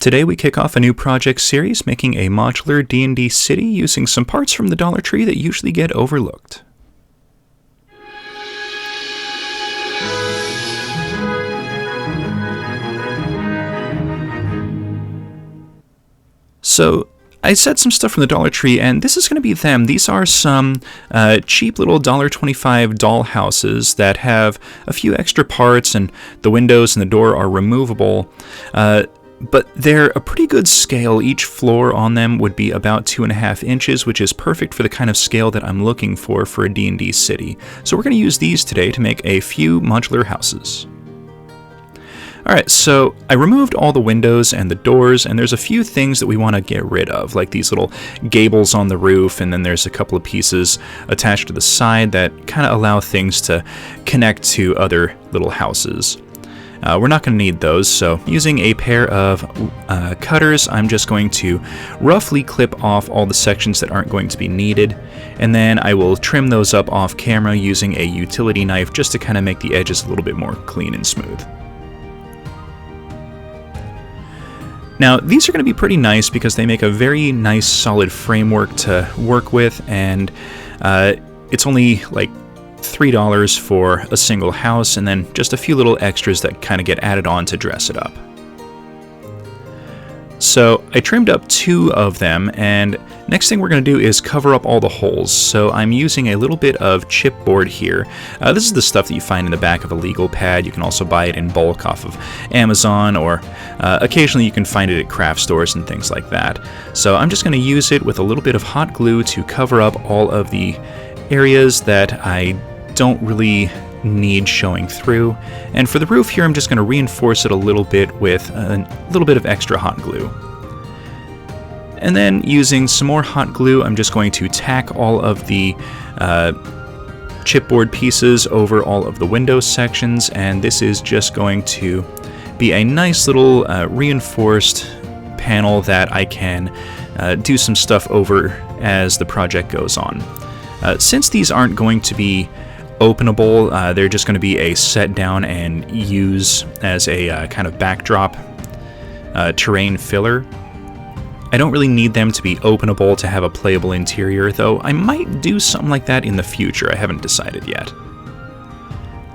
Today we kick off a new project series making a modular D&D city using some parts from the Dollar Tree that usually get overlooked. So, I said some stuff from the Dollar Tree, and this is going to be them. These are some cheap little $1.25 doll houses that have a few extra parts, and the windows and the door are removable. But they're a pretty good scale. Each floor on them would be about 2.5 inches, which is perfect for the kind of scale that I'm looking for a D&D city. So we're going to use these today to make a few modular houses. Alright, so I removed all the windows and the doors, and there's a few things that we want to get rid of, like these little gables on the roof, and then there's a couple of pieces attached to the side that kind of allow things to connect to other little houses. We're not going to need those, so using a pair of cutters, I'm just going to roughly clip off all the sections that aren't going to be needed, and then I will trim those up off camera using a utility knife just to kind of make the edges a little bit more clean and smooth. Now, these are going to be pretty nice because they make a very nice solid framework to work with, and it's only like $3 for a single house, and then just a few little extras that kind of get added on to dress it up. So I trimmed up 2 of them, and next thing we're going to do is cover up all the holes. So I'm using a little bit of chipboard here. This is the stuff that you find in the back of a legal pad. You can also buy it in bulk off of Amazon, or occasionally you can find it at craft stores and things like that. So I'm just going to use it with a little bit of hot glue to cover up all of the areas that I don't really need showing through. And for the roof here, I'm just going to reinforce it a little bit with a little bit of extra hot glue. And then using some more hot glue, I'm just going to tack all of the chipboard pieces over all of the window sections, and this is just going to be a nice little reinforced panel that I can do some stuff over as the project goes on. Since these aren't going to be openable, they're just going to be a set down and use as a kind of backdrop terrain filler. I don't really need them to be openable to have a playable interior, though I might do something like that in the future. I haven't decided yet.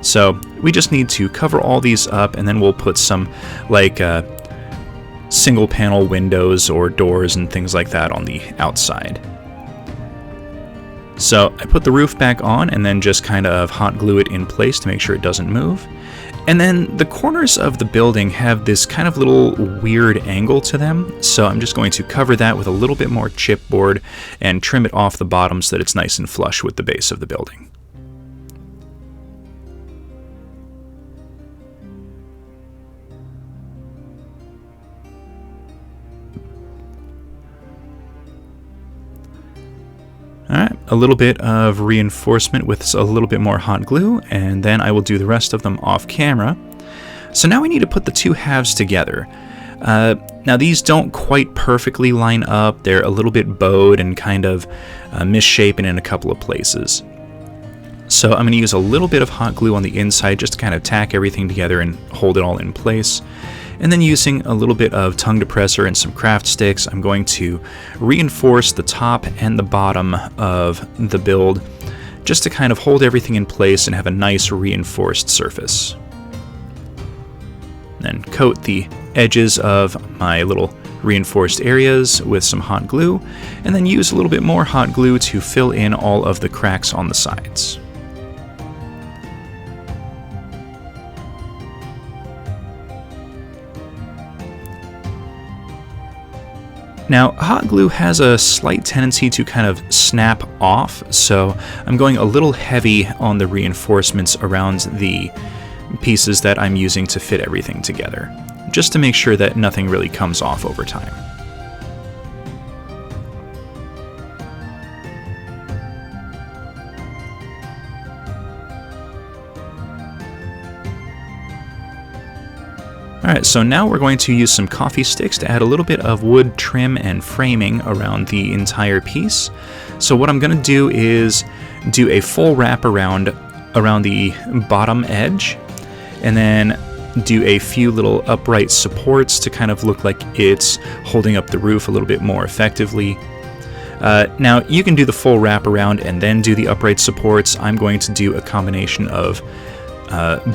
So we just need to cover all these up, and then we'll put some like single panel windows or doors and things like that on the outside. So I put the roof back on and then just kind of hot glue it in place to make sure it doesn't move. And then the corners of the building have this kind of little weird angle to them, so I'm just going to cover that with a little bit more chipboard and trim it off the bottom so that it's nice and flush with the base of the building. Alright, a little bit of reinforcement with a little bit more hot glue, and then I will do the rest of them off camera. So now we need to put the 2 halves together. Now these don't quite perfectly line up. They're a little bit bowed and kind of misshapen in a couple of places. So I'm going to use a little bit of hot glue on the inside just to kind of tack everything together and hold it all in place. And then using a little bit of tongue depressor and some craft sticks, I'm going to reinforce the top and the bottom of the build just to kind of hold everything in place and have a nice reinforced surface. Then coat the edges of my little reinforced areas with some hot glue, and then use a little bit more hot glue to fill in all of the cracks on the sides. Now, hot glue has a slight tendency to kind of snap off, so I'm going a little heavy on the reinforcements around the pieces that I'm using to fit everything together, just to make sure that nothing really comes off over time. Alright, so now we're going to use some coffee sticks to add a little bit of wood trim and framing around the entire piece. So what I'm going to do is do a full wrap around the bottom edge, and then do a few little upright supports to kind of look like it's holding up the roof a little bit more effectively. Now, you can do the full wraparound and then do the upright supports. I'm going to do a combination of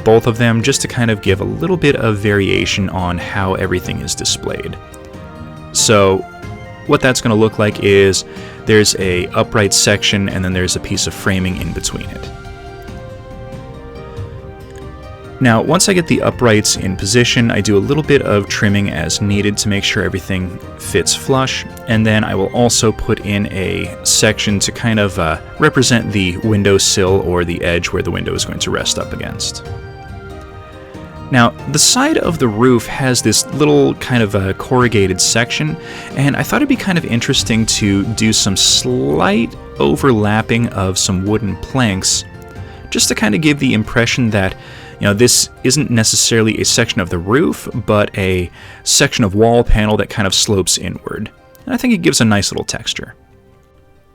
both of them just to kind of give a little bit of variation on how everything is displayed. So what that's going to look like is there's a upright section and then there's a piece of framing in between it. Now, once I get the uprights in position, I do a little bit of trimming as needed to make sure everything fits flush, and then I will also put in a section to kind of represent the windowsill or the edge where the window is going to rest up against. Now, the side of the roof has this little kind of a corrugated section, and I thought it'd be kind of interesting to do some slight overlapping of some wooden planks, just to kind of give the impression that this isn't necessarily a section of the roof, but a section of wall panel that kind of slopes inward. And I think it gives a nice little texture.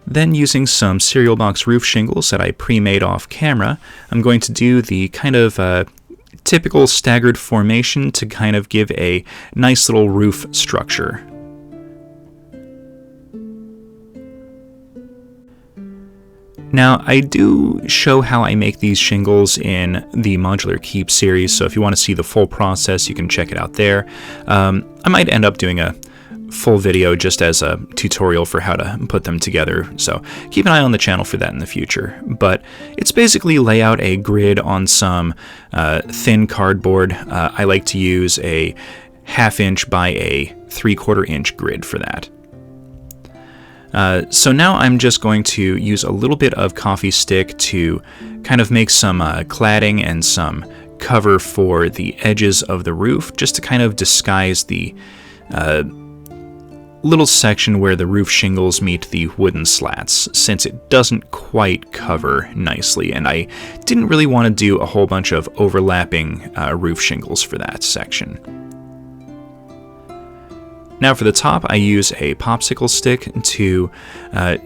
Then, using some cereal box roof shingles that I pre-made off camera, I'm going to do the kind of typical staggered formation to kind of give a nice little roof structure. Now, I do show how I make these shingles in the Modular Keep series, so if you want to see the full process, you can check it out there. I might end up doing a full video just as a tutorial for how to put them together, so keep an eye on the channel for that in the future. But it's basically lay out a grid on some thin cardboard. I like to use a 1/2 inch by a 3/4 inch grid for that. So now I'm just going to use a little bit of coffee stick to kind of make some cladding and some cover for the edges of the roof, just to kind of disguise the little section where the roof shingles meet the wooden slats, since it doesn't quite cover nicely, and I didn't really want to do a whole bunch of overlapping roof shingles for that section. Now for the top, I use a popsicle stick to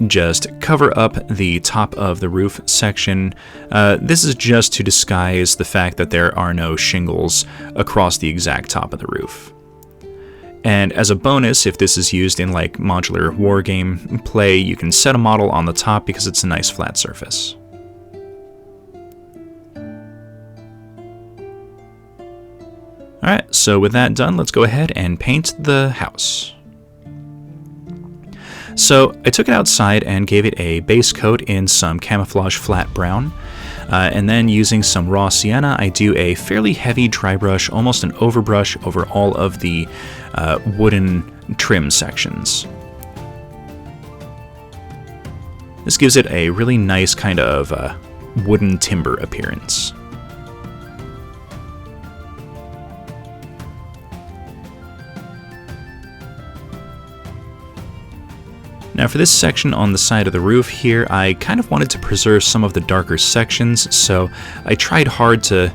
just cover up the top of the roof section. This is just to disguise the fact that there are no shingles across the exact top of the roof. And as a bonus, if this is used in like modular wargame play, you can set a model on the top because it's a nice flat surface. Alright, so with that done, let's go ahead and paint the house. So I took it outside and gave it a base coat in some camouflage flat brown. And then using some raw sienna, I do a fairly heavy dry brush, almost an overbrush over all of the wooden trim sections. This gives it a really nice kind of wooden timber appearance. Now for this section on the side of the roof here, I kind of wanted to preserve some of the darker sections, so I tried hard to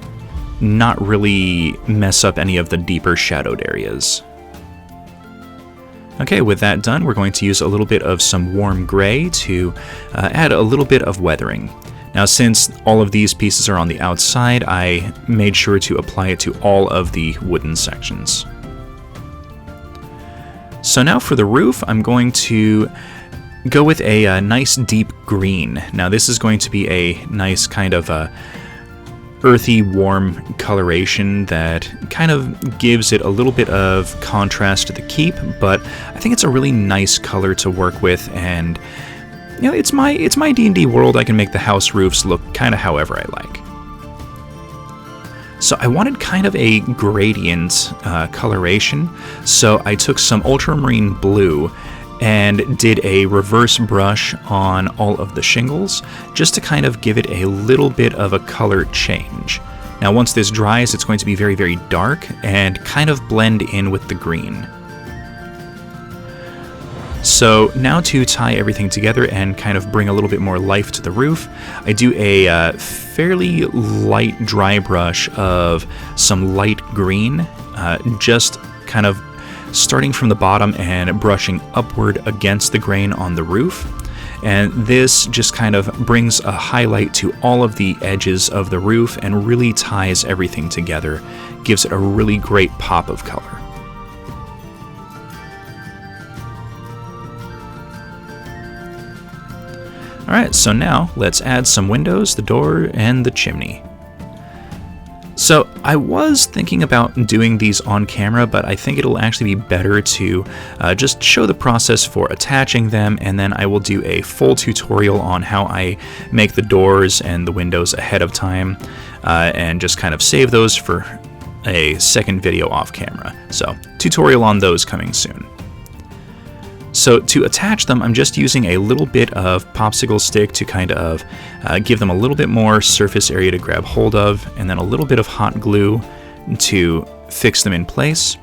not really mess up any of the deeper shadowed areas. Okay, with that done, we're going to use a little bit of some warm gray to add a little bit of weathering. Now since all of these pieces are on the outside, I made sure to apply it to all of the wooden sections. So now for the roof, I'm going to go with a nice deep green. Now this is going to be a nice kind of earthy, warm coloration that kind of gives it a little bit of contrast to the keep, but I think it's a really nice color to work with, and it's my D&D world. I can make the house roofs look kind of however I like. So I wanted kind of a gradient coloration, so I took some ultramarine blue and did a reverse brush on all of the shingles, just to kind of give it a little bit of a color change. Now once this dries, it's going to be very, very dark and kind of blend in with the green. So now to tie everything together and kind of bring a little bit more life to the roof, I do a fairly light dry brush of some light green, just kind of starting from the bottom and brushing upward against the grain on the roof. And this just kind of brings a highlight to all of the edges of the roof and really ties everything together, gives it a really great pop of color. Alright, so now let's add some windows, the door, and the chimney. So I was thinking about doing these on camera, but I think it'll actually be better to just show the process for attaching them, and then I will do a full tutorial on how I make the doors and the windows ahead of time, and just kind of save those for a second video off camera. So tutorial on those coming soon. So to attach them, I'm just using a little bit of popsicle stick to kind of give them a little bit more surface area to grab hold of, and then a little bit of hot glue to fix them in place,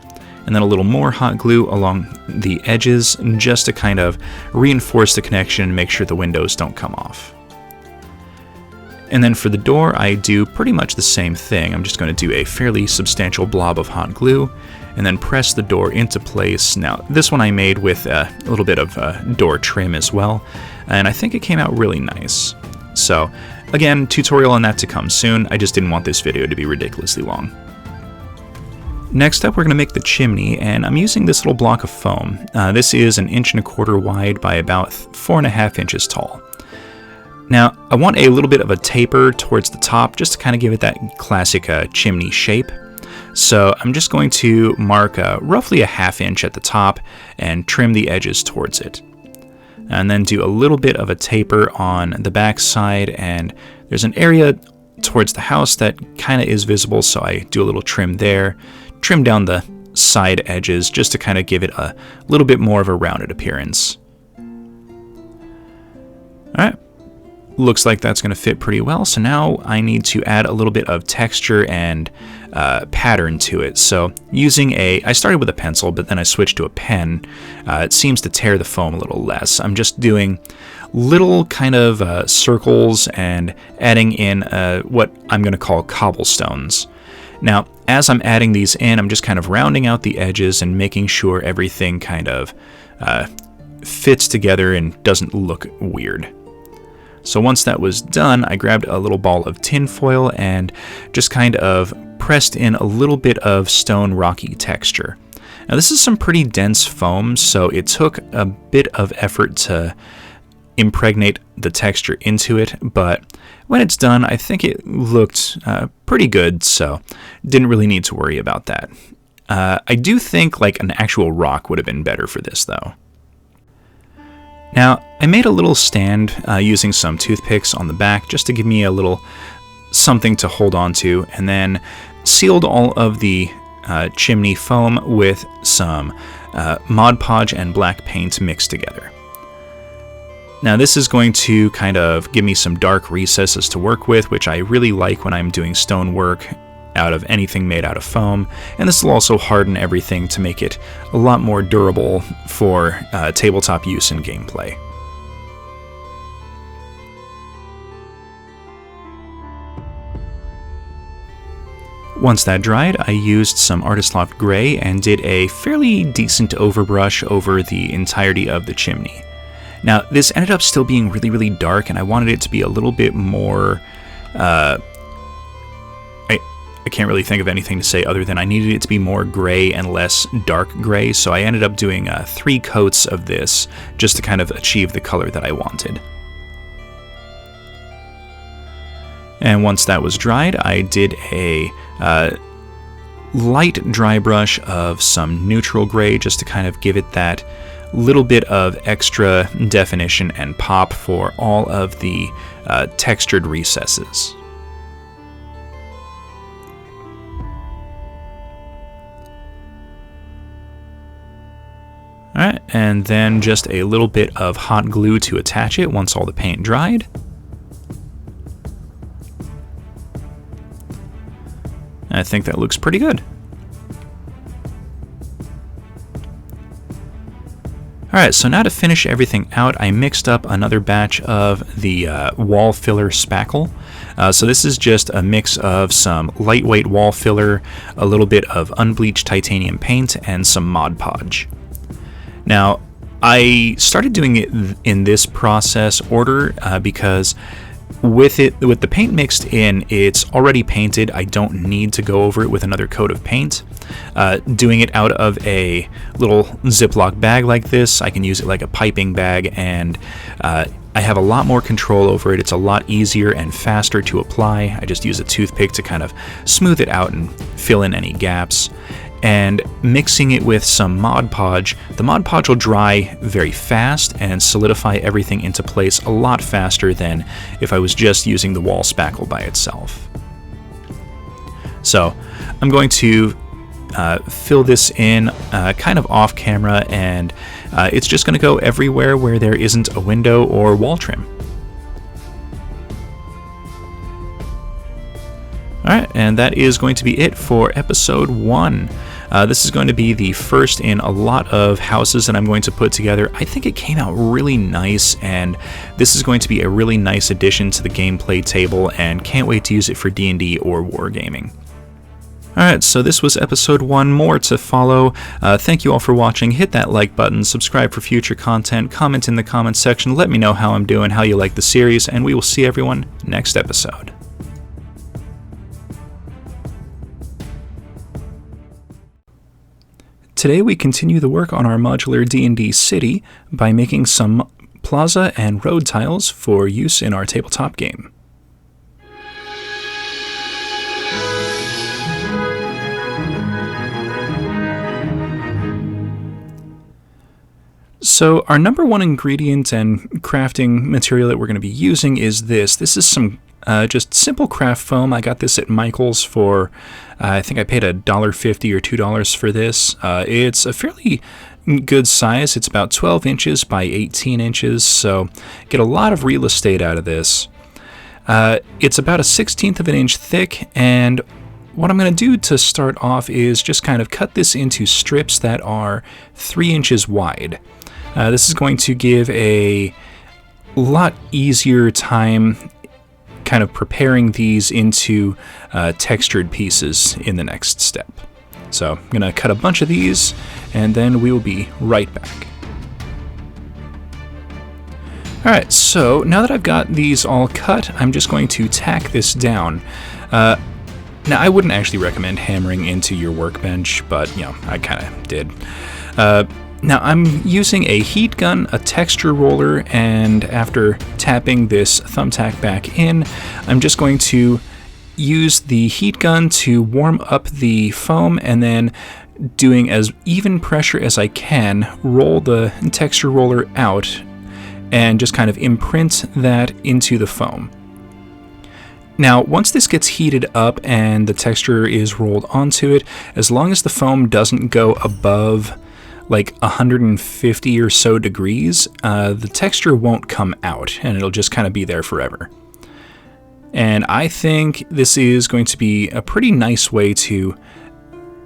and then a little more hot glue along the edges just to kind of reinforce the connection and make sure the windows don't come off. And then for the door, I do pretty much the same thing. I'm just going to do a fairly substantial blob of hot glue and then press the door into place. Now, this one I made with a little bit of door trim as well, and I think it came out really nice. So, again, tutorial on that to come soon. I just didn't want this video to be ridiculously long. Next up, we're going to make the chimney, and I'm using this little block of foam. This is 1.25 inches wide by about 4.5 inches tall. Now, I want a little bit of a taper towards the top just to kind of give it that classic chimney shape. So I'm just going to mark roughly 1/2 inch at the top and trim the edges towards it. And then do a little bit of a taper on the back side, and there's an area towards the house that kind of is visible, so I do a little trim there, trim down the side edges just to kind of give it a little bit more of a rounded appearance. Alright. Looks like that's going to fit pretty well, so now I need to add a little bit of texture and pattern to it. So using I started with a pencil, but then I switched to a pen. It seems to tear the foam a little less. I'm just doing little kind of circles and adding in what I'm going to call cobblestones. Now, as I'm adding these in, I'm just kind of rounding out the edges and making sure everything kind of fits together and doesn't look weird. So once that was done, I grabbed a little ball of tin foil and just kind of pressed in a little bit of stone rocky texture. Now this is some pretty dense foam, so it took a bit of effort to impregnate the texture into it, but when it's done, I think it looked pretty good, so didn't really need to worry about that. I do think like an actual rock would have been better for this though. Now, I made a little stand using some toothpicks on the back just to give me a little something to hold on to, and then sealed all of the chimney foam with some Mod Podge and black paint mixed together. Now this is going to kind of give me some dark recesses to work with, which I really like when I'm doing stone work out of anything made out of foam, and this will also harden everything to make it a lot more durable for tabletop use and gameplay. Once that dried, I used some Artist Loft Gray and did a fairly decent overbrush over the entirety of the chimney. Now, this ended up still being really, really dark, and I wanted it to be a little bit more I can't really think of anything to say other than I needed it to be more gray and less dark gray, so I ended up doing 3 coats of this just to kind of achieve the color that I wanted. And once that was dried, I did a light dry brush of some neutral gray just to kind of give it that little bit of extra definition and pop for all of the textured recesses. Alright, and then just a little bit of hot glue to attach it once all the paint dried. I think that looks pretty good. Alright, so now to finish everything out, I mixed up another batch of the wall filler spackle. So this is just a mix of some lightweight wall filler, a little bit of unbleached titanium paint, and some Mod Podge. Now, I started doing it in this process order because with the paint mixed in, it's already painted. I don't need to go over it with another coat of paint. Doing it out of a little Ziploc bag like this, I can use it like a piping bag, and I have a lot more control over it. It's a lot easier and faster to apply. I just use a toothpick to kind of smooth it out and fill in any gaps. And mixing it with some Mod Podge, the Mod Podge will dry very fast and solidify everything into place a lot faster than if I was just using the wall spackle by itself. So I'm going to fill this in kind of off camera, and it's just going to go everywhere where there isn't a window or wall trim. Alright, and that is going to be it for episode 1. This is going to be the first in a lot of houses that I'm going to put together. I think it came out really nice, and this is going to be a really nice addition to the gameplay table, and can't wait to use it for D&D or wargaming. Alright, so this was episode 1, more to follow. Thank you all for watching. Hit that like button, subscribe for future content, comment in the comments section, let me know how I'm doing, how you like the series, and we will see everyone next episode. Today we continue the work on our modular D&D city by making some plaza and road tiles for use in our tabletop game. So our number one ingredient and crafting material that we're going to be using is this. This is some just simple craft foam. I got this at Michael's for, I think I paid $1.50 or $2 for this. It's a fairly good size. It's about 12 inches by 18 inches, so get a lot of real estate out of this. It's about a 1/16 of an inch thick, and what I'm going to do to start off is just kind of cut this into strips that are 3 inches wide. This is going to give a lot easier time kind of preparing these into textured pieces in the next step. So I'm going to cut a bunch of these, and then we will be right back. Alright, so now that I've got these all cut, I'm just going to tack this down. Now, I wouldn't actually recommend hammering into your workbench, but, you know, I kind of did. Now, I'm using a heat gun, a texture roller, and after tapping this thumbtack back in, I'm just going to use the heat gun to warm up the foam, and then doing as even pressure as I can, roll the texture roller out and just kind of imprint that into the foam. Now, once this gets heated up and the texture is rolled onto it, as long as the foam doesn't go above like 150 or so degrees, the texture won't come out, and it'll just kind of be there forever. And I think this is going to be a pretty nice way to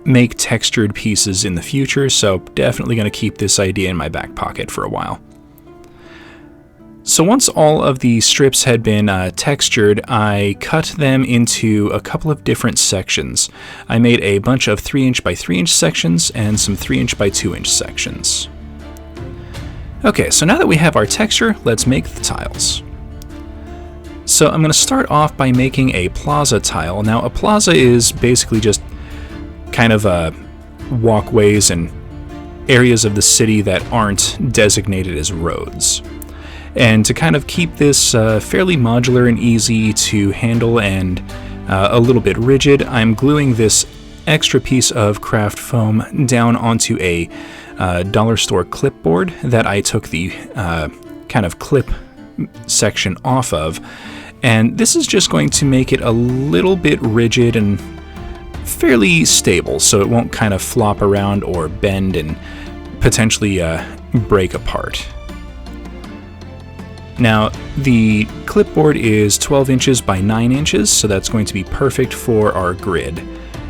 make textured pieces in the future, so definitely going to keep this idea in my back pocket for a while. So once all of the strips had been textured, I cut them into a couple of different sections. I made a bunch of 3-inch by 3-inch sections and some 3-inch by 2-inch sections. Okay, so now that we have our texture, let's make the tiles. So I'm going to start off by making a plaza tile. Now, a plaza is basically just kind of walkways and areas of the city that aren't designated as roads. And to kind of keep this fairly modular and easy to handle and a little bit rigid, I'm gluing this extra piece of craft foam down onto a dollar store clipboard that I took the kind of clip section off of. And this is just going to make it a little bit rigid and fairly stable, so it won't kind of flop around or bend and potentially break apart. Now, the clipboard is 12 inches by 9 inches, so that's going to be perfect for our grid.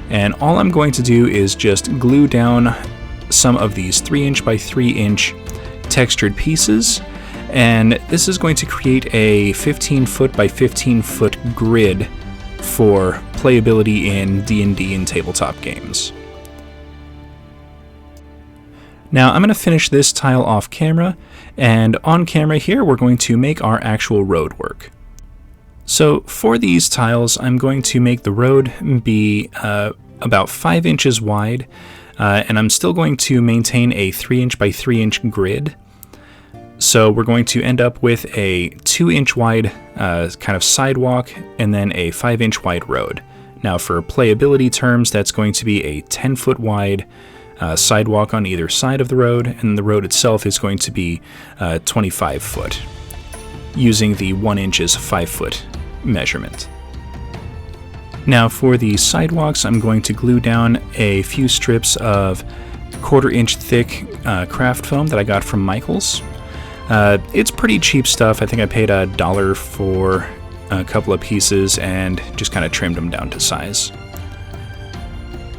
And all I'm going to do is just glue down some of these 3-inch by 3-inch textured pieces, and this is going to create a 15-foot by 15-foot grid for playability in D&D and tabletop games. Now I'm going to finish this tile off camera, and on camera here we're going to make our actual road work. So for these tiles, I'm going to make the road be about 5 inches wide, and I'm still going to maintain a 3-inch by 3-inch grid. So we're going to end up with a 2-inch wide kind of sidewalk and then a 5-inch wide road. Now for playability terms, that's going to be a 10-foot wide sidewalk on either side of the road, and the road itself is going to be 25 foot, using the 1 inches 5-foot measurement. Now for the sidewalks, I'm going to glue down a few strips of 1/4 inch thick craft foam that I got from Michael's. It's pretty cheap stuff. I think I paid $1 for a couple of pieces and just kind of trimmed them down to size.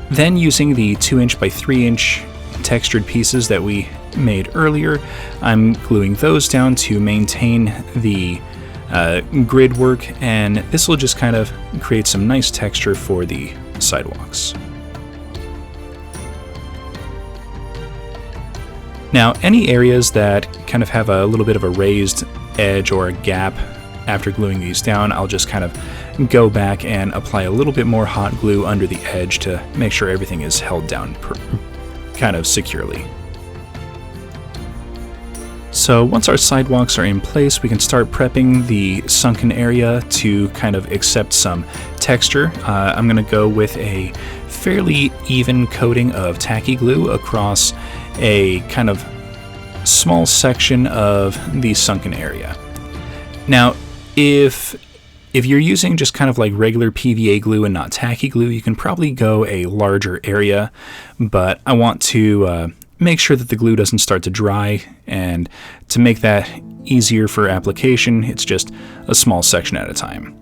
Then using the 2-inch by 3-inch textured pieces that we made earlier, I'm gluing those down to maintain the grid work, and this will just kind of create some nice texture for the sidewalks. Now, any areas that kind of have a little bit of a raised edge or a gap after gluing these down, I'll just kind of go back and apply a little bit more hot glue under the edge to make sure everything is held down kind of securely. So once our sidewalks are in place, we can start prepping the sunken area to kind of accept some texture. I'm going to go with a fairly even coating of tacky glue across a kind of small section of the sunken area. Now, if you're using just kind of like regular PVA glue and not tacky glue, you can probably go a larger area, but I want to make sure that the glue doesn't start to dry, and to make that easier for application, it's just a small section at a time.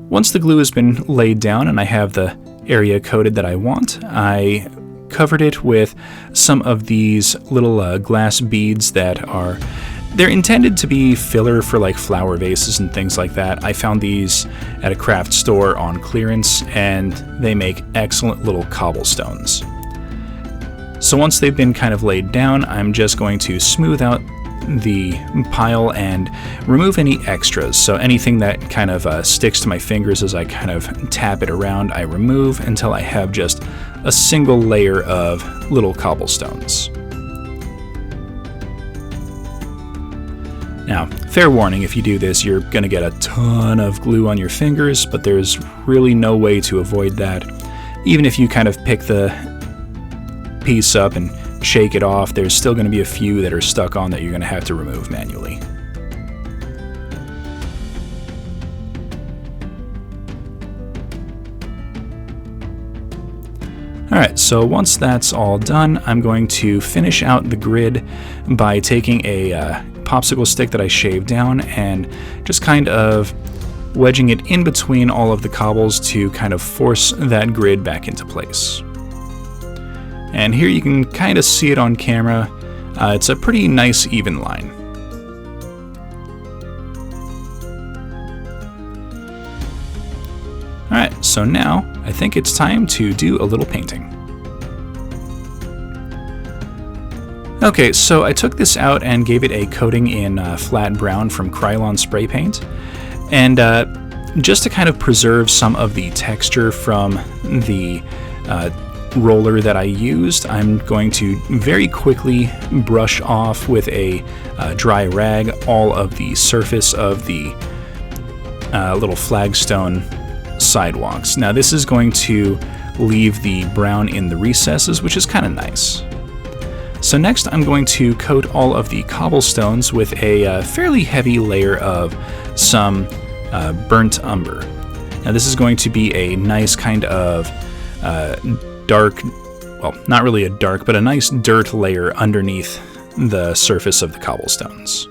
Once the glue has been laid down and I have the area coated that I want, I covered it with some of these little glass beads that they're intended to be filler for like flower vases and things like that. I found these at a craft store on clearance, and they make excellent little cobblestones. So once they've been kind of laid down, I'm just going to smooth out the pile and remove any extras. So anything that kind of sticks to my fingers as I kind of tap it around, I remove until I have just a single layer of little cobblestones. Now, fair warning, if you do this, you're going to get a ton of glue on your fingers, but there's really no way to avoid that. Even if you kind of pick the piece up and shake it off, there's still going to be a few that are stuck on that you're going to have to remove manually. Alright, so once that's all done, I'm going to finish out the grid by taking a popsicle stick that I shaved down and just kind of wedging it in between all of the cobbles to kind of force that grid back into place. And here you can kind of see it on camera. It's a pretty nice even line. Alright, so now I think it's time to do a little painting. Okay, so I took this out and gave it a coating in flat brown from Krylon spray paint. And just to kind of preserve some of the texture from the roller that I used, I'm going to very quickly brush off with a dry rag all of the surface of the little flagstone sidewalks. Now this is going to leave the brown in the recesses, which is kind of nice. So next I'm going to coat all of the cobblestones with a fairly heavy layer of some burnt umber. Now this is going to be a nice kind of dark, well, not really a dark, but a nice dirt layer underneath the surface of the cobblestones.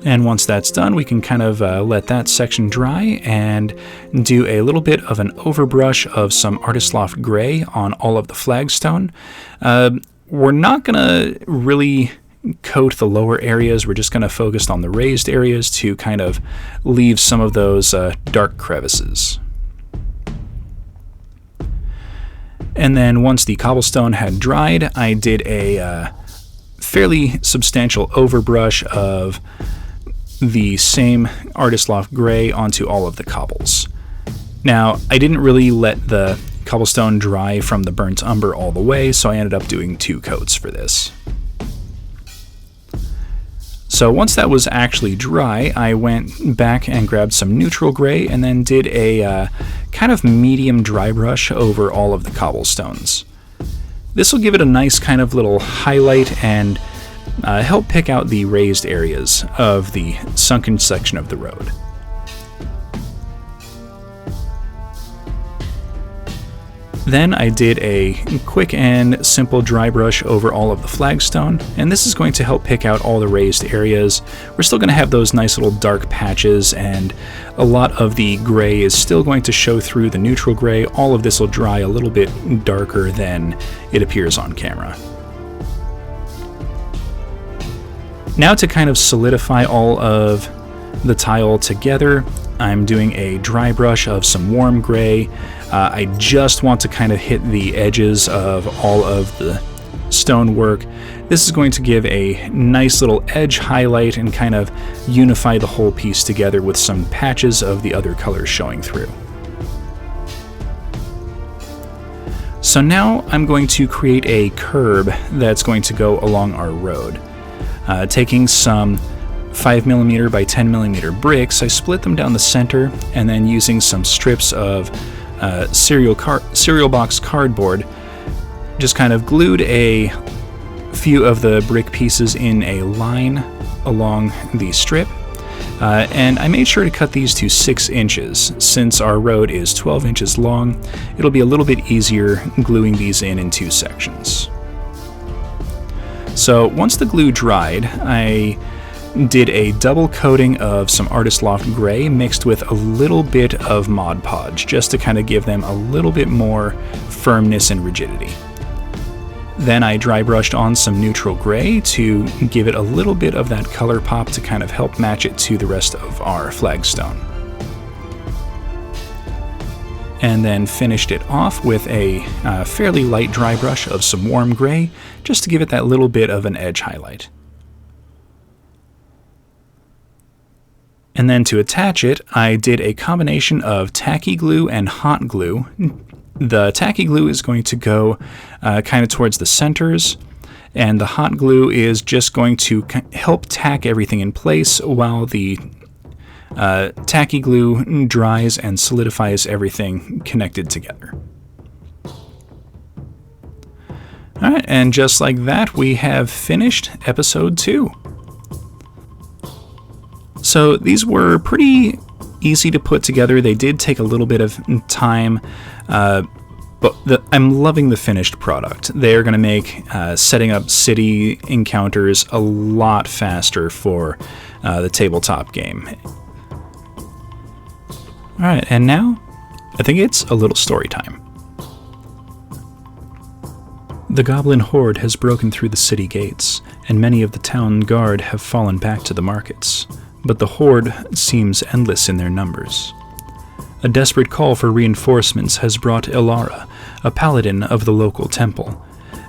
And once that's done, we can kind of let that section dry and do a little bit of an overbrush of some Artist Loft Gray on all of the flagstone. We're not going to really coat the lower areas. We're just going to focus on the raised areas to kind of leave some of those dark crevices. And then once the cobblestone had dried, I did a fairly substantial overbrush of the same Artist Loft Gray onto all of the cobbles. Now, I didn't really let the cobblestone dry from the burnt umber all the way, so I ended up doing 2 coats for this. So once that was actually dry, I went back and grabbed some neutral gray and then did a kind of medium dry brush over all of the cobblestones. This will give it a nice kind of little highlight and help pick out the raised areas of the sunken section of the road. Then I did a quick and simple dry brush over all of the flagstone, and this is going to help pick out all the raised areas. We're still going to have those nice little dark patches, and a lot of the gray is still going to show through the neutral gray. All of this will dry a little bit darker than it appears on camera. Now to kind of solidify all of the tile together, I'm doing a dry brush of some warm gray. I just want to kind of hit the edges of all of the stonework. This is going to give a nice little edge highlight and kind of unify the whole piece together with some patches of the other colors showing through. So now I'm going to create a curb that's going to go along our road. Taking some 5mm by 10mm bricks, I split them down the center, and then using some strips of cereal box cardboard, just kind of glued a few of the brick pieces in a line along the strip. And I made sure to cut these to 6 inches. Since our road is 12 inches long, it'll be a little bit easier gluing these in 2 sections. So once the glue dried, I did a double coating of some Artist Loft Gray mixed with a little bit of Mod Podge, just to kind of give them a little bit more firmness and rigidity. Then I dry brushed on some neutral gray to give it a little bit of that color pop to kind of help match it to the rest of our flagstone. And then finished it off with a fairly light dry brush of some warm gray, just to give it that little bit of an edge highlight. And then to attach it, I did a combination of tacky glue and hot glue. The tacky glue is going to go kind of towards the centers, and the hot glue is just going to help tack everything in place while the tacky glue dries and solidifies everything connected together. Alright, and just like that, we have finished episode 2. So these were pretty easy to put together. They did take a little bit of time, but I'm loving the finished product. They're going to make setting up city encounters a lot faster for the tabletop game. Alright, and now I think it's a little story time. The goblin horde has broken through the city gates, and many of the town guard have fallen back to the markets. But the horde seems endless in their numbers. A desperate call for reinforcements has brought Ilara, a paladin of the local temple,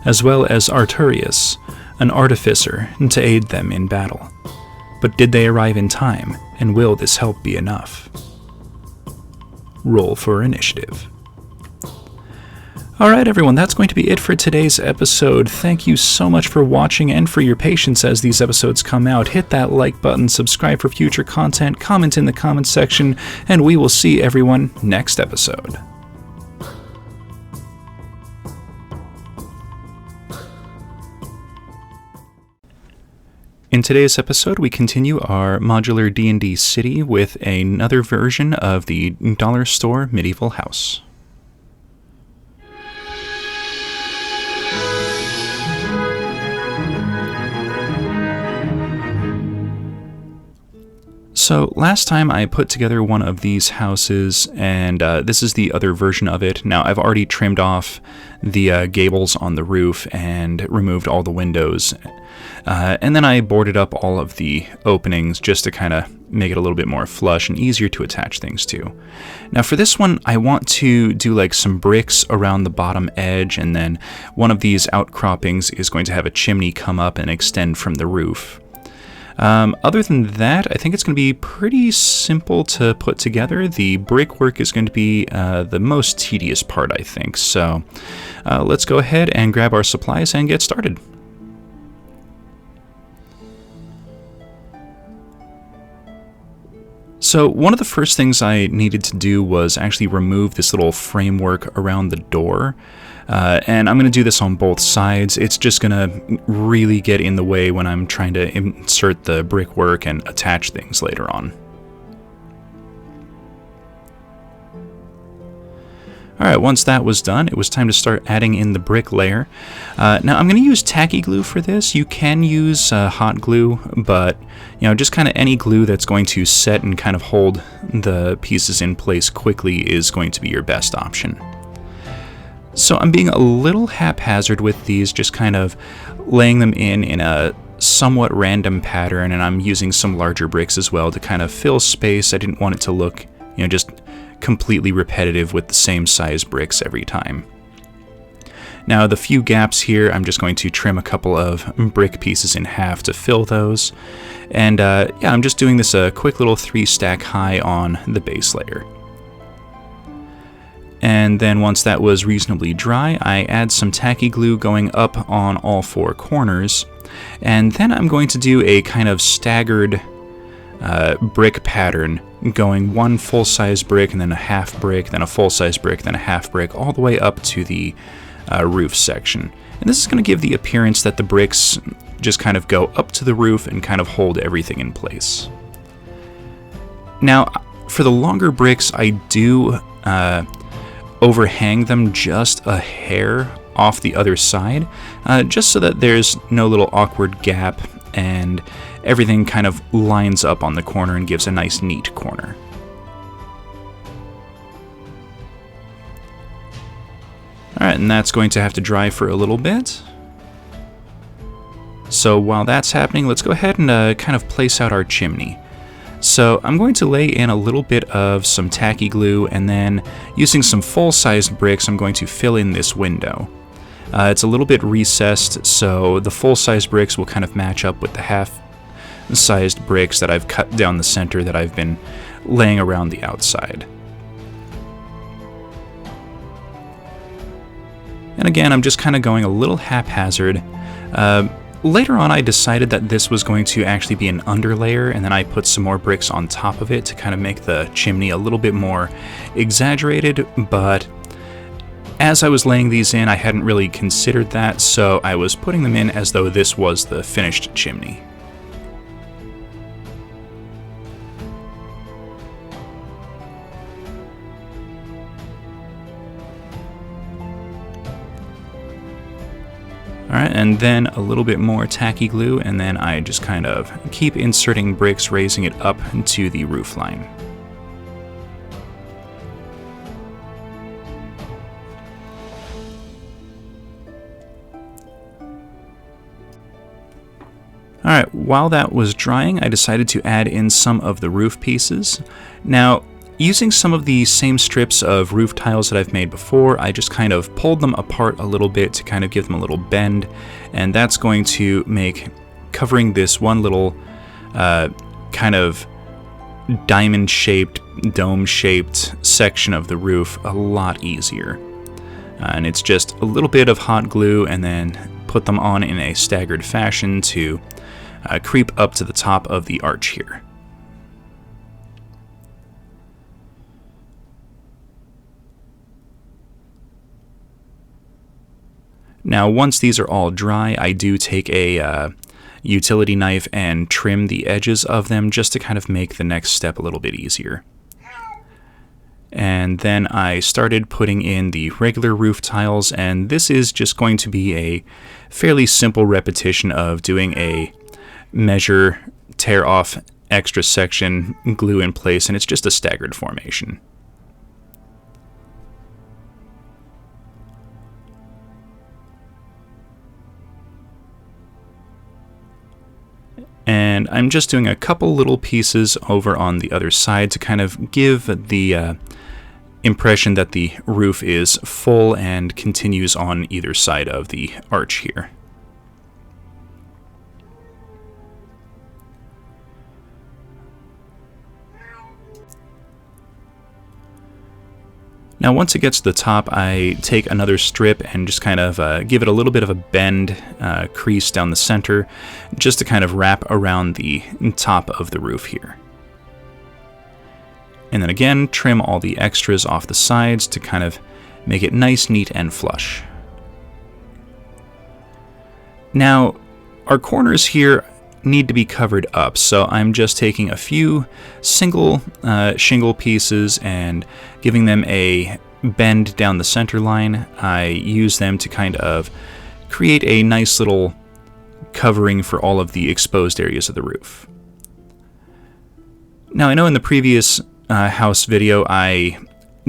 as well as Arturius, an artificer, to aid them in battle. But did they arrive in time, and will this help be enough? Roll for initiative. Alright everyone, that's going to be it for today's episode. Thank you so much for watching and for your patience as these episodes come out. Hit that like button, subscribe for future content, comment in the comments section, and we will see everyone next episode. In today's episode, we continue our modular D&D city with another version of the Dollar Store Medieval House. So last time I put together one of these houses, and this is the other version of it. Now I've already trimmed off the gables on the roof and removed all the windows. And then I boarded up all of the openings just to kind of make it a little bit more flush and easier to attach things to. Now for this one, I want to do like some bricks around the bottom edge, and then one of these outcroppings is going to have a chimney come up and extend from the roof. Other than that, I think it's going to be pretty simple to put together. The brickwork is going to be the most tedious part, I think. So let's go ahead and grab our supplies and get started. So one of the first things I needed to do was actually remove this little framework around the door. And I'm going to do this on both sides. It's just going to really get in the way when I'm trying to insert the brickwork and attach things later on. Alright, once that was done, it was time to start adding in the brick layer. Now I'm going to use tacky glue for this. You can use hot glue, but just kind of any glue that's going to set and kind of hold the pieces in place quickly is going to be your best option. So I'm being a little haphazard with these, just kind of laying them in a somewhat random pattern, and I'm using some larger bricks as well to kind of fill space. I didn't want it to look, just completely repetitive with the same size bricks every time. Now the few gaps here, I'm just going to trim a couple of brick pieces in half to fill those. And yeah, I'm just doing this a quick little 3-stack high on the base layer. And then once that was reasonably dry, I add some tacky glue going up on all 4 corners. And then I'm going to do a kind of staggered brick pattern, going one full-size brick and then a half brick, then a full-size brick, then a half brick, all the way up to the roof section. And this is going to give the appearance that the bricks just kind of go up to the roof and kind of hold everything in place. Now, for the longer bricks, I do overhang them just a hair off the other side, just so that there's no little awkward gap and everything kind of lines up on the corner and gives a nice neat corner. Alright, and that's going to have to dry for a little bit. So while that's happening, let's go ahead and kind of place out our chimney. So I'm going to lay in a little bit of some tacky glue, and then using some full-sized bricks, I'm going to fill in this window. It's a little bit recessed, so the full-sized bricks will kind of match up with the half-sized bricks that I've cut down the center that I've been laying around the outside. And again, I'm just kind of going a little haphazard. Later on, I decided that this was going to actually be an underlayer, and then I put some more bricks on top of it to kind of make the chimney a little bit more exaggerated, but as I was laying these in, I hadn't really considered that, so I was putting them in as though this was the finished chimney. Alright, and then a little bit more tacky glue, and then I just kind of keep inserting bricks, raising it up to the roof line. Alright, while that was drying, I decided to add in some of the roof pieces. Now, using some of the same strips of roof tiles that I've made before, I just kind of pulled them apart a little bit to kind of give them a little bend, and that's going to make covering this one little kind of diamond-shaped, dome-shaped section of the roof a lot easier. And it's just a little bit of hot glue, and then put them on in a staggered fashion to creep up to the top of the arch here. Now, once these are all dry, I do take a utility knife and trim the edges of them just to kind of make the next step a little bit easier. And then I started putting in the regular roof tiles, and this is just going to be a fairly simple repetition of doing a measure, tear off extra section glue in place, and it's just a staggered formation. And I'm just doing a couple little pieces over on the other side to kind of give the impression that the roof is full and continues on either side of the arch here. Now once it gets to the top, I take another strip and just kind of give it a little bit of a bend crease down the center, just to kind of wrap around the top of the roof here. And then again, trim all the extras off the sides to kind of make it nice, neat, and flush. Now, our corners here need to be covered up, so I'm just taking a few single shingle pieces and giving them a bend down the center line. I use them to kind of create a nice little covering for all of the exposed areas of the roof. Now, I know in the previous house video I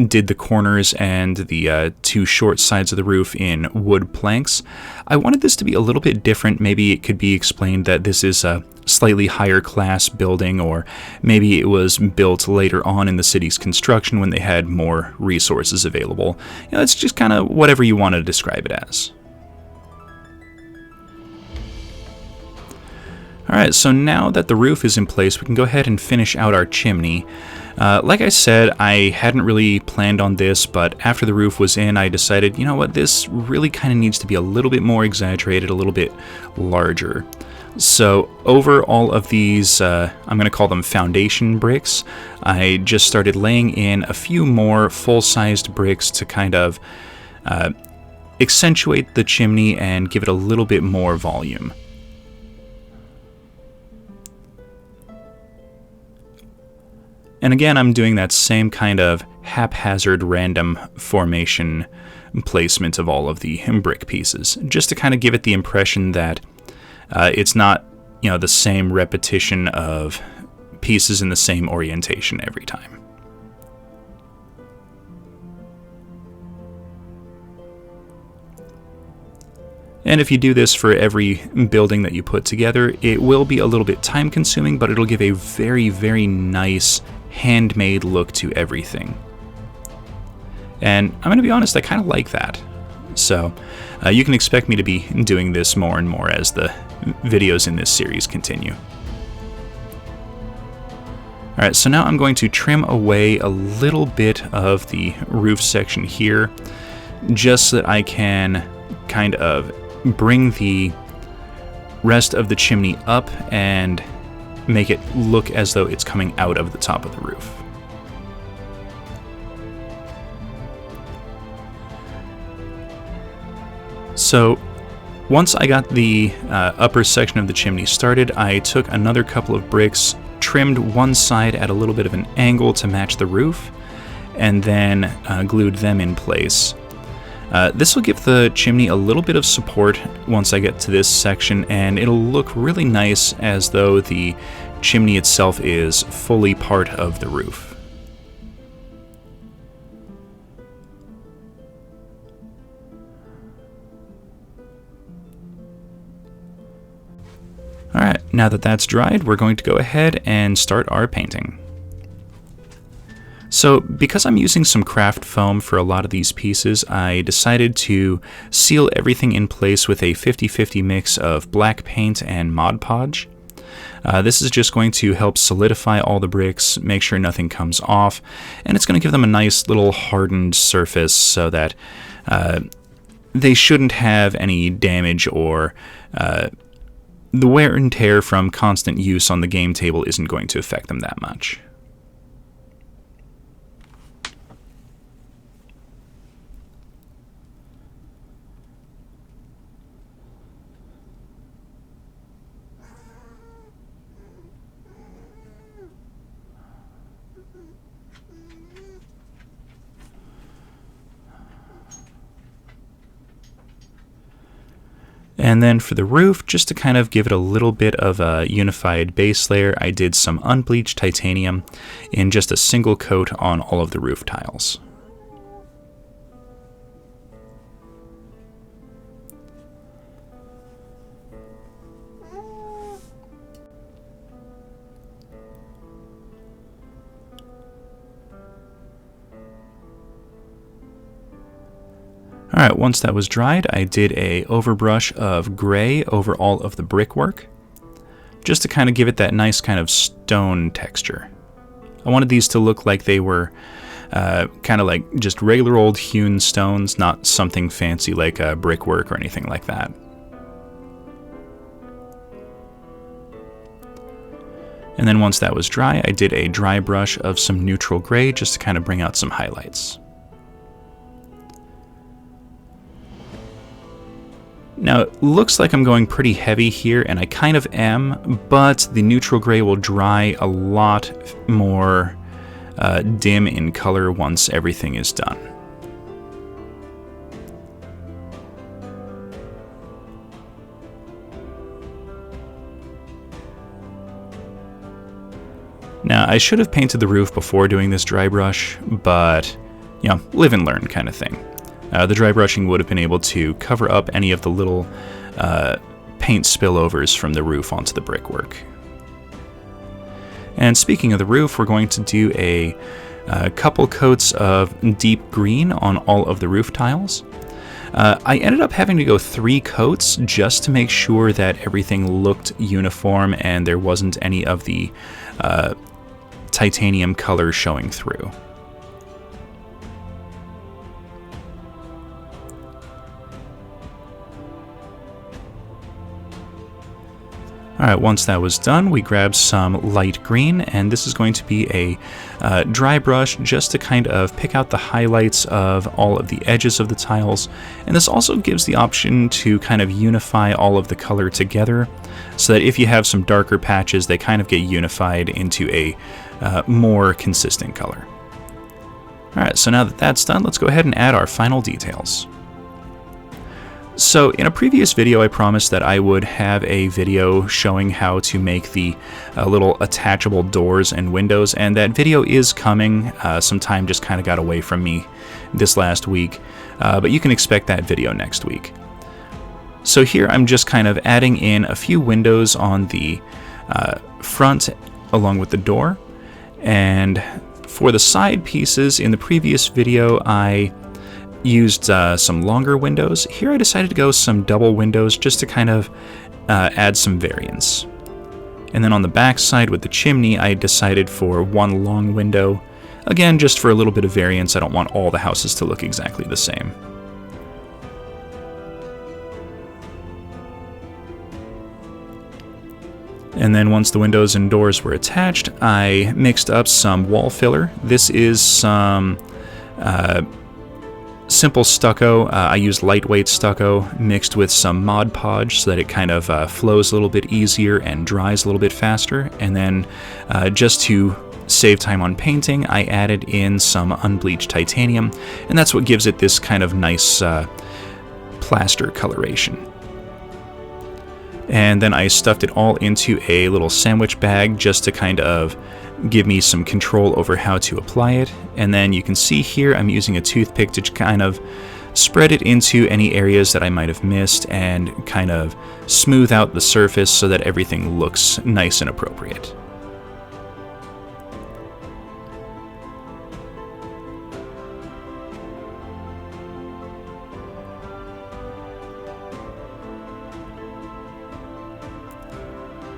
did the corners and the two short sides of the roof in wood planks. I wanted this to be a little bit different. Maybe it could be explained that this is a slightly higher class building, or maybe it was built later on in the city's construction when they had more resources available. You know, it's just kind of whatever you want to describe it as. Alright, so now that the roof is in place, we can go ahead and finish out our chimney. Like I said, I hadn't really planned on this, but after the roof was in, I decided, you know what, this really kind of needs to be a little bit more exaggerated, a little bit larger. So over all of these, I'm going to call them foundation bricks, I just started laying in a few more full-sized bricks to kind of accentuate the chimney and give it a little bit more volume. And again, I'm doing that same kind of haphazard random formation placement of all of the brick pieces, just to kind of give it the impression that it's not, you know, the same repetition of pieces in the same orientation every time. And if you do this for every building that you put together, it will be a little bit time consuming, but it'll give a very, very nice handmade look to everything. And I'm going to be honest, I kind of like that. So you can expect me to be doing this more and more as the videos in this series continue. Alright, so now I'm going to trim away a little bit of the roof section here, just so that I can kind of bring the rest of the chimney up and make it look as though it's coming out of the top of the roof. So once I got the upper section of the chimney started, I took another couple of bricks, trimmed one side at a little bit of an angle to match the roof, and then glued them in place. This will give the chimney a little bit of support once I get to this section, and it'll look really nice as though the chimney itself is fully part of the roof. Alright, now that that's dried, we're going to go ahead and start our painting. So, because I'm using some craft foam for a lot of these pieces, I decided to seal everything in place with a 50-50 mix of black paint and Mod Podge. This is just going to help solidify all the bricks, make sure nothing comes off, and it's going to give them a nice little hardened surface so that they shouldn't have any damage, or the wear and tear from constant use on the game table isn't going to affect them that much. And then for the roof, just to kind of give it a little bit of a unified base layer, I did some unbleached titanium in just a single coat on all of the roof tiles. Alright, once that was dried, I did a overbrush of gray over all of the brickwork, just to kind of give it that nice kind of stone texture. I wanted these to look like they were kind of like just regular old hewn stones, not something fancy like brickwork or anything like that. And then once that was dry, I did a dry brush of some neutral gray just to kind of bring out some highlights. Now, it looks like I'm going pretty heavy here, and I kind of am, but the neutral gray will dry a lot more dim in color once everything is done. Now, I should have painted the roof before doing this dry brush, but, you know, live and learn kind of thing. The dry brushing would have been able to cover up any of the little paint spillovers from the roof onto the brickwork. And speaking of the roof, we're going to do a couple coats of deep green on all of the roof tiles. I ended up having to go 3 coats just to make sure that everything looked uniform and there wasn't any of the titanium color showing through. Alright, once that was done, we grabbed some light green, and this is going to be a dry brush just to kind of pick out the highlights of all of the edges of the tiles. And this also gives the option to kind of unify all of the color together, so that if you have some darker patches, they kind of get unified into a more consistent color. Alright, so now that that's done, let's go ahead and add our final details. So in a previous video, I promised that I would have a video showing how to make the little attachable doors and windows, and that video is coming. Some time just kind of got away from me this last week, but you can expect that video next week. So here I'm just kind of adding in a few windows on the front along with the door, and for the side pieces in the previous video I used some longer windows. Here I decided to go some double windows just to kind of add some variance. And then on the back side with the chimney, I decided for one long window. Again, just for a little bit of variance. I don't want all the houses to look exactly the same. And then once the windows and doors were attached, I mixed up some wall filler. This is some simple stucco. I used lightweight stucco mixed with some Mod Podge so that it kind of flows a little bit easier and dries a little bit faster. And then just to save time on painting, I added in some unbleached titanium, and that's what gives it this kind of nice plaster coloration. And then I stuffed it all into a little sandwich bag just to kind of give me some control over how to apply it. And then you can see here I'm using a toothpick to kind of spread it into any areas that I might have missed and kind of smooth out the surface so that everything looks nice and appropriate.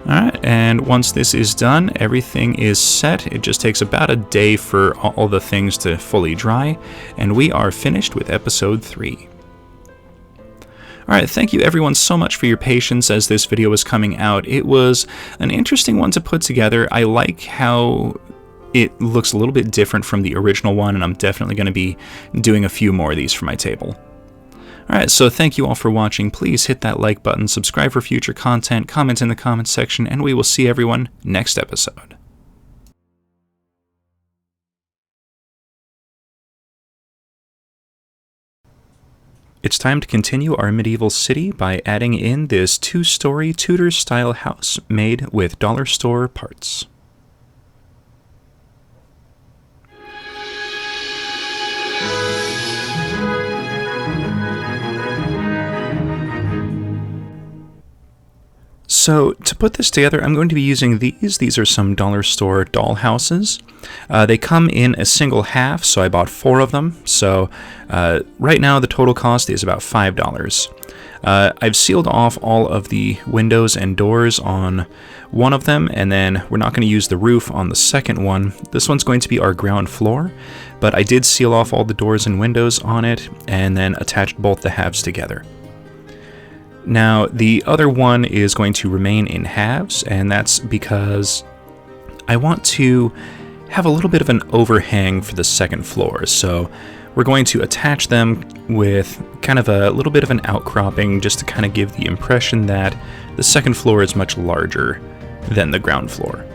Alright, and once this is done, everything is set. It just takes about a day for all the things to fully dry, and we are finished with episode 3. Alright, thank you everyone so much for your patience as this video was coming out. It was an interesting one to put together. I like how it looks a little bit different from the original one, and I'm definitely going to be doing a few more of these for my table. Alright, so thank you all for watching. Please hit that like button, subscribe for future content, comment in the comments section, and we will see everyone next episode. It's time to continue our medieval city by adding in this 2-story Tudor-style house made with dollar store parts. So to put this together, I'm going to be using these. These are some dollar store doll houses. They come in a single half, so I bought 4 of them. So right now the total cost is about $5. I've sealed off all of the windows and doors on one of them, and then we're not going to use the roof on the second one. This one's going to be our ground floor, but I did seal off all the doors and windows on it, and then attached both the halves together. Now, the other one is going to remain in halves, and that's because I want to have a little bit of an overhang for the second floor. So we're going to attach them with kind of a little bit of an outcropping just to kind of give the impression that the second floor is much larger than the ground floor.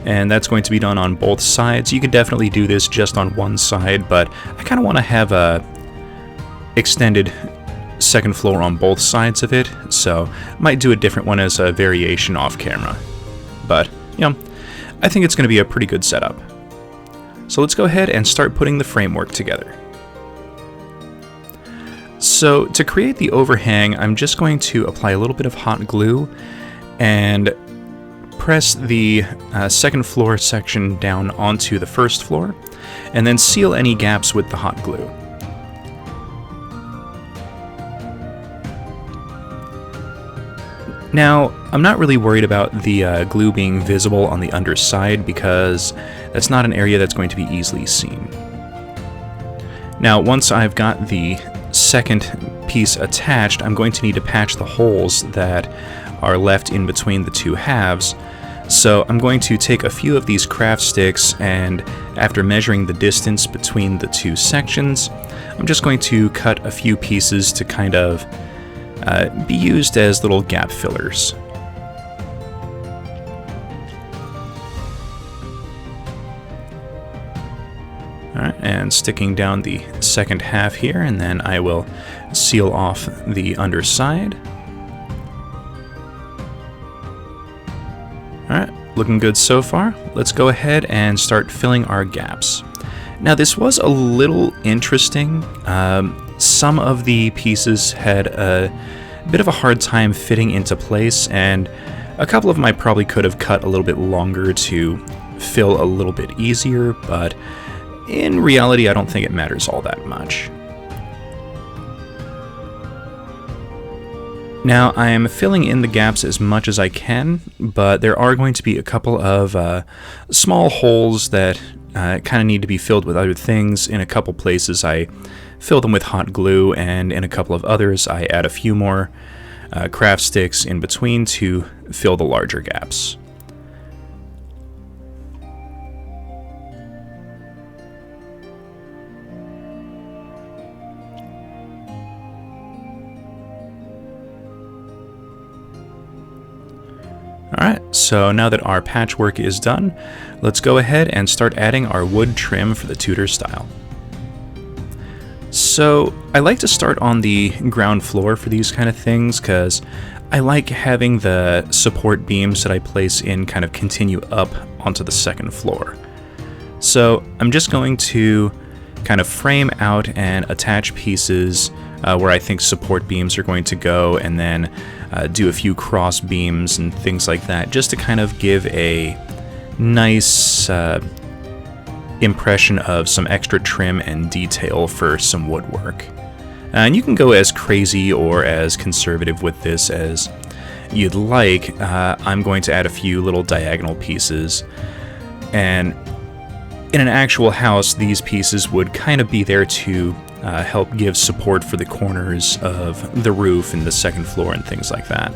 And that's going to be done on both sides. You could definitely do this just on one side, but I kind of want to have a extended second floor on both sides of it, so might do a different one as a variation off camera. But, I think it's going to be a pretty good setup. So let's go ahead and start putting the framework together. So to create the overhang, I'm just going to apply a little bit of hot glue and press the second floor section down onto the first floor, and then seal any gaps with the hot glue. Now, I'm not really worried about the glue being visible on the underside because that's not an area that's going to be easily seen. Now, once I've got the second piece attached, I'm going to need to patch the holes that are left in between the two halves. So I'm going to take a few of these craft sticks, and after measuring the distance between the two sections, I'm just going to cut a few pieces to kind of be used as little gap fillers. Alright, and sticking down the second half here, and then I will seal off the underside. Alright, looking good so far. Let's go ahead and start filling our gaps. Now, this was a little interesting. Some of the pieces had a bit of a hard time fitting into place, and a couple of them I probably could have cut a little bit longer to fill a little bit easier, but in reality I don't think it matters all that much. Now, I am filling in the gaps as much as I can, but there are going to be a couple of small holes that kind of need to be filled with other things. In a couple places I fill them with hot glue, and in a couple of others I add a few more craft sticks in between to fill the larger gaps. Alright, so now that our patchwork is done, let's go ahead and start adding our wood trim for the Tudor style. So I like to start on the ground floor for these kind of things because I like having the support beams that I place in kind of continue up onto the second floor. So I'm just going to kind of frame out and attach pieces where I think support beams are going to go, and then do a few cross beams and things like that, just to kind of give a nice impression of some extra trim and detail for some woodwork. And you can go as crazy or as conservative with this as you'd like. I'm going to add a few little diagonal pieces, and in an actual house these pieces would kind of be there to help give support for the corners of the roof and the second floor and things like that.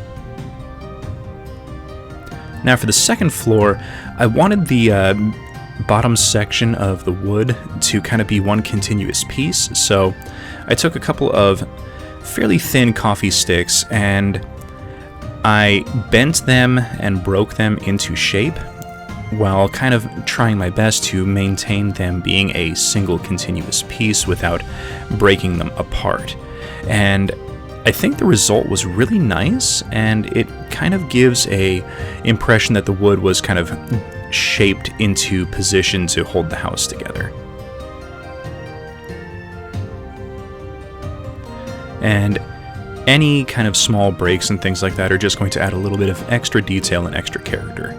Now for the second floor, I wanted the bottom section of the wood to kind of be one continuous piece, so I took a couple of fairly thin coffee sticks and I bent them and broke them into shape, while kind of trying my best to maintain them being a single continuous piece without breaking them apart. And I think the result was really nice, and it kind of gives a impression that the wood was kind of shaped into position to hold the house together. And any kind of small breaks and things like that are just going to add a little bit of extra detail and extra character.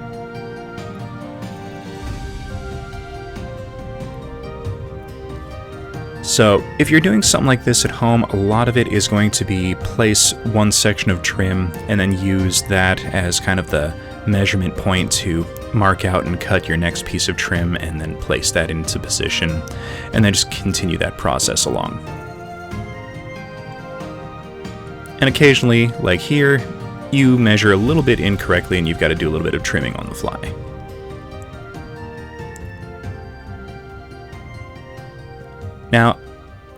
So if you're doing something like this at home, a lot of it is going to be place one section of trim and then use that as kind of the measurement point to mark out and cut your next piece of trim and then place that into position, and then just continue that process along. And occasionally, like here, you measure a little bit incorrectly and you've got to do a little bit of trimming on the fly. Now,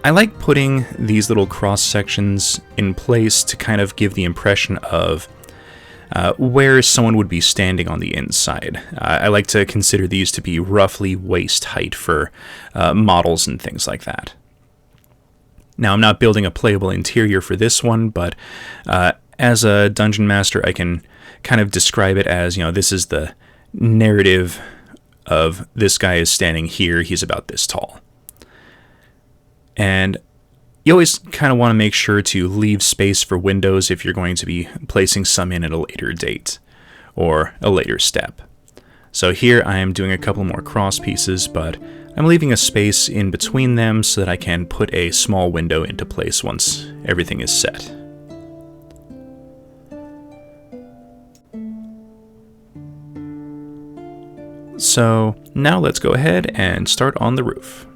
I like putting these little cross sections in place to kind of give the impression of where someone would be standing on the inside. I like to consider these to be roughly waist height for models and things like that. Now, I'm not building a playable interior for this one, but as a dungeon master, I can kind of describe it as, this is the narrative of this guy is standing here, he's about this tall. And you always kind of want to make sure to leave space for windows if you're going to be placing some in at a later date or a later step. So here I am doing a couple more cross pieces, but I'm leaving a space in between them so that I can put a small window into place once everything is set. So now let's go ahead and start on the roof.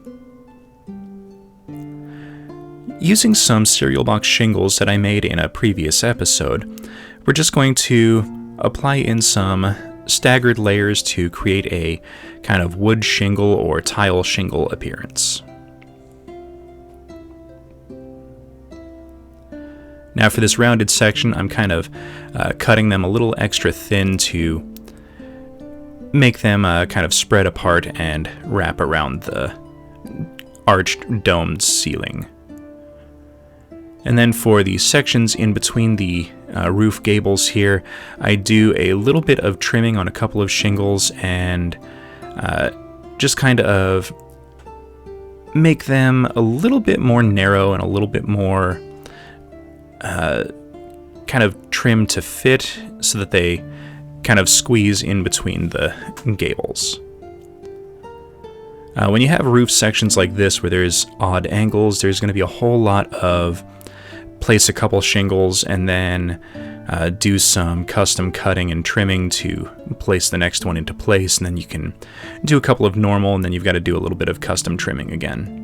Using some cereal box shingles that I made in a previous episode, we're just going to apply in some staggered layers to create a kind of wood shingle or tile shingle appearance. Now for this rounded section, I'm kind of cutting them a little extra thin to make them kind of spread apart and wrap around the arched domed ceiling. And then for the sections in between the roof gables here, I do a little bit of trimming on a couple of shingles and just kind of make them a little bit more narrow and a little bit more kind of trim to fit so that they kind of squeeze in between the gables. When you have roof sections like this where there's odd angles, there's going to be a whole lot of place a couple shingles and then do some custom cutting and trimming to place the next one into place, and then you can do a couple of normal, and then you've got to do a little bit of custom trimming again.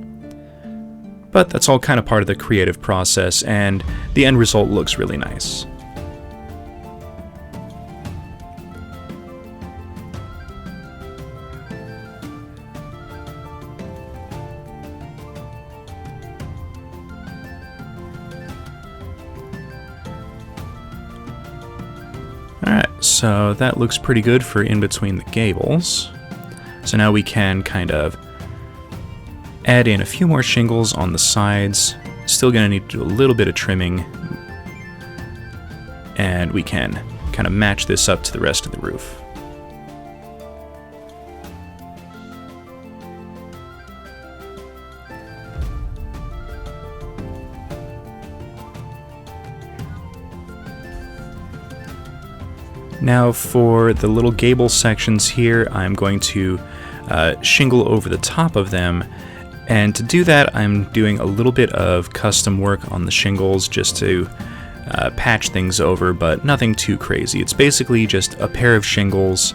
But that's all kind of part of the creative process, and the end result looks really nice. Alright, so that looks pretty good for in between the gables. So now we can kind of add in a few more shingles on the sides. Still going to need to do a little bit of trimming. And we can kind of match this up to the rest of the roof. Now for the little gable sections here, I'm going to shingle over the top of them, and to do that I'm doing a little bit of custom work on the shingles just to patch things over, but nothing too crazy. It's basically just a pair of shingles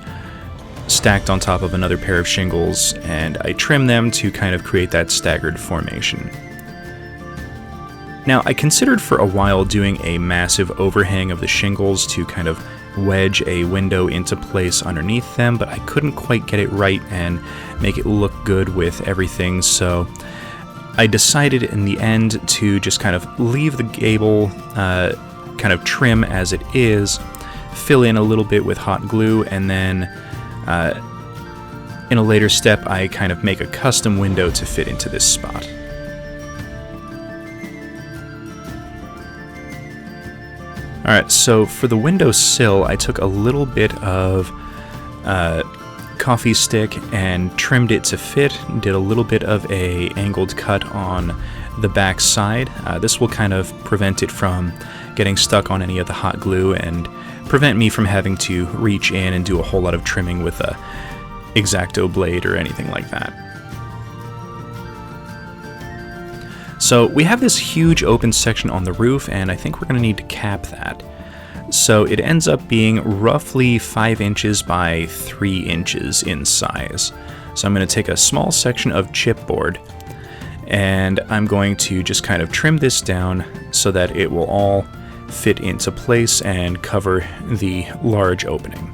stacked on top of another pair of shingles, and I trim them to kind of create that staggered formation. Now, I considered for a while doing a massive overhang of the shingles to kind of wedge a window into place underneath them, but I couldn't quite get it right and make it look good with everything, so I decided in the end to just kind of leave the gable kind of trim as it is, fill in a little bit with hot glue, and then in a later step, I kind of make a custom window to fit into this spot. Alright, so for the windowsill, I took a little bit of coffee stick and trimmed it to fit, did a little bit of a angled cut on the back side. This will kind of prevent it from getting stuck on any of the hot glue and prevent me from having to reach in and do a whole lot of trimming with a X-Acto blade or anything like that. So we have this huge open section on the roof, and I think we're going to need to cap that. So it ends up being roughly 5 inches by 3 inches in size. So I'm going to take a small section of chipboard, and I'm going to just kind of trim this down so that it will all fit into place and cover the large opening.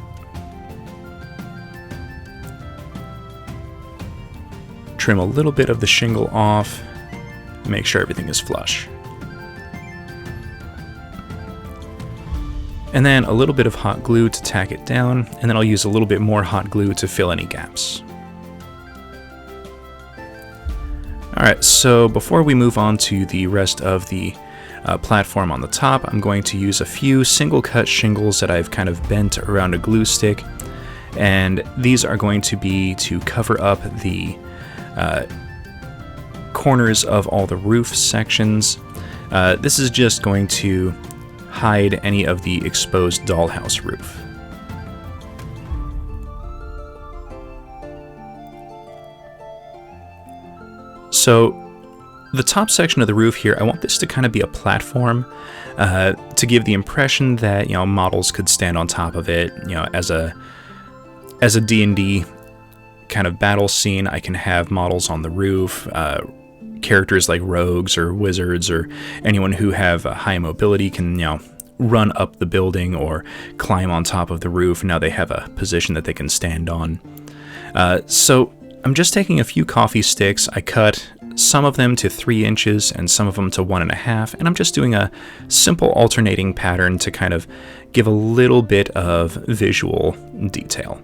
Trim a little bit of the shingle off, make sure everything is flush. And then a little bit of hot glue to tack it down, and then I'll use a little bit more hot glue to fill any gaps. Alright, so before we move on to the rest of the platform on the top, I'm going to use a few single cut shingles that I've kind of bent around a glue stick, and these are going to be to cover up the corners of all the roof sections. This is just going to hide any of the exposed dollhouse roof. So the top section of the roof here, I want this to kind of be a platform to give the impression that, models could stand on top of it. As a D&D kind of battle scene, I can have models on the roof. Characters like rogues or wizards or anyone who have high mobility can, run up the building or climb on top of the roof. Now they have a position that they can stand on. So I'm just taking a few coffee sticks. I cut some of them to 3 inches and some of them to 1.5, and I'm just doing a simple alternating pattern to kind of give a little bit of visual detail.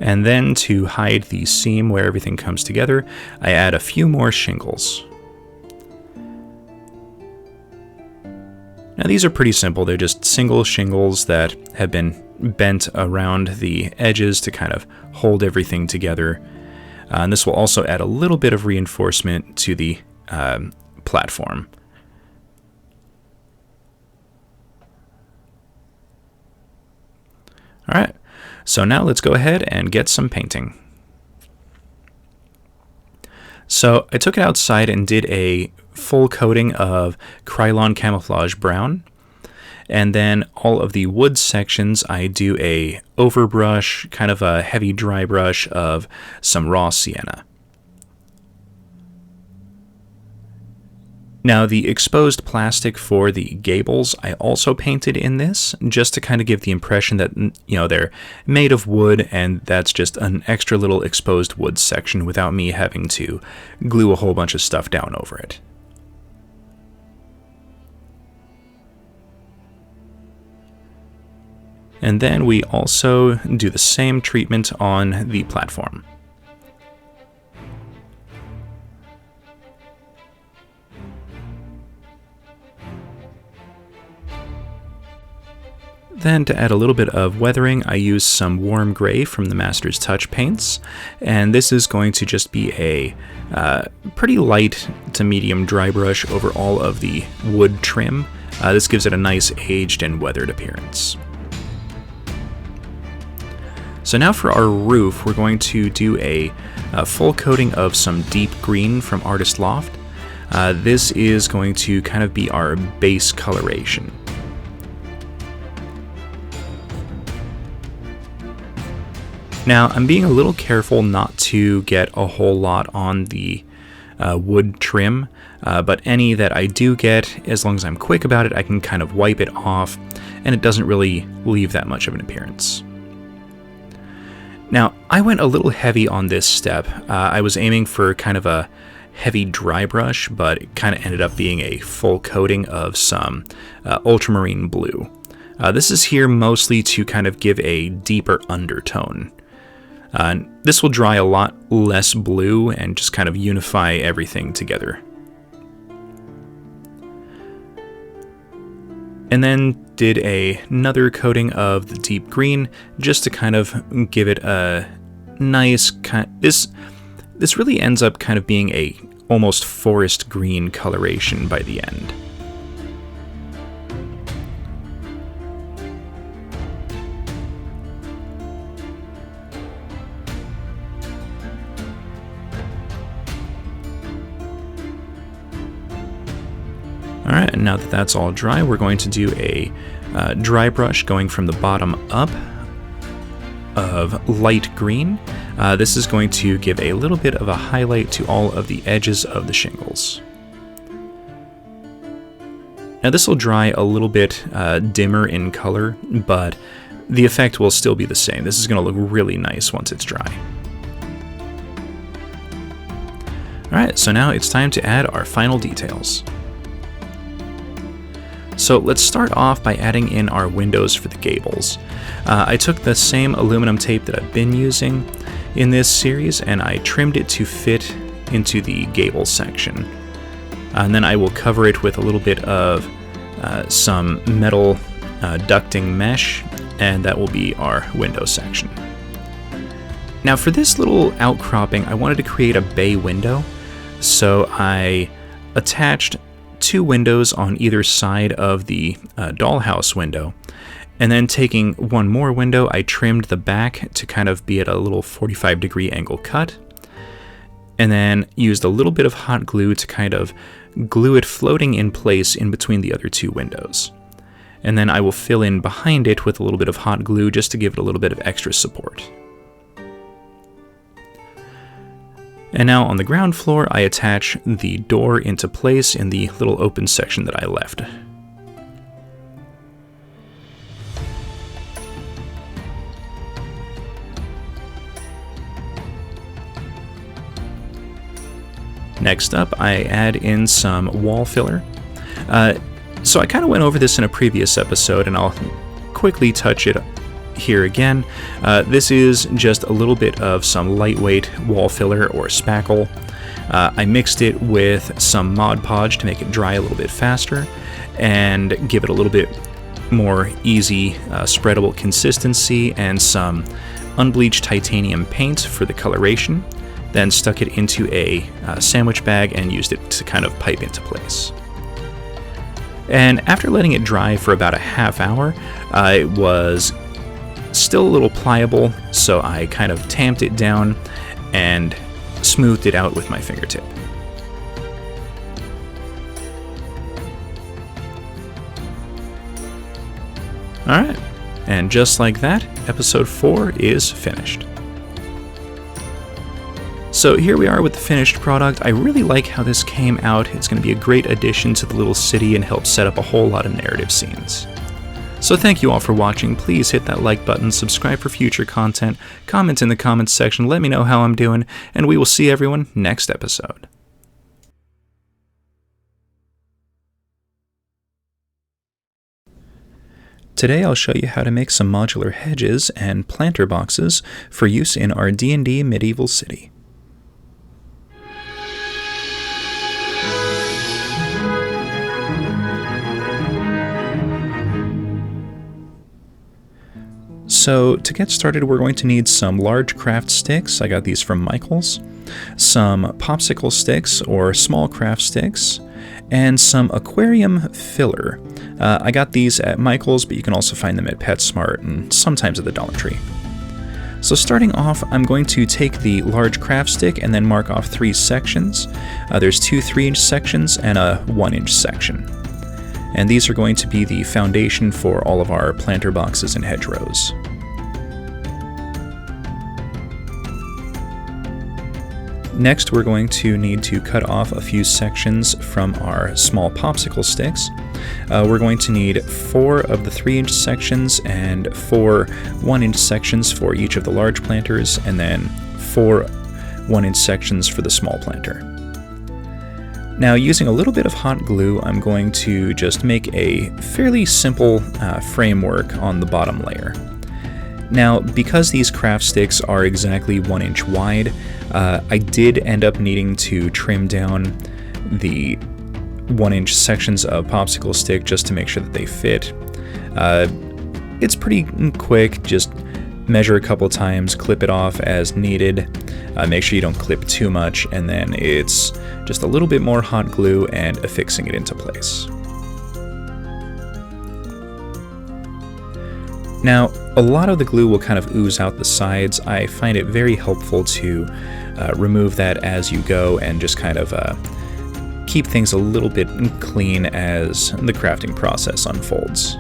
And then to hide the seam where everything comes together, I add a few more shingles. Now these are pretty simple. They're just single shingles that have been bent around the edges to kind of hold everything together. And this will also add a little bit of reinforcement to the platform. All right. So now let's go ahead and get some painting. So I took it outside and did a full coating of Krylon Camouflage Brown. And then all of the wood sections, I do a overbrush, kind of a heavy dry brush of some raw sienna. Now the exposed plastic for the gables I also painted in this, just to kind of give the impression that, they're made of wood and that's just an extra little exposed wood section without me having to glue a whole bunch of stuff down over it. And then we also do the same treatment on the platform. Then to add a little bit of weathering, I use some warm gray from the Master's Touch paints, and this is going to just be a pretty light to medium dry brush over all of the wood trim. This gives it a nice aged and weathered appearance. So now for our roof, we're going to do a full coating of some deep green from Artist Loft. This is going to kind of be our base coloration. Now, I'm being a little careful not to get a whole lot on the wood trim, but any that I do get, as long as I'm quick about it, I can kind of wipe it off, and it doesn't really leave that much of an appearance. Now, I went a little heavy on this step. I was aiming for kind of a heavy dry brush, but it kind of ended up being a full coating of some ultramarine blue. This is here mostly to kind of give a deeper undertone. This will dry a lot less blue and just kind of unify everything together. And then did another coating of the deep green just to kind of give it a nice this really ends up kind of being a almost forest green coloration by the end. Alright, and now that that's all dry, we're going to do a dry brush going from the bottom up of light green. This is going to give a little bit of a highlight to all of the edges of the shingles. Now this will dry a little bit dimmer in color, but the effect will still be the same. This is going to look really nice once it's dry. Alright, so now it's time to add our final details. So let's start off by adding in our windows for the gables. I took the same aluminum tape that I've been using in this series and I trimmed it to fit into the gable section. And then I will cover it with a little bit of some metal ducting mesh, and that will be our window section. Now for this little outcropping, I wanted to create a bay window, so I attached 2 windows on either side of the dollhouse window, and then taking one more window, I trimmed the back to kind of be at a little 45-degree angle cut, and then used a little bit of hot glue to kind of glue it floating in place in between the other 2 windows. And then I will fill in behind it with a little bit of hot glue just to give it a little bit of extra support. And now on the ground floor, I attach the door into place in the little open section that I left. Next up, I add in some wall filler. So I kind of went over this in a previous episode, and I'll quickly touch it here again. This is just a little bit of some lightweight wall filler or spackle. I mixed it with some Mod Podge to make it dry a little bit faster and give it a little bit more easy spreadable consistency, and some unbleached titanium paint for the coloration. Then stuck it into a sandwich bag and used it to kind of pipe into place. And after letting it dry for about a half hour, it was still a little pliable, so I kind of tamped it down and smoothed it out with my fingertip. Alright, and just like that, episode 4 is finished. So here we are with the finished product. I really like how this came out. It's going to be a great addition to the little city and help set up a whole lot of narrative scenes. So thank you all for watching. Please hit that like button, subscribe for future content, comment in the comments section, let me know how I'm doing, and we will see everyone next episode. Today I'll show you how to make some modular hedges and planter boxes for use in our D&D medieval city. So to get started, we're going to need some large craft sticks. I got these from Michael's, some popsicle sticks or small craft sticks, and some aquarium filler. I got these at Michael's, but you can also find them at PetSmart and sometimes at the Dollar Tree. So starting off, I'm going to take the large craft stick and then mark off 3 sections. There's 2 3-inch sections and a 1-inch section. And these are going to be the foundation for all of our planter boxes and hedgerows. Next, we're going to need to cut off a few sections from our small popsicle sticks. We're going to need 4 of the 3-inch sections and 4 1-inch sections for each of the large planters, and then 4 1-inch sections for the small planter. Now, using a little bit of hot glue, I'm going to just make a fairly simple framework on the bottom layer. Now, because these craft sticks are exactly 1 inch wide, I did end up needing to trim down the 1-inch sections of popsicle stick just to make sure that they fit. It's pretty quick, just measure a couple times, clip it off as needed, make sure you don't clip too much, and then it's just a little bit more hot glue and affixing it into place. Now, a lot of the glue will kind of ooze out the sides. I find it very helpful to remove that as you go and just kind of keep things a little bit clean as the crafting process unfolds.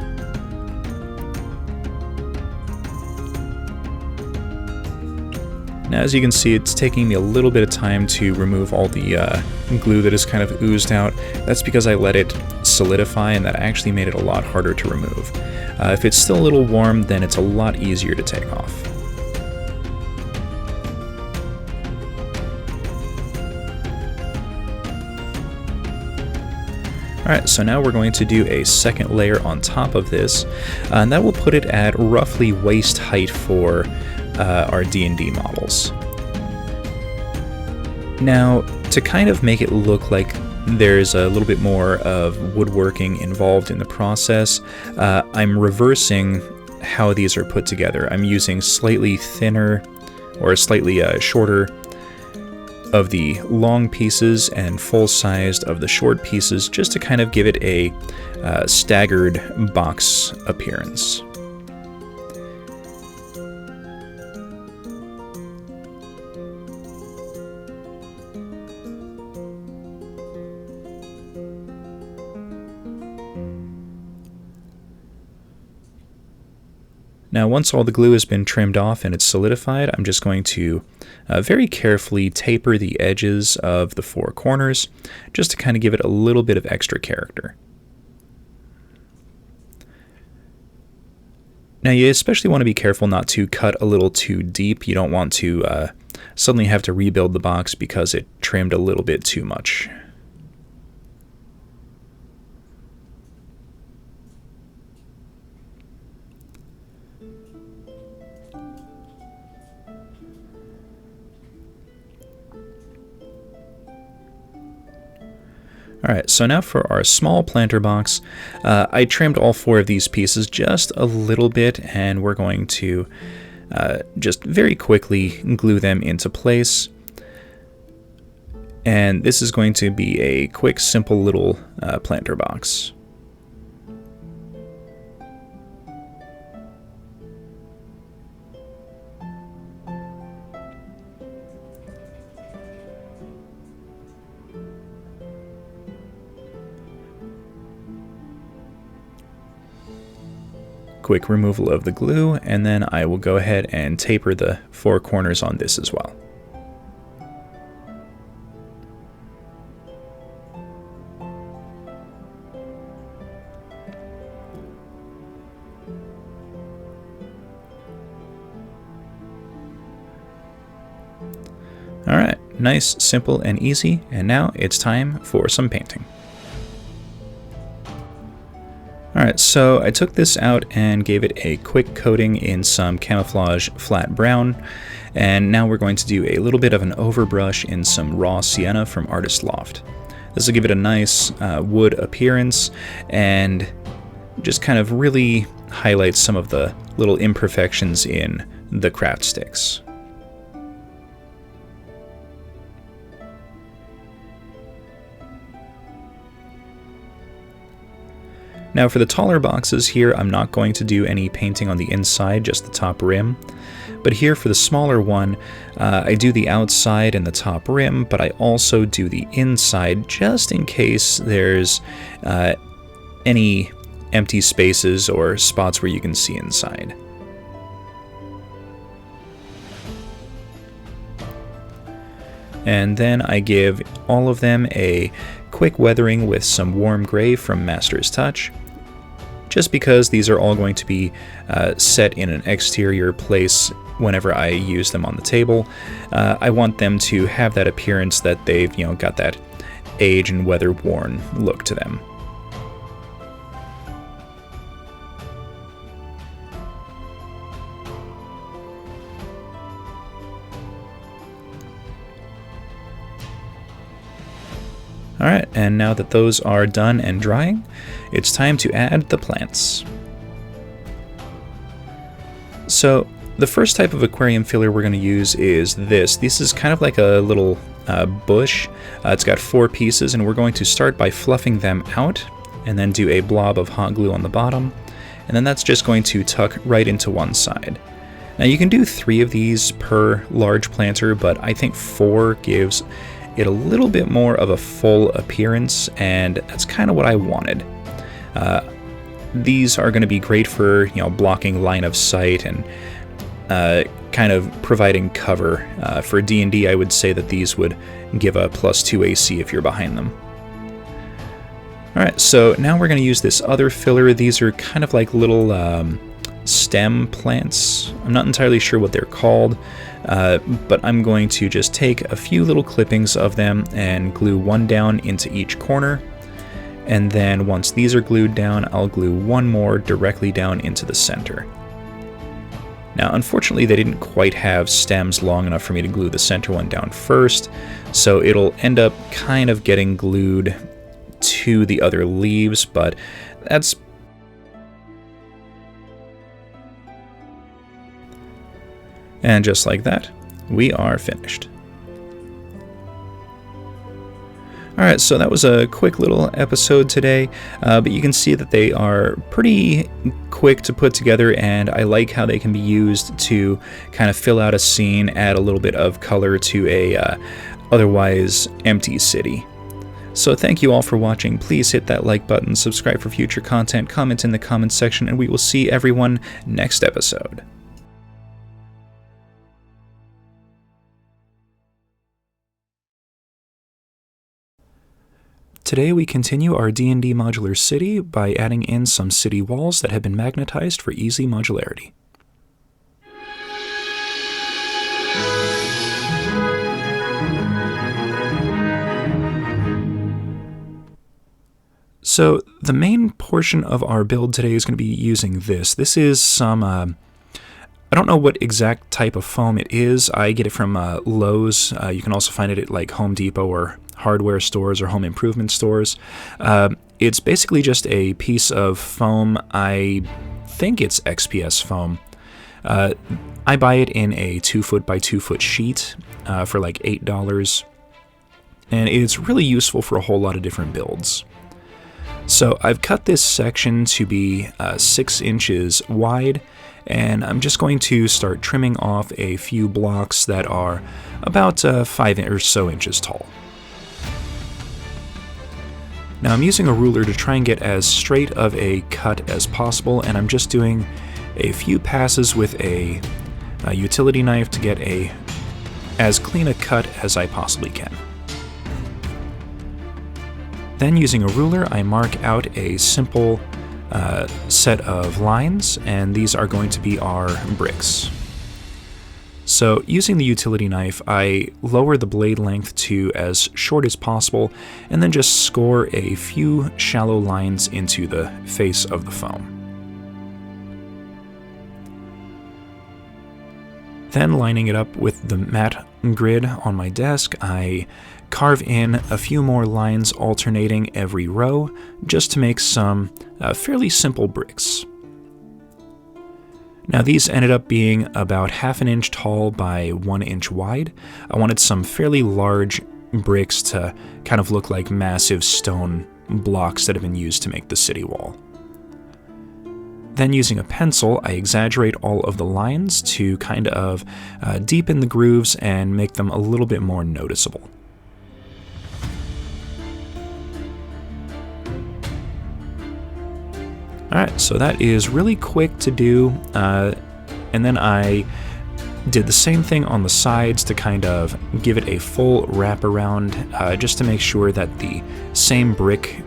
Now, as you can see, it's taking me a little bit of time to remove all the glue that is kind of oozed out. That's because I let it solidify, and that actually made it a lot harder to remove. If it's still a little warm, then it's a lot easier to take off. Alright, so now we're going to do a second layer on top of this, and that will put it at roughly waist height for our D&D models. Now, to kind of make it look like there's a little bit more of woodworking involved in the process, I'm reversing how these are put together. I'm using slightly thinner or slightly shorter of the long pieces and full-sized of the short pieces just to kind of give it a staggered box appearance. Now, once all the glue has been trimmed off and it's solidified, I'm just going to very carefully taper the edges of the 4 corners, just to kind of give it a little bit of extra character. Now, you especially want to be careful not to cut a little too deep. You don't want to suddenly have to rebuild the box because it trimmed a little bit too much. Alright, so now for our small planter box, I trimmed all 4 of these pieces just a little bit, and we're going to just very quickly glue them into place. And this is going to be a quick, simple little planter box. Quick removal of the glue, and then I will go ahead and taper the 4 corners on this as well. Alright, nice, simple, and easy, and now it's time for some painting. Alright, so I took this out and gave it a quick coating in some camouflage flat brown, and now we're going to do a little bit of an overbrush in some raw sienna from Artist Loft. This will give it a nice wood appearance and just kind of really highlight some of the little imperfections in the craft sticks. Now for the taller boxes here, I'm not going to do any painting on the inside, just the top rim. But here for the smaller one, I do the outside and the top rim, but I also do the inside just in case there's any empty spaces or spots where you can see inside. And then I give all of them a quick weathering with some warm gray from Master's Touch, just because these are all going to be set in an exterior place whenever I use them on the table. I want them to have that appearance that they've, got that age and weather-worn look to them. Alright, and now that those are done and drying, it's time to add the plants. So the first type of aquarium filler we're going to use is this. This is kind of like a little bush. It's got 4 pieces, and we're going to start by fluffing them out and then do a blob of hot glue on the bottom, and then that's just going to tuck right into one side. Now you can do 3 of these per large planter, but I think 4 gives it a little bit more of a full appearance, and that's kind of what I wanted. These are going to be great for blocking line of sight and kind of providing cover. For D&D, I would say that these would give a +2 AC if you're behind them. Alright, so now we're going to use this other filler. These are kind of like little stem plants. I'm not entirely sure what they're called, but I'm going to just take a few little clippings of them and glue one down into each corner. And then once these are glued down, I'll glue one more directly down into the center. Now, unfortunately, they didn't quite have stems long enough for me to glue the center one down first, so it'll end up kind of getting glued to the other leaves, but that's... And just like that, we are finished. Alright, so that was a quick little episode today, but you can see that they are pretty quick to put together, and I like how they can be used to kind of fill out a scene, add a little bit of color to a otherwise empty city. So thank you all for watching. Please hit that like button, subscribe for future content, comment in the comments section, and we will see everyone next episode. Today we continue our D&D modular city by adding in some city walls that have been magnetized for easy modularity. So the main portion of our build today is going to be using this. This is some, I don't know what exact type of foam it is. I get it from Lowe's. You can also find it at like Home Depot or hardware stores or home improvement stores. It's basically just a piece of foam. I think it's XPS foam. I buy it in a 2-foot by 2-foot sheet for like $8, and it's really useful for a whole lot of different builds. So I've cut this section to be 6 inches wide, and I'm just going to start trimming off a few blocks that are about 5 or so inches tall. Now I'm using a ruler to try and get as straight of a cut as possible, and I'm just doing a few passes with a utility knife to get as clean a cut as I possibly can. Then using a ruler, I mark out a simple set of lines, and these are going to be our bricks. So using the utility knife, I lower the blade length to as short as possible, and then just score a few shallow lines into the face of the foam. Then lining it up with the matte grid on my desk, I carve in a few more lines alternating every row, just to make some fairly simple bricks. Now these ended up being about 1/2 inch tall by 1 inch wide. I wanted some fairly large bricks to kind of look like massive stone blocks that have been used to make the city wall. Then using a pencil, I exaggerate all of the lines to kind of deepen the grooves and make them a little bit more noticeable. Alright, so that is really quick to do, and then I Did the same thing on the sides to kind of give it a full wraparound, just to make sure that the same brick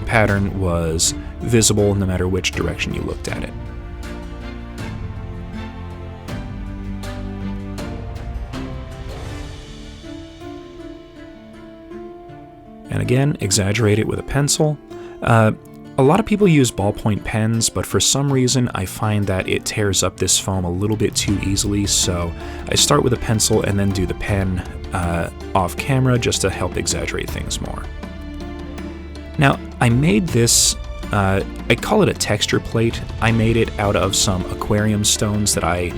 pattern was visible no matter which direction you looked at it. And again, exaggerate it with a pencil. A lot of people use ballpoint pens, but for some reason I find that it tears up this foam a little bit too easily, so I start with a pencil and then do the pen off camera just to help exaggerate things more. Now, I made this, I call it a texture plate. I made it out of some aquarium stones that I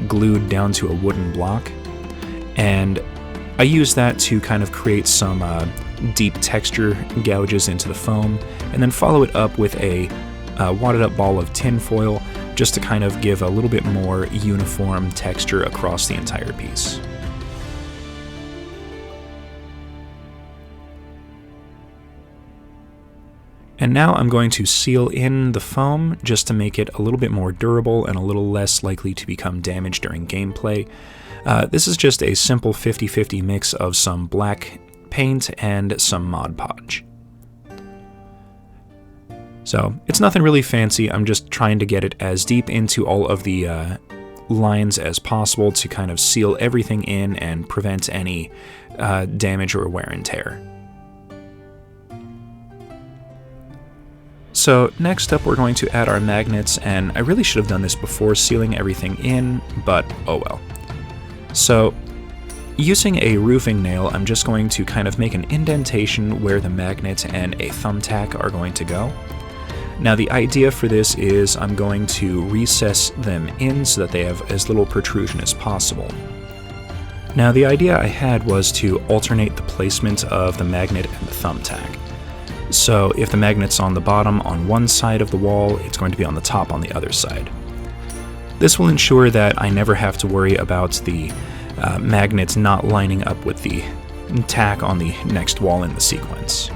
glued down to a wooden block, and I used that to kind of create some deep texture gouges into the foam, and then follow it up with a wadded up ball of tin foil just to kind of give a little bit more uniform texture across the entire piece. And now I'm going to seal in the foam just to make it a little bit more durable and a little less likely to become damaged during gameplay. This is just a simple 50-50 mix of some black paint and some Mod Podge. So it's nothing really fancy, I'm just trying to get it as deep into all of the lines as possible to kind of seal everything in and prevent any damage or wear and tear. So next up we're going to add our magnets, and I really should have done this before sealing everything in, but oh well. So using a roofing nail, I'm just going to kind of make an indentation where the magnet and a thumbtack are going to go. Now the idea for this is I'm going to recess them in so that they have as little protrusion as possible. Now the idea I had was to alternate the placement of the magnet and the thumbtack. So if the magnet's on the bottom on one side of the wall, it's going to be on the top on the other side. This will ensure that I never have to worry about the magnets not lining up with the tack on the next wall in the sequence.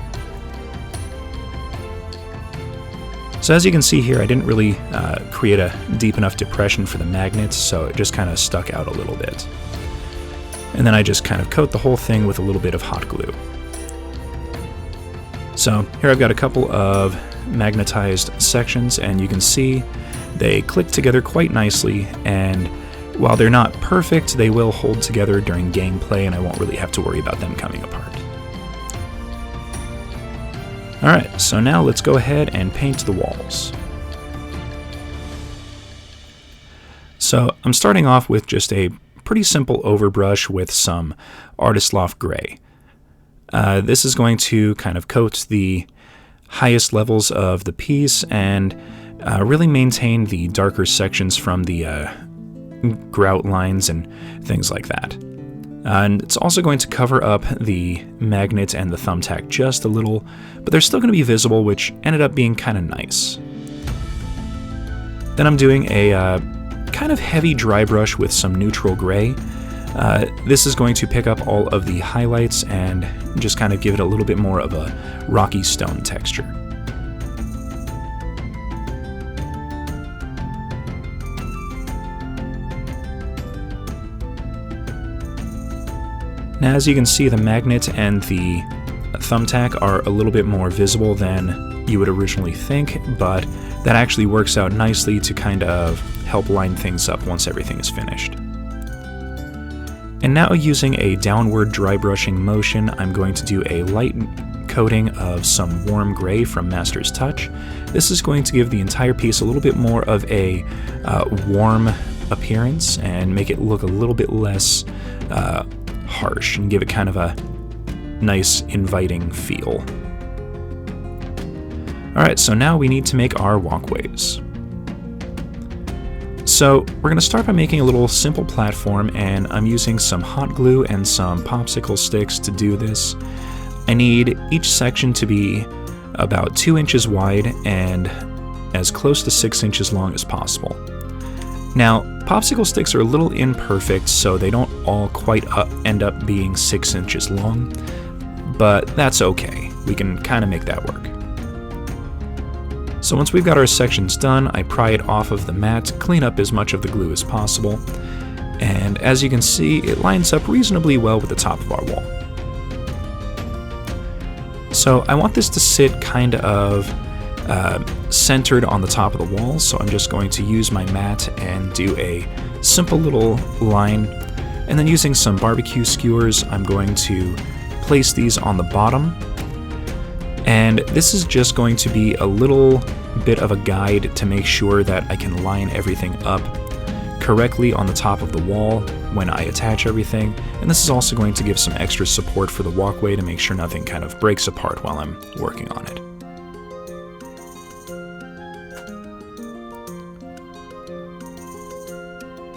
So as you can see here, I didn't really create a deep enough depression for the magnets, so it just kind of stuck out a little bit. And then I just kind of coat the whole thing with a little bit of hot glue. So here I've got a couple of magnetized sections, and you can see they click together quite nicely, and while they're not perfect, they will hold together during gameplay and I won't really have to worry about them coming apart. Alright, so now let's go ahead and paint the walls. So I'm starting off with just a pretty simple overbrush with some Artist Loft Gray. This is going to kind of coat the highest levels of the piece and really maintain the darker sections from the grout lines and things like that. And it's also going to cover up the magnet and the thumbtack just a little, but they're still going to be visible, which ended up being kind of nice. Then I'm doing a kind of heavy dry brush with some neutral gray. This is going to pick up all of the highlights and just kind of give it a little bit more of a rocky stone texture. Now, as you can see, the magnet and the thumbtack are a little bit more visible than you would originally think, but that actually works out nicely to kind of help line things up once everything is finished. And now, using a downward dry brushing motion, I'm going to do a light coating of some warm gray from Master's Touch. This is going to give the entire piece a little bit more of a warm appearance and make it look a little bit less harsh and give it kind of a nice, inviting feel. Alright, so now we need to make our walkways. So we're going to start by making a little simple platform, and I'm using some hot glue and some popsicle sticks to do this. I need each section to be about 2 inches wide and as close to 6 inches long as possible. Now, popsicle sticks are a little imperfect, so they don't all quite end up being 6 inches long, but that's okay. We can kind of make that work. So once we've got our sections done, I pry it off of the mat, clean up as much of the glue as possible, And as you can see, it lines up reasonably well with the top of our wall. So I want this to sit kind of centered on the top of the wall, so I'm just going to use my mat and do a simple little line. And then using some barbecue skewers, I'm going to place these on the bottom. And this is just going to be a little bit of a guide to make sure that I can line everything up correctly on the top of the wall when I attach everything. And this is also going to give some extra support for the walkway to make sure nothing kind of breaks apart while I'm working on it.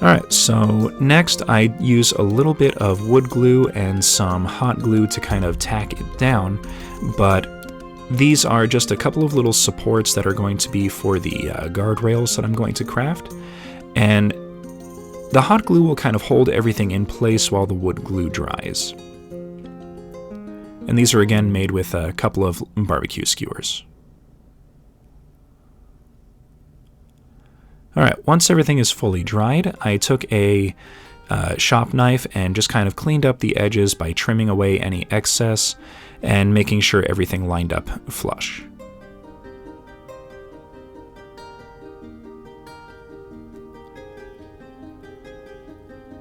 Alright, so next I use a little bit of wood glue and some hot glue to kind of tack it down, but these are just a couple of little supports that are going to be for the guardrails that I'm going to craft, and the hot glue will kind of hold everything in place while the wood glue dries. And these are again made with a couple of barbecue skewers. Alright, once everything is fully dried, I took a shop knife and just kind of cleaned up the edges by trimming away any excess and making sure everything lined up flush.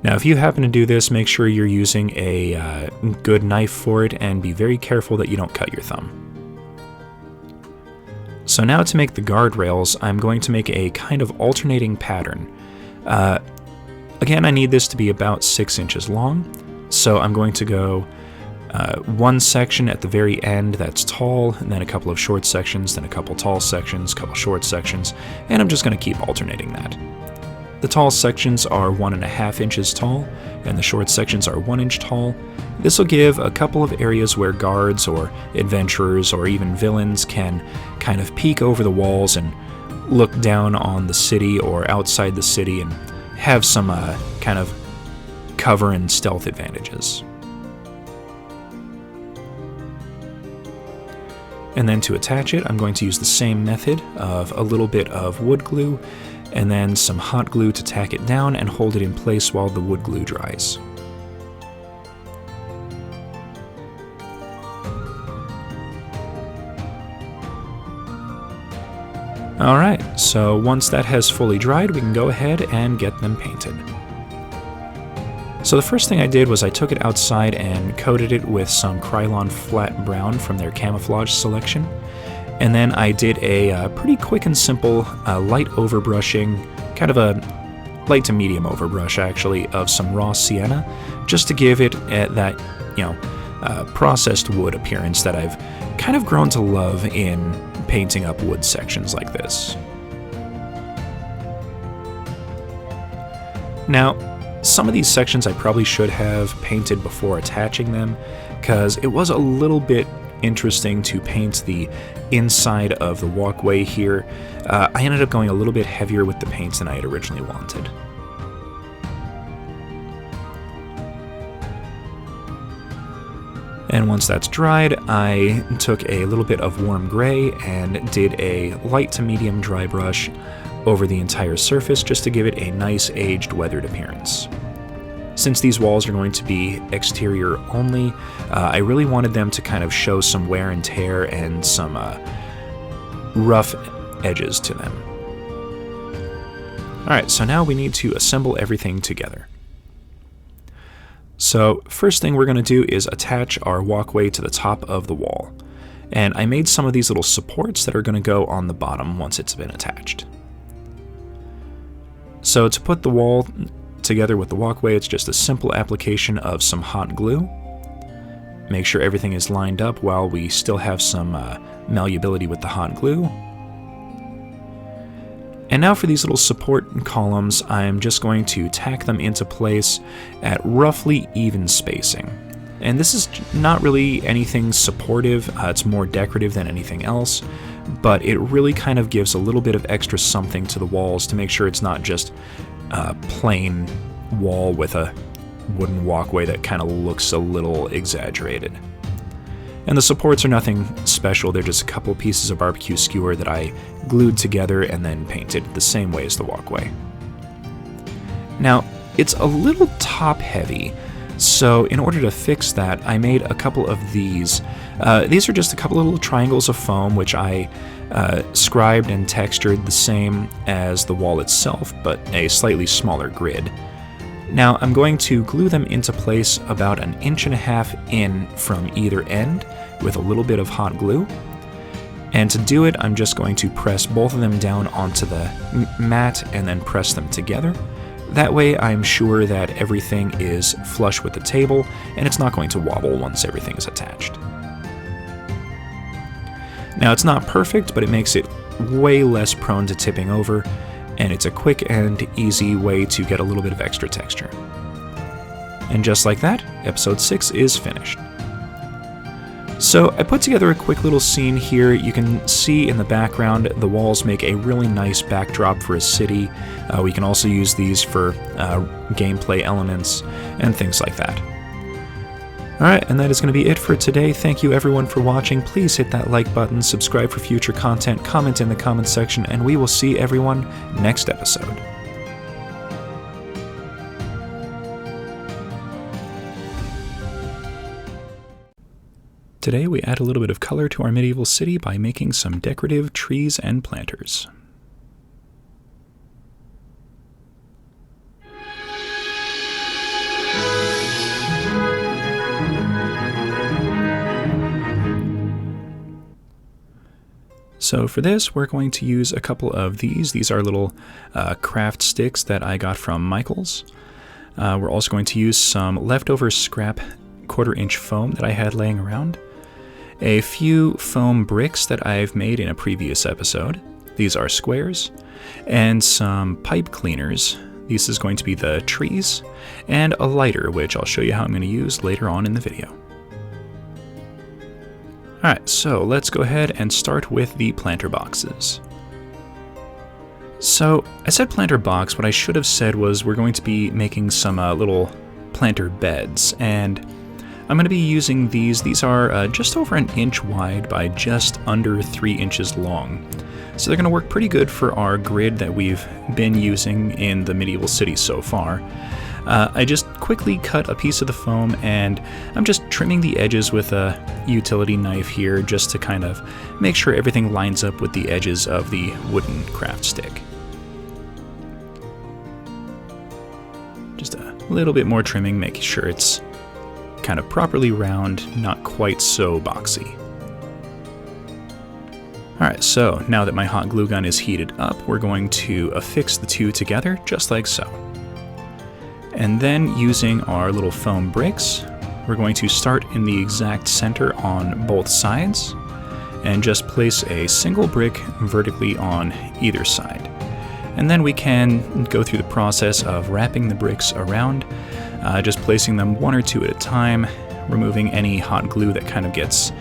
Now, if you happen to do this, make sure you're using a good knife for it and be very careful that you don't cut your thumb. So now to make the guardrails, I'm going to make a kind of alternating pattern. Again, I need this to be about 6 inches long, so I'm going to go one section at the very end that's tall, and then a couple of short sections, then a couple tall sections, a couple short sections, and I'm just going to keep alternating that. The tall sections are 1.5 inches tall, and the short sections are 1 inch tall. This will give a couple of areas where guards or adventurers or even villains can kind of peek over the walls and look down on the city or outside the city and have some kind of cover and stealth advantages. And then to attach it, I'm going to use the same method of a little bit of wood glue and then some hot glue to tack it down and hold it in place while the wood glue dries. Alright, so once that has fully dried, we can go ahead and get them painted. So the first thing I did was I took it outside and coated it with some Krylon Flat Brown from their camouflage selection. And then I did a pretty quick and simple light overbrushing, kind of a light to medium overbrush actually, of some raw sienna, just to give it that, processed wood appearance that I've kind of grown to love in painting up wood sections like this. Now, some of these sections I probably should have painted before attaching them, because it was a little bit interesting to paint the inside of the walkway here. I ended up going a little bit heavier with the paints than I had originally wanted. And once that's dried, I took a little bit of warm gray and did a light to medium dry brush over the entire surface just to give it a nice aged, weathered appearance. Since these walls are going to be exterior only, I really wanted them to kind of show some wear and tear and some rough edges to them. Alright, so now we need to assemble everything together. So first thing we're going to do is attach our walkway to the top of the wall. And I made some of these little supports that are going to go on the bottom once it's been attached. So to put the wall together with the walkway, it's just a simple application of some hot glue. Make sure everything is lined up while we still have some malleability with the hot glue. And now for these little support columns, I'm just going to tack them into place at roughly even spacing. And this is not really anything supportive, it's more decorative than anything else, but it really kind of gives a little bit of extra something to the walls to make sure it's not just a plain wall with a wooden walkway that kind of looks a little exaggerated. And the supports are nothing special, they're just a couple pieces of barbecue skewer that I glued together and then painted the same way as the walkway. Now, it's a little top heavy. So in order to fix that, I made a couple of these. These are just a couple of little triangles of foam, which I scribed and textured the same as the wall itself, but a slightly smaller grid. Now I'm going to glue them into place about 1.5 inches in from either end with a little bit of hot glue. And to do it, I'm just going to press both of them down onto the mat and then press them together. That way I'm sure that everything is flush with the table and it's not going to wobble once everything is attached. Now it's not perfect, but it makes it way less prone to tipping over, and it's a quick and easy way to get a little bit of extra texture. And just like that, episode 6 is finished. So I put together a quick little scene here. You can see in the background the walls make a really nice backdrop for a city. We can also use these for gameplay elements and things like that. Alright, and that is going to be it for today. Thank you everyone for watching. Please hit that like button, subscribe for future content, comment in the comments section, and we will see everyone next episode. Today we add a little bit of color to our medieval city by making some decorative trees and planters. So for this, we're going to use a couple of these. These are little craft sticks that I got from Michael's. We're also going to use some leftover scrap 1/4 inch foam that I had laying around. A few foam bricks that I've made in a previous episode. These are squares. And some pipe cleaners. This is going to be the trees. And a lighter, which I'll show you how I'm going to use later on in the video. Alright, so let's go ahead and start with the planter boxes. So, I said planter box, what I should have said was we're going to be making some little planter beds, and I'm going to be using these. These are just over 1 inch wide by just under 3 inches long. So they're going to work pretty good for our grid that we've been using in the medieval city so far. I just quickly cut a piece of the foam, and I'm just trimming the edges with a utility knife here just to kind of make sure everything lines up with the edges of the wooden craft stick. Just a little bit more trimming, making sure it's kind of properly round, not quite so boxy. Alright, so now that my hot glue gun is heated up, we're going to affix the two together just like so. And then using our little foam bricks, we're going to start in the exact center on both sides and just place a single brick vertically on either side. And then we can go through the process of wrapping the bricks around, just placing them 1 or 2 at a time, removing any hot glue that kind of gets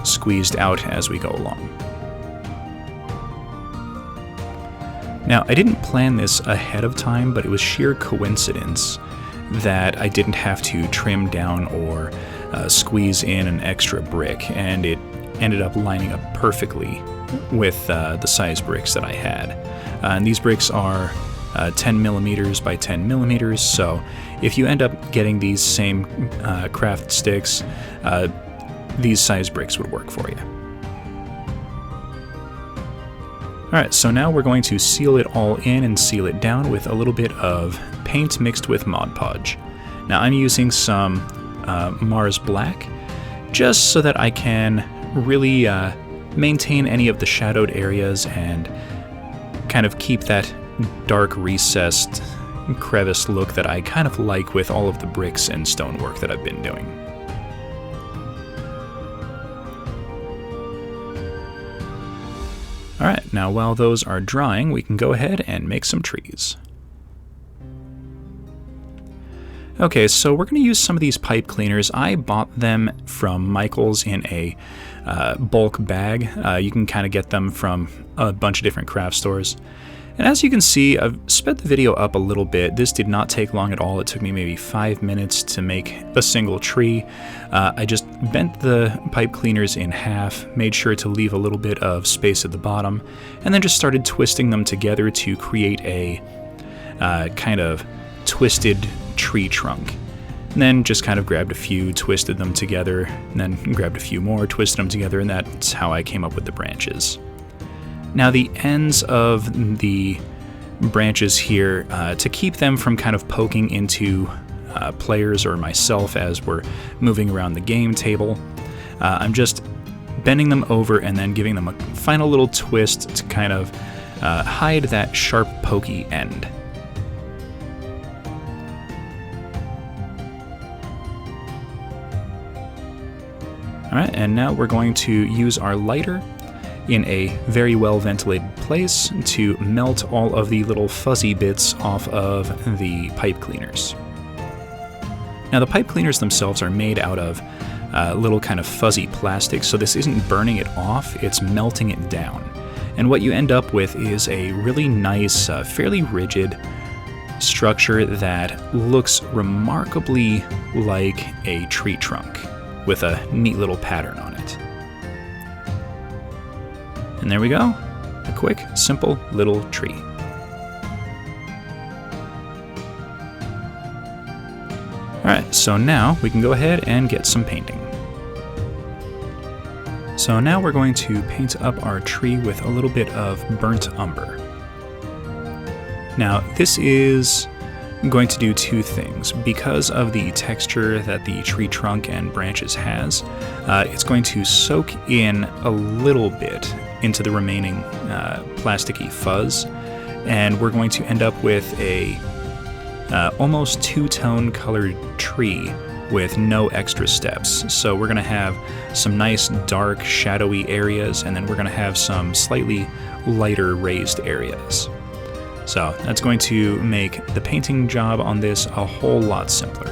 squeezed out as we go along. Now, I didn't plan this ahead of time, but it was sheer coincidence that I didn't have to trim down or squeeze in an extra brick, and it ended up lining up perfectly with the size bricks that I had. And these bricks are 10 millimeters by 10 millimeters, so if you end up getting these same craft sticks, these size bricks would work for you. Alright, so now we're going to seal it all in and seal it down with a little bit of paint mixed with Mod Podge. Now I'm using some Mars Black just so that I can really maintain any of the shadowed areas and kind of keep that dark recessed crevice look that I kind of like with all of the bricks and stonework that I've been doing. Alright, now while those are drying, we can go ahead and make some trees. Okay, so we're going to use some of these pipe cleaners. I bought them from Michael's in a bulk bag. You can kind of get them from a bunch of different craft stores. And as you can see, I've sped the video up a little bit. This did not take long at all. It took me maybe 5 minutes to make a single tree. I just bent the pipe cleaners in half, made sure to leave a little bit of space at the bottom, and then just started twisting them together to create a kind of twisted tree trunk. And then just kind of grabbed a few, twisted them together, and then grabbed a few more, twisted them together, and that's how I came up with the branches. Now the ends of the branches here, to keep them from kind of poking into players or myself as we're moving around the game table, I'm just bending them over and then giving them a final little twist to kind of hide that sharp pokey end. Alright, and now we're going to use our lighter in a very well ventilated place to melt all of the little fuzzy bits off of the pipe cleaners. Now the pipe cleaners themselves are made out of little kind of fuzzy plastic, so this isn't burning it off, it's melting it down. And what you end up with is a really nice, fairly rigid structure that looks remarkably like a tree trunk, with a neat little pattern on it. And there we go, a quick, simple little tree. Alright, so now we can go ahead and get some painting. So now we're going to paint up our tree with a little bit of burnt umber. Now this is going to do two things. Because of the texture that the tree trunk and branches has, it's going to soak in a little bit into the remaining plasticky fuzz, and we're going to end up with a almost two-tone colored tree with no extra steps. So we're going to have some nice dark shadowy areas, and then we're going to have some slightly lighter raised areas. So that's going to make the painting job on this a whole lot simpler.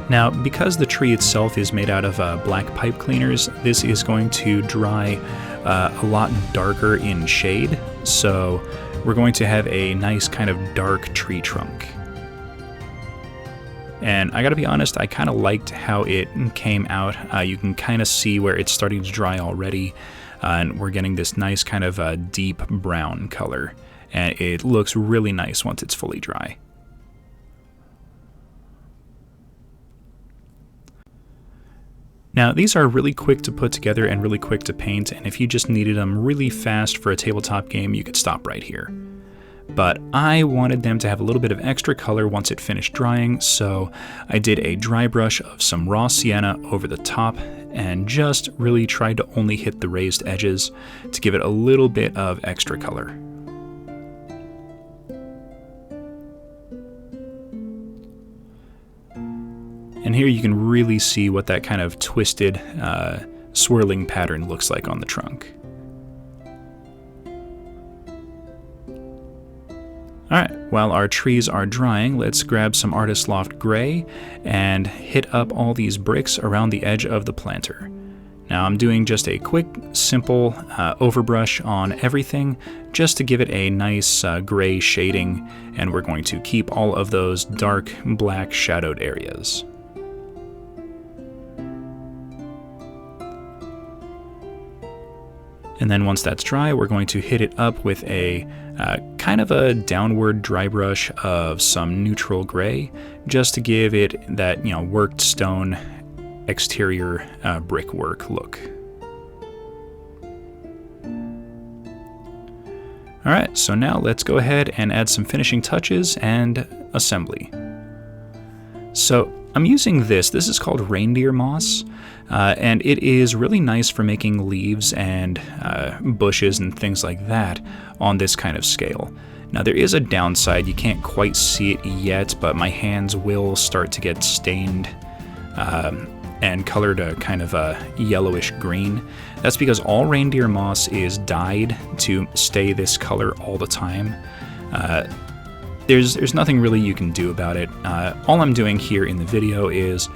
Now, because the tree itself is made out of black pipe cleaners, this is going to dry a lot darker in shade, so we're going to have a nice kind of dark tree trunk. And I gotta be honest, I kind of liked how it came out. You can kind of see where it's starting to dry already, and we're getting this nice kind of deep brown color. And it looks really nice once it's fully dry. Now these are really quick to put together and really quick to paint, and if you just needed them really fast for a tabletop game, you could stop right here. But I wanted them to have a little bit of extra color once it finished drying, so I did a dry brush of some raw sienna over the top and just really tried to only hit the raised edges to give it a little bit of extra color. And here you can really see what that kind of twisted, swirling pattern looks like on the trunk. Alright, while our trees are drying, let's grab some Artist Loft Gray and hit up all these bricks around the edge of the planter. Now I'm doing just a quick, simple overbrush on everything just to give it a nice gray shading, and we're going to keep all of those dark black shadowed areas. And then once that's dry, we're going to hit it up with a kind of a downward dry brush of some neutral gray, just to give it that, worked stone exterior brickwork look. Alright, so now let's go ahead and add some finishing touches and assembly. So I'm using this is called reindeer moss, and it is really nice for making leaves and bushes and things like that on this kind of scale. Now there is a downside, you can't quite see it yet, but my hands will start to get stained and colored a kind of a yellowish green. That's because all reindeer moss is dyed to stay this color all the time. There's nothing really you can do about it. All I'm doing here in the video is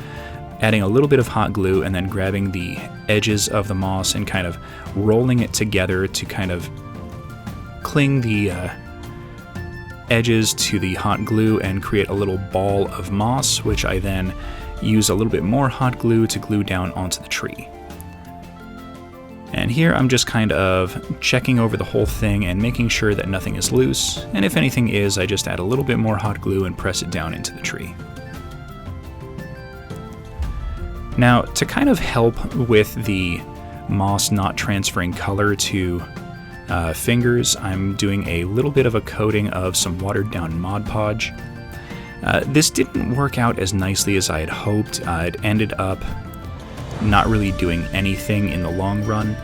adding a little bit of hot glue and then grabbing the edges of the moss and kind of rolling it together to kind of cling the edges to the hot glue and create a little ball of moss, which I then use a little bit more hot glue to glue down onto the tree. And here I'm just kind of checking over the whole thing and making sure that nothing is loose, and if anything is, I just add a little bit more hot glue and press it down into the tree. Now, to kind of help with the moss not transferring color to fingers, I'm doing a little bit of a coating of some watered down Mod Podge. This didn't work out as nicely as I had hoped. It ended up not really doing anything in the long run.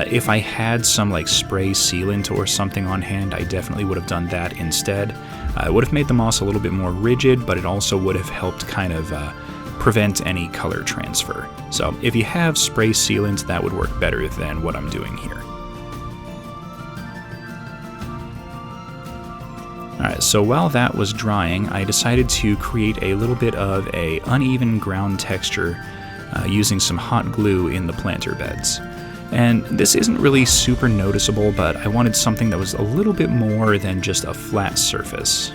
If I had some like spray sealant or something on hand, I definitely would have done that instead. It would have made the moss a little bit more rigid, but it also would have helped kind of prevent any color transfer. So if you have spray sealant, that would work better than what I'm doing here. Alright, so while that was drying, I decided to create a little bit of an uneven ground texture using some hot glue in the planter beds. And this isn't really super noticeable, but I wanted something that was a little bit more than just a flat surface.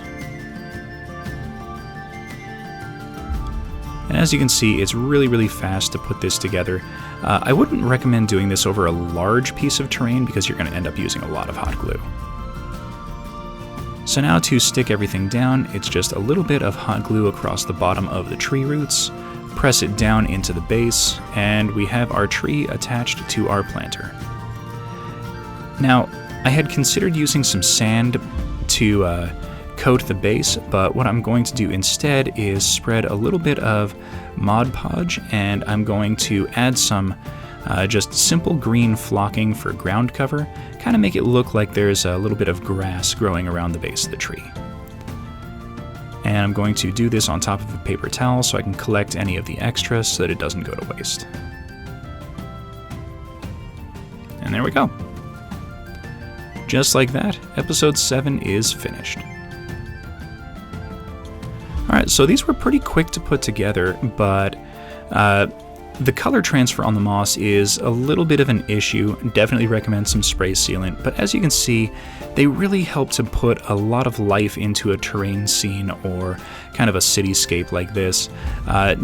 And as you can see, it's really fast to put this together. I wouldn't recommend doing this over a large piece of terrain because you're going to end up using a lot of hot glue. So now to stick everything down, it's just a little bit of hot glue across the bottom of the tree roots, press it down into the base, and we have our tree attached to our planter. Now, I had considered using some sand to coat the base, but what I'm going to do instead is spread a little bit of Mod Podge, and I'm going to add some just simple green flocking for ground cover, kind of make it look like there's a little bit of grass growing around the base of the tree. And I'm going to do this on top of a paper towel so I can collect any of the extras so that it doesn't go to waste. And there we go. Just like that, episode 7 is finished. Alright, so these were pretty quick to put together, but the color transfer on the moss is a little bit of an issue. Definitely recommend some spray sealant, but as you can see, they really help to put a lot of life into a terrain scene or kind of a cityscape like this.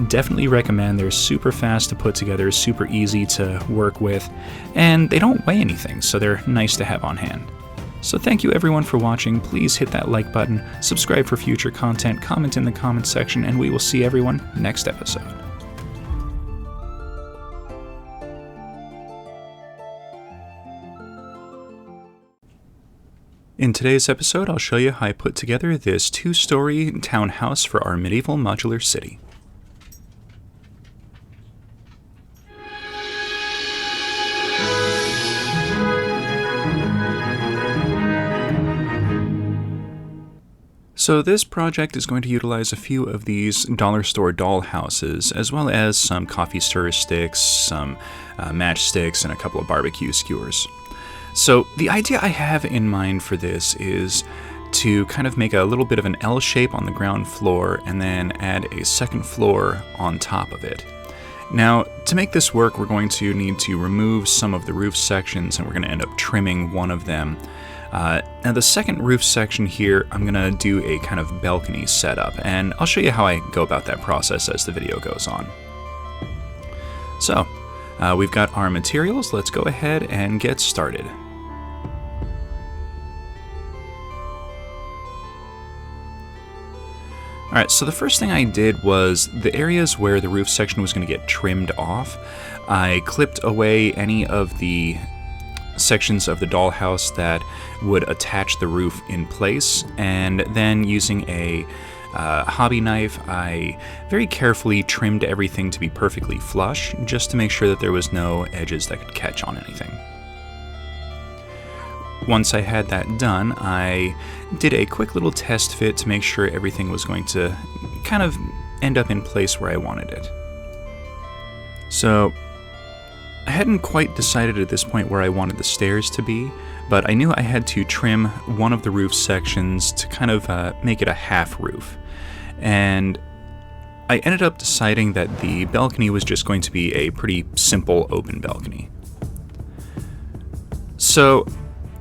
Definitely recommend. They're super fast to put together, super easy to work with, and they don't weigh anything, so they're nice to have on hand. So thank you everyone for watching. Please hit that like button, subscribe for future content, comment in the comments section, and we will see everyone next episode. In today's episode, I'll show you how I put together this 2-story townhouse for our medieval modular city. So this project is going to utilize a few of these dollar store doll houses, as well as some coffee stir sticks, some matchsticks, and a couple of barbecue skewers. So the idea I have in mind for this is to kind of make a little bit of an L shape on the ground floor and then add a second floor on top of it. Now, to make this work, we're going to need to remove some of the roof sections, and we're going to end up trimming one of them. Now the second roof section here, I'm going to do a kind of balcony setup, and I'll show you how I go about that process as the video goes on. So, we've got our materials. Let's go ahead and get started. Alright, so the first thing I did was the areas where the roof section was going to get trimmed off. I clipped away any of the sections of the dollhouse that would attach the roof in place, and then using a hobby knife, I very carefully trimmed everything to be perfectly flush, just to make sure that there was no edges that could catch on anything. Once I had that done, I did a quick little test fit to make sure everything was going to kind of end up in place where I wanted it. So, I hadn't quite decided at this point where I wanted the stairs to be, but I knew I had to trim one of the roof sections to kind of make it a half roof. And I ended up deciding that the balcony was just going to be a pretty simple open balcony. So,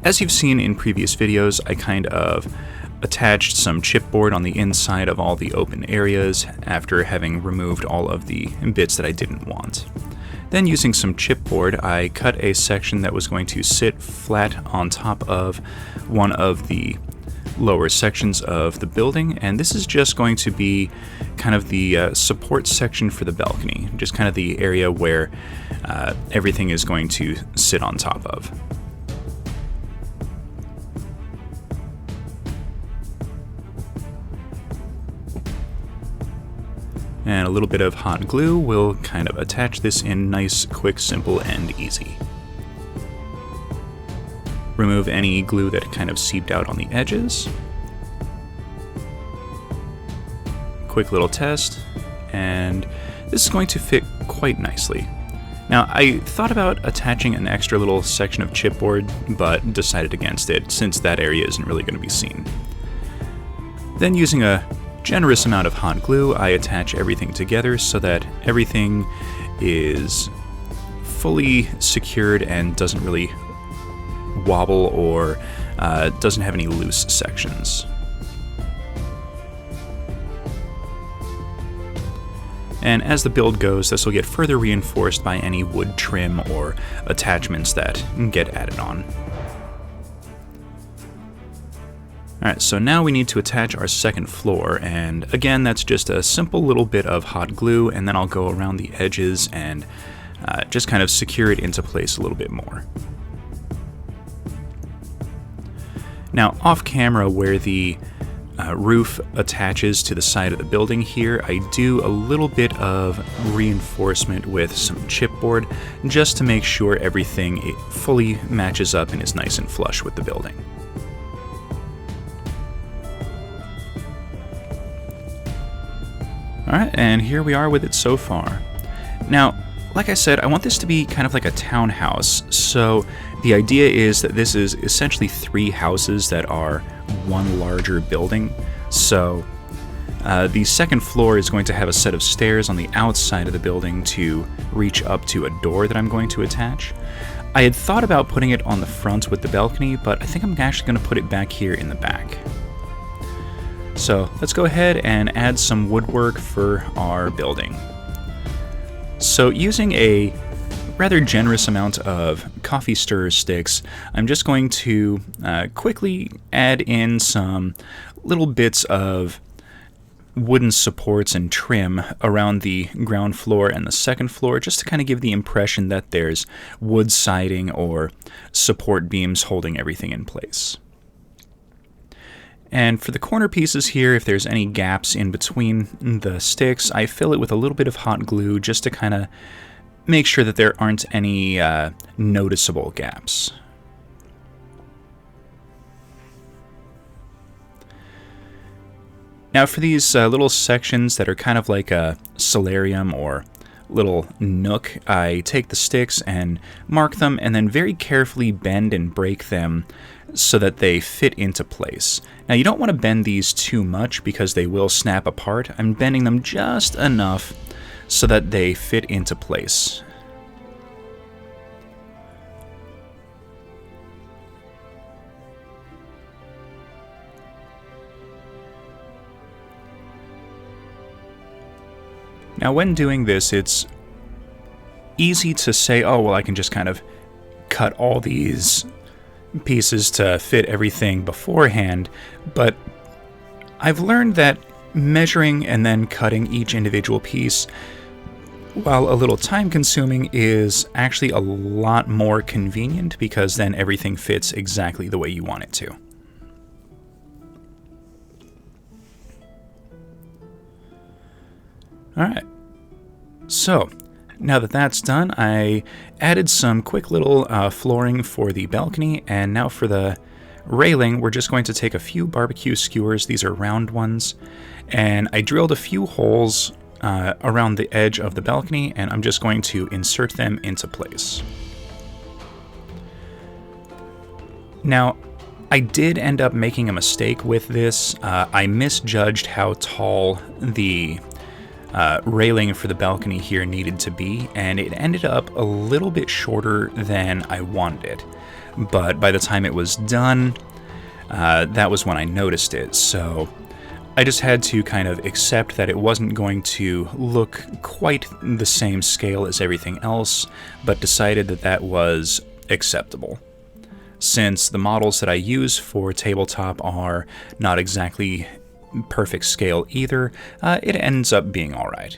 as you've seen in previous videos, I kind of attached some chipboard on the inside of all the open areas after having removed all of the bits that I didn't want. Then using some chipboard, I cut a section that was going to sit flat on top of one of the lower sections of the building, and this is just going to be kind of the support section for the balcony, just kind of the area where everything is going to sit on top of. And a little bit of hot glue will kind of attach this in nice, quick, simple, and easy. Remove any glue that kind of seeped out on the edges. Quick little test, and this is going to fit quite nicely. Now, I thought about attaching an extra little section of chipboard, but decided against it since that area isn't really going to be seen. Then using a generous amount of hot glue, I attach everything together so that everything is fully secured and doesn't really wobble or doesn't have any loose sections. And as the build goes, this will get further reinforced by any wood trim or attachments that get added on. Alright, so now we need to attach our second floor, and again, that's just a simple little bit of hot glue, and then I'll go around the edges and just kind of secure it into place a little bit more. Now, off camera, where the roof attaches to the side of the building here, I do a little bit of reinforcement with some chipboard, just to make sure everything fully matches up and is nice and flush with the building. Alright, and here we are with it so far. Now, like I said, I want this to be kind of like a townhouse, so the idea is that this is essentially 3 houses that are one larger building. So the second floor is going to have a set of stairs on the outside of the building to reach up to a door that I'm going to attach. I had thought about putting it on the front with the balcony, but I think I'm actually going to put it back here in the back. So let's go ahead and add some woodwork for our building. So using a rather generous amount of coffee stirrer sticks, I'm just going to quickly add in some little bits of wooden supports and trim around the ground floor and the second floor, just to kind of give the impression that there's wood siding or support beams holding everything in place. And for the corner pieces here, if there's any gaps in between the sticks, I fill it with a little bit of hot glue just to kind of make sure that there aren't any noticeable gaps. Now for these little sections that are kind of like a solarium or little nook, I take the sticks and mark them and then very carefully bend and break them so that they fit into place. Now you don't want to bend these too much because they will snap apart. I'm bending them just enough so that they fit into place. Now when doing this, it's easy to say, oh, well, I can just kind of cut all these pieces to fit everything beforehand, but I've learned that measuring and then cutting each individual piece, while a little time consuming, is actually a lot more convenient because then everything fits exactly the way you want it to. Alright, so now that that's done, I added some quick little flooring for the balcony, and now for the railing, we're just going to take a few barbecue skewers, these are round ones, and I drilled a few holes around the edge of the balcony, and I'm just going to insert them into place. Now, I did end up making a mistake with this. I misjudged how tall the railing for the balcony here needed to be, and it ended up a little bit shorter than I wanted it. But by the time it was done, that was when I noticed it. So I just had to kind of accept that it wasn't going to look quite the same scale as everything else, but decided that that was acceptable. Since the models that I use for tabletop are not exactly perfect scale either, it ends up being alright.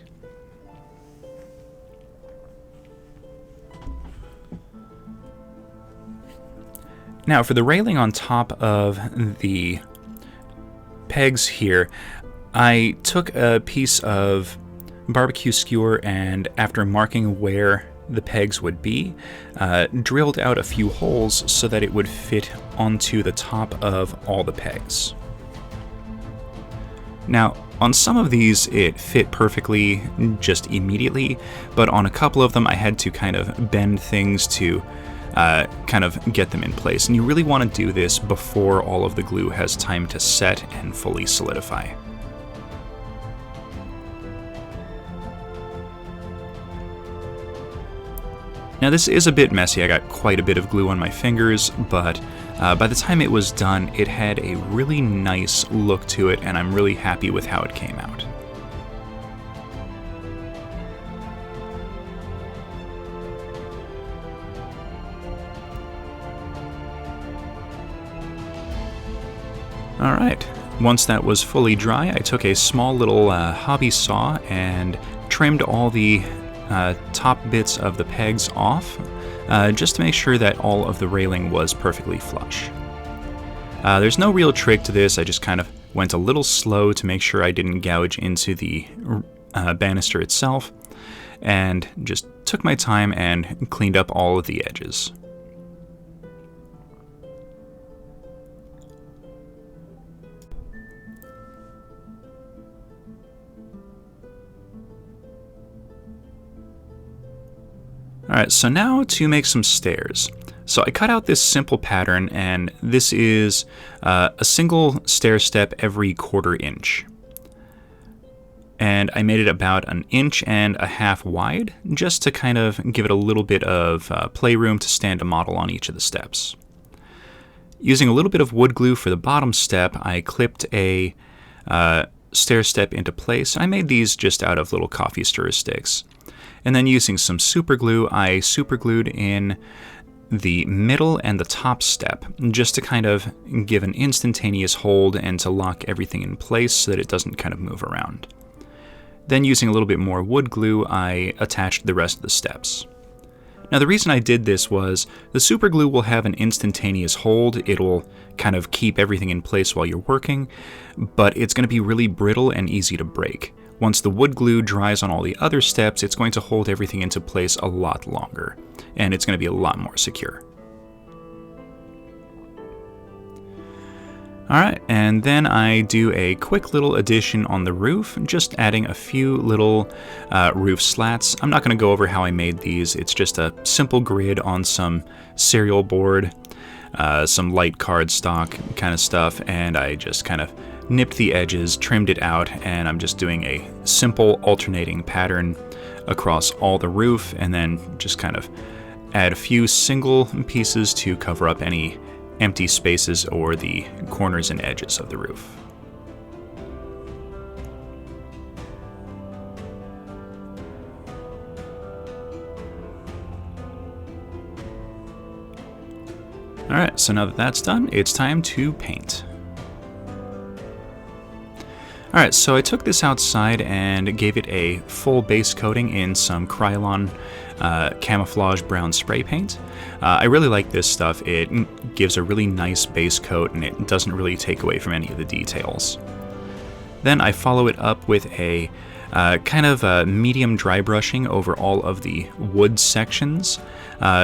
Now for the railing on top of the pegs here, I took a piece of barbecue skewer and after marking where the pegs would be, drilled out a few holes so that it would fit onto the top of all the pegs. Now, on some of these it fit perfectly just immediately, but on a couple of them I had to kind of bend things to kind of get them in place. And you really want to do this before all of the glue has time to set and fully solidify. Now this is a bit messy, I got quite a bit of glue on my fingers, but by the time it was done, it had a really nice look to it, and I'm really happy with how it came out. Alright, once that was fully dry, I took a small little hobby saw and trimmed all the top bits of the pegs off, just to make sure that all of the railing was perfectly flush. There's no real trick to this, I just kind of went a little slow to make sure I didn't gouge into the banister itself, and just took my time and cleaned up all of the edges. Alright, so now to make some stairs. So I cut out this simple pattern, and this is a single stair step every 1/4 inch. And I made it about 1.5 inches wide, just to kind of give it a little bit of playroom to stand a model on each of the steps. Using a little bit of wood glue for the bottom step, I clipped a stair step into place. I made these just out of little coffee stirrer sticks. And then using some super glue, I super glued in the middle and the top step, just to kind of give an instantaneous hold and to lock everything in place so that it doesn't kind of move around. Then using a little bit more wood glue, I attached the rest of the steps. Now the reason I did this was the super glue will have an instantaneous hold, it'll kind of keep everything in place while you're working, but it's going to be really brittle and easy to break. Once the wood glue dries on all the other steps, it's going to hold everything into place a lot longer, and it's going to be a lot more secure. Alright, and then I do a quick little addition on the roof, just adding a few little roof slats. I'm not going to go over how I made these, it's just a simple grid on some cereal board, some light cardstock kind of stuff, and I just kind of nipped the edges, trimmed it out, and I'm just doing a simple alternating pattern across all the roof, and then just kind of add a few single pieces to cover up any empty spaces or the corners and edges of the roof. Alright, so now that that's done, it's time to paint. Alright, so I took this outside and gave it a full base coating in some Krylon camouflage brown spray paint. I really like this stuff. It gives a really nice base coat and it doesn't really take away from any of the details. Then I follow it up with a kind of a medium dry brushing over all of the wood sections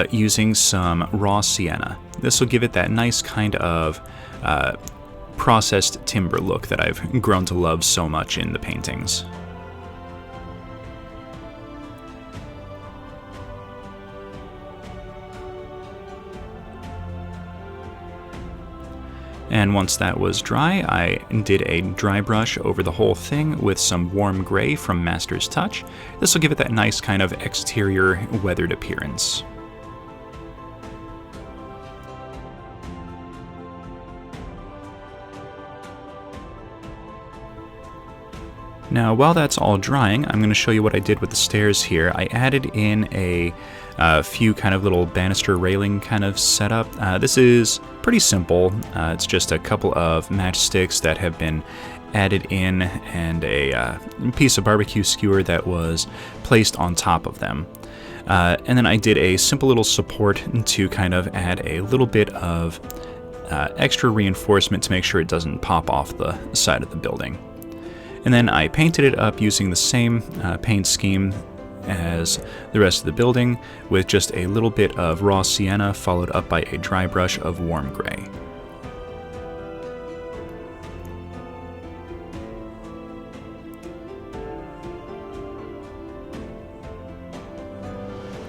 using some raw sienna. This will give it that nice kind of processed timber look that I've grown to love so much in the paintings. And once that was dry, I did a dry brush over the whole thing with some warm gray from Master's Touch. This will give it that nice kind of exterior weathered appearance. Now, while that's all drying, I'm going to show you what I did with the stairs here. I added in a few kind of little banister railing kind of setup. This is pretty simple. It's just a couple of matchsticks that have been added in and a piece of barbecue skewer that was placed on top of them. And then I did a simple little support to kind of add a little bit of extra reinforcement to make sure it doesn't pop off the side of the building. And then I painted it up using the same paint scheme as the rest of the building, with just a little bit of raw sienna followed up by a dry brush of warm gray.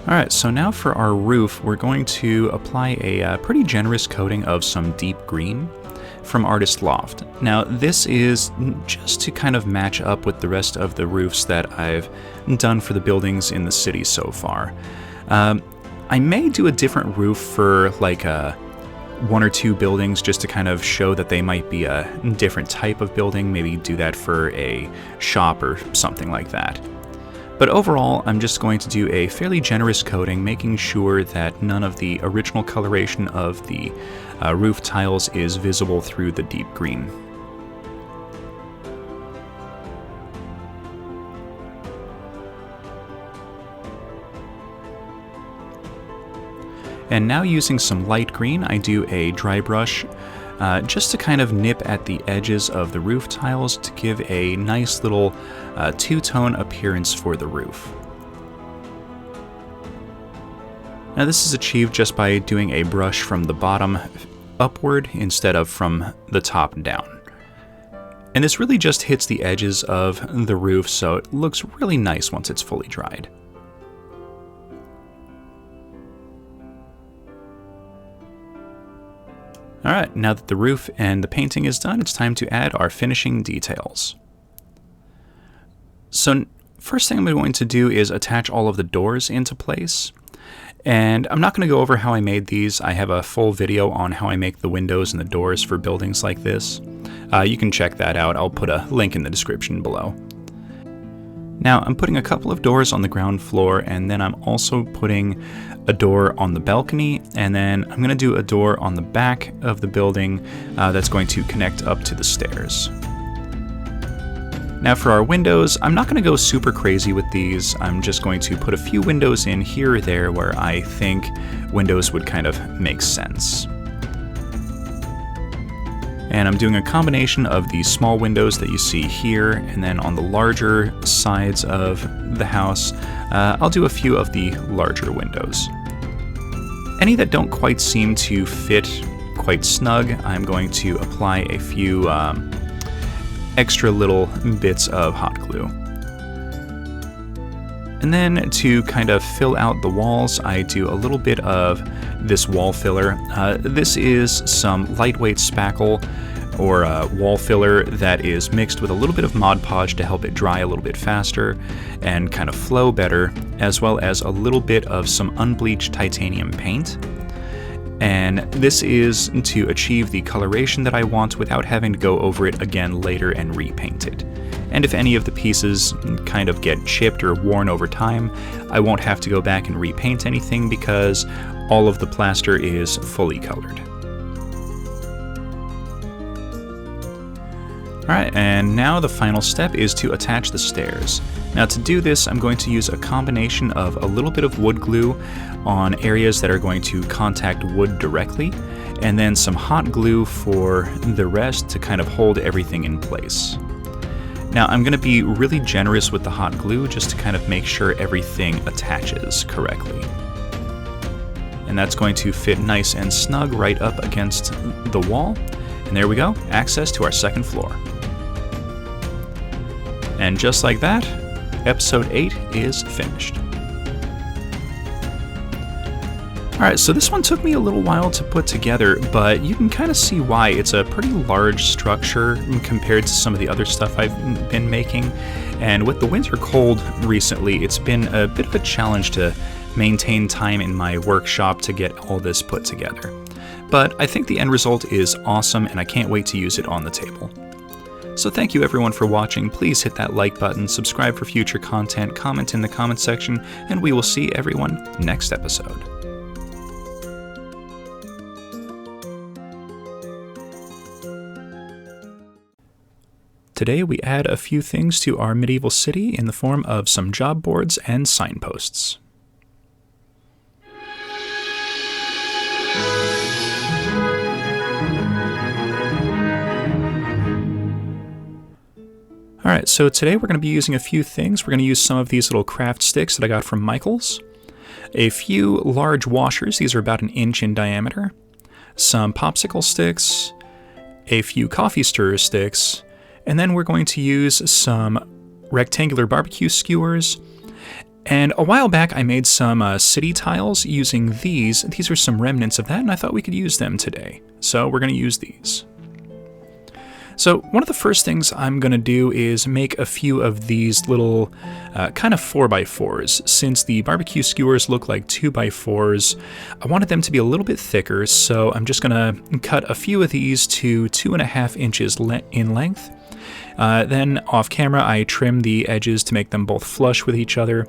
Alright, so now for our roof, we're going to apply a pretty generous coating of some deep green from Artist Loft. Now, this is just to kind of match up with the rest of the roofs that I've done for the buildings in the city so far. I may do a different roof for like one or two buildings just to kind of show that they might be a different type of building, maybe do that for a shop or something like that. But overall, I'm just going to do a fairly generous coating, making sure that none of the original coloration of the roof tiles is visible through the deep green. And now using some light green, I do a dry brush just to kind of nip at the edges of the roof tiles to give a nice little two-tone appearance for the roof. Now this is achieved just by doing a brush from the bottom upward instead of from the top down. And this really just hits the edges of the roof, so it looks really nice once it's fully dried. Alright, now that the roof and the painting is done, it's time to add our finishing details. So first thing I'm going to do is attach all of the doors into place. And I'm not going to go over how I made these. I have a full video on how I make the windows and the doors for buildings like this. You can check that out. I'll put a link in the description below. Now I'm putting a couple of doors on the ground floor, and then I'm also putting a door on the balcony, and then I'm going to do a door on the back of the building that's going to connect up to the stairs. Now for our windows, I'm not going to go super crazy with these. I'm just going to put a few windows in here or there where I think windows would kind of make sense. And I'm doing a combination of the small windows that you see here, and then on the larger sides of the house, I'll do a few of the larger windows. Any that don't quite seem to fit quite snug, I'm going to apply a few extra little bits of hot glue. And then to kind of fill out the walls, I do a little bit of this wall filler. This is some lightweight spackle or wall filler that is mixed with a little bit of Mod Podge to help it dry a little bit faster and kind of flow better, as well as a little bit of some unbleached titanium paint. And this is to achieve the coloration that I want without having to go over it again later and repaint it. And if any of the pieces kind of get chipped or worn over time, I won't have to go back and repaint anything because all of the plaster is fully colored. Alright, and now the final step is to attach the stairs. Now to do this, I'm going to use a combination of a little bit of wood glue on areas that are going to contact wood directly, and then some hot glue for the rest to kind of hold everything in place. Now I'm going to be really generous with the hot glue just to kind of make sure everything attaches correctly. And that's going to fit nice and snug right up against the wall. And there we go, access to our second floor. And just like that, episode 8 is finished. Alright, so this one took me a little while to put together, but you can kind of see why. It's a pretty large structure compared to some of the other stuff I've been making, and with the winter cold recently, it's been a bit of a challenge to maintain time in my workshop to get all this put together. But I think the end result is awesome, and I can't wait to use it on the table. So thank you everyone for watching. Please hit that like button, subscribe for future content, comment in the comment section, and we will see everyone next episode. Today we add a few things to our medieval city in the form of some job boards and signposts. Alright, so today we're going to be using a few things. We're going to use some of these little craft sticks that I got from Michael's, a few large washers, these are about 1 inch in diameter, some popsicle sticks, a few coffee stirrer sticks, and then we're going to use some rectangular barbecue skewers. And a while back I made some city tiles using these. These are some remnants of that, and I thought we could use them today. So we're going to use these. So one of the first things I'm going to do is make a few of these little kind of 4x4s. Since the barbecue skewers look like 2x4s, I wanted them to be a little bit thicker, so I'm just going to cut a few of these to 2.5 inches in length. Then off camera I trim the edges to make them both flush with each other.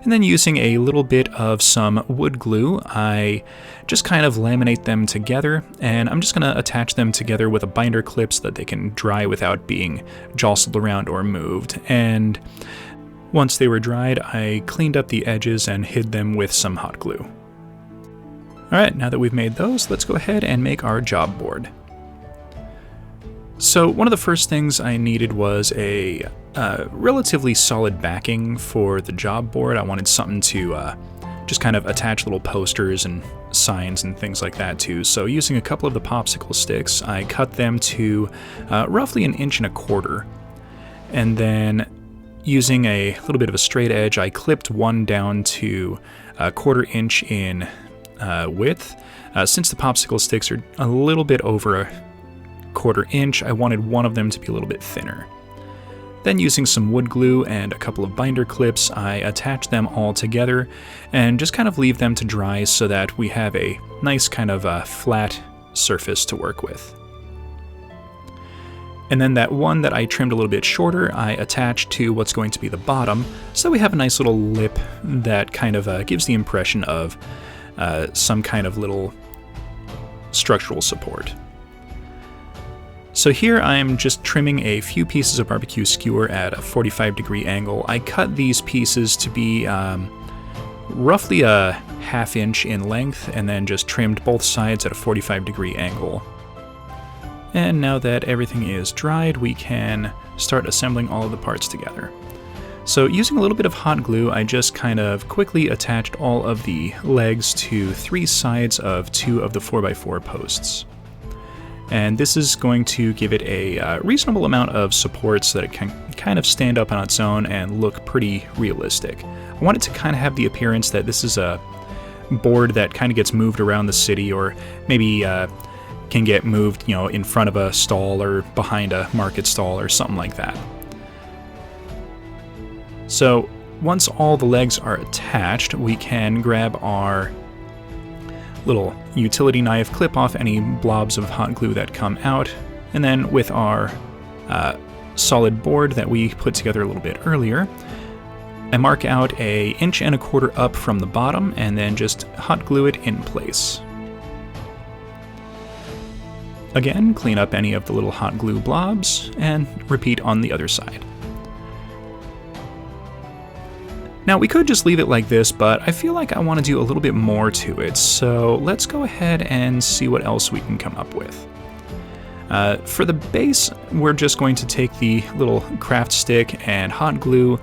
And then using a little bit of some wood glue, I just kind of laminate them together, and I'm just going to attach them together with a binder clip so that they can dry without being jostled around or moved. And once they were dried, I cleaned up the edges and hid them with some hot glue. Alright, now that we've made those, let's go ahead and make our job board. So one of the first things I needed was a relatively solid backing for the job board. I wanted something to just kind of attach little posters and signs and things like that to. So using a couple of the popsicle sticks, I cut them to roughly 1.25 inches. And then using a little bit of a straight edge, I clipped one down to 1/4 inch in width. Since the popsicle sticks are a little bit over 1/4 inch, I wanted one of them to be a little bit thinner. Then using some wood glue and a couple of binder clips, I attach them all together and just kind of leave them to dry so that we have a nice kind of flat surface to work with. And then that one that I trimmed a little bit shorter, I attached to what's going to be the bottom, so we have a nice little lip that kind of gives the impression of some kind of little structural support. So here I'm just trimming a few pieces of barbecue skewer at a 45-degree angle. I cut these pieces to be roughly a 1/2 inch in length, and then just trimmed both sides at a 45-degree angle. And now that everything is dried, we can start assembling all of the parts together. So using a little bit of hot glue, I just kind of quickly attached all of the legs to 3 sides of 2 of the 4x4 posts. And this is going to give it a reasonable amount of support so that it can kind of stand up on its own and look pretty realistic. I want it to kind of have the appearance that this is a board that kind of gets moved around the city, or maybe can get moved, you know, in front of a stall or behind a market stall or something like that. So once all the legs are attached, we can grab our little utility knife, clip off any blobs of hot glue that come out, and then with our solid board that we put together a little bit earlier, I mark out a 1.25 inches up from the bottom and then just hot glue it in place. Again, clean up any of the little hot glue blobs and repeat on the other side. Now we could just leave it like this, but I feel like I want to do a little bit more to it, so let's go ahead and see what else we can come up with. For the base, we're just going to take the little craft stick and hot glue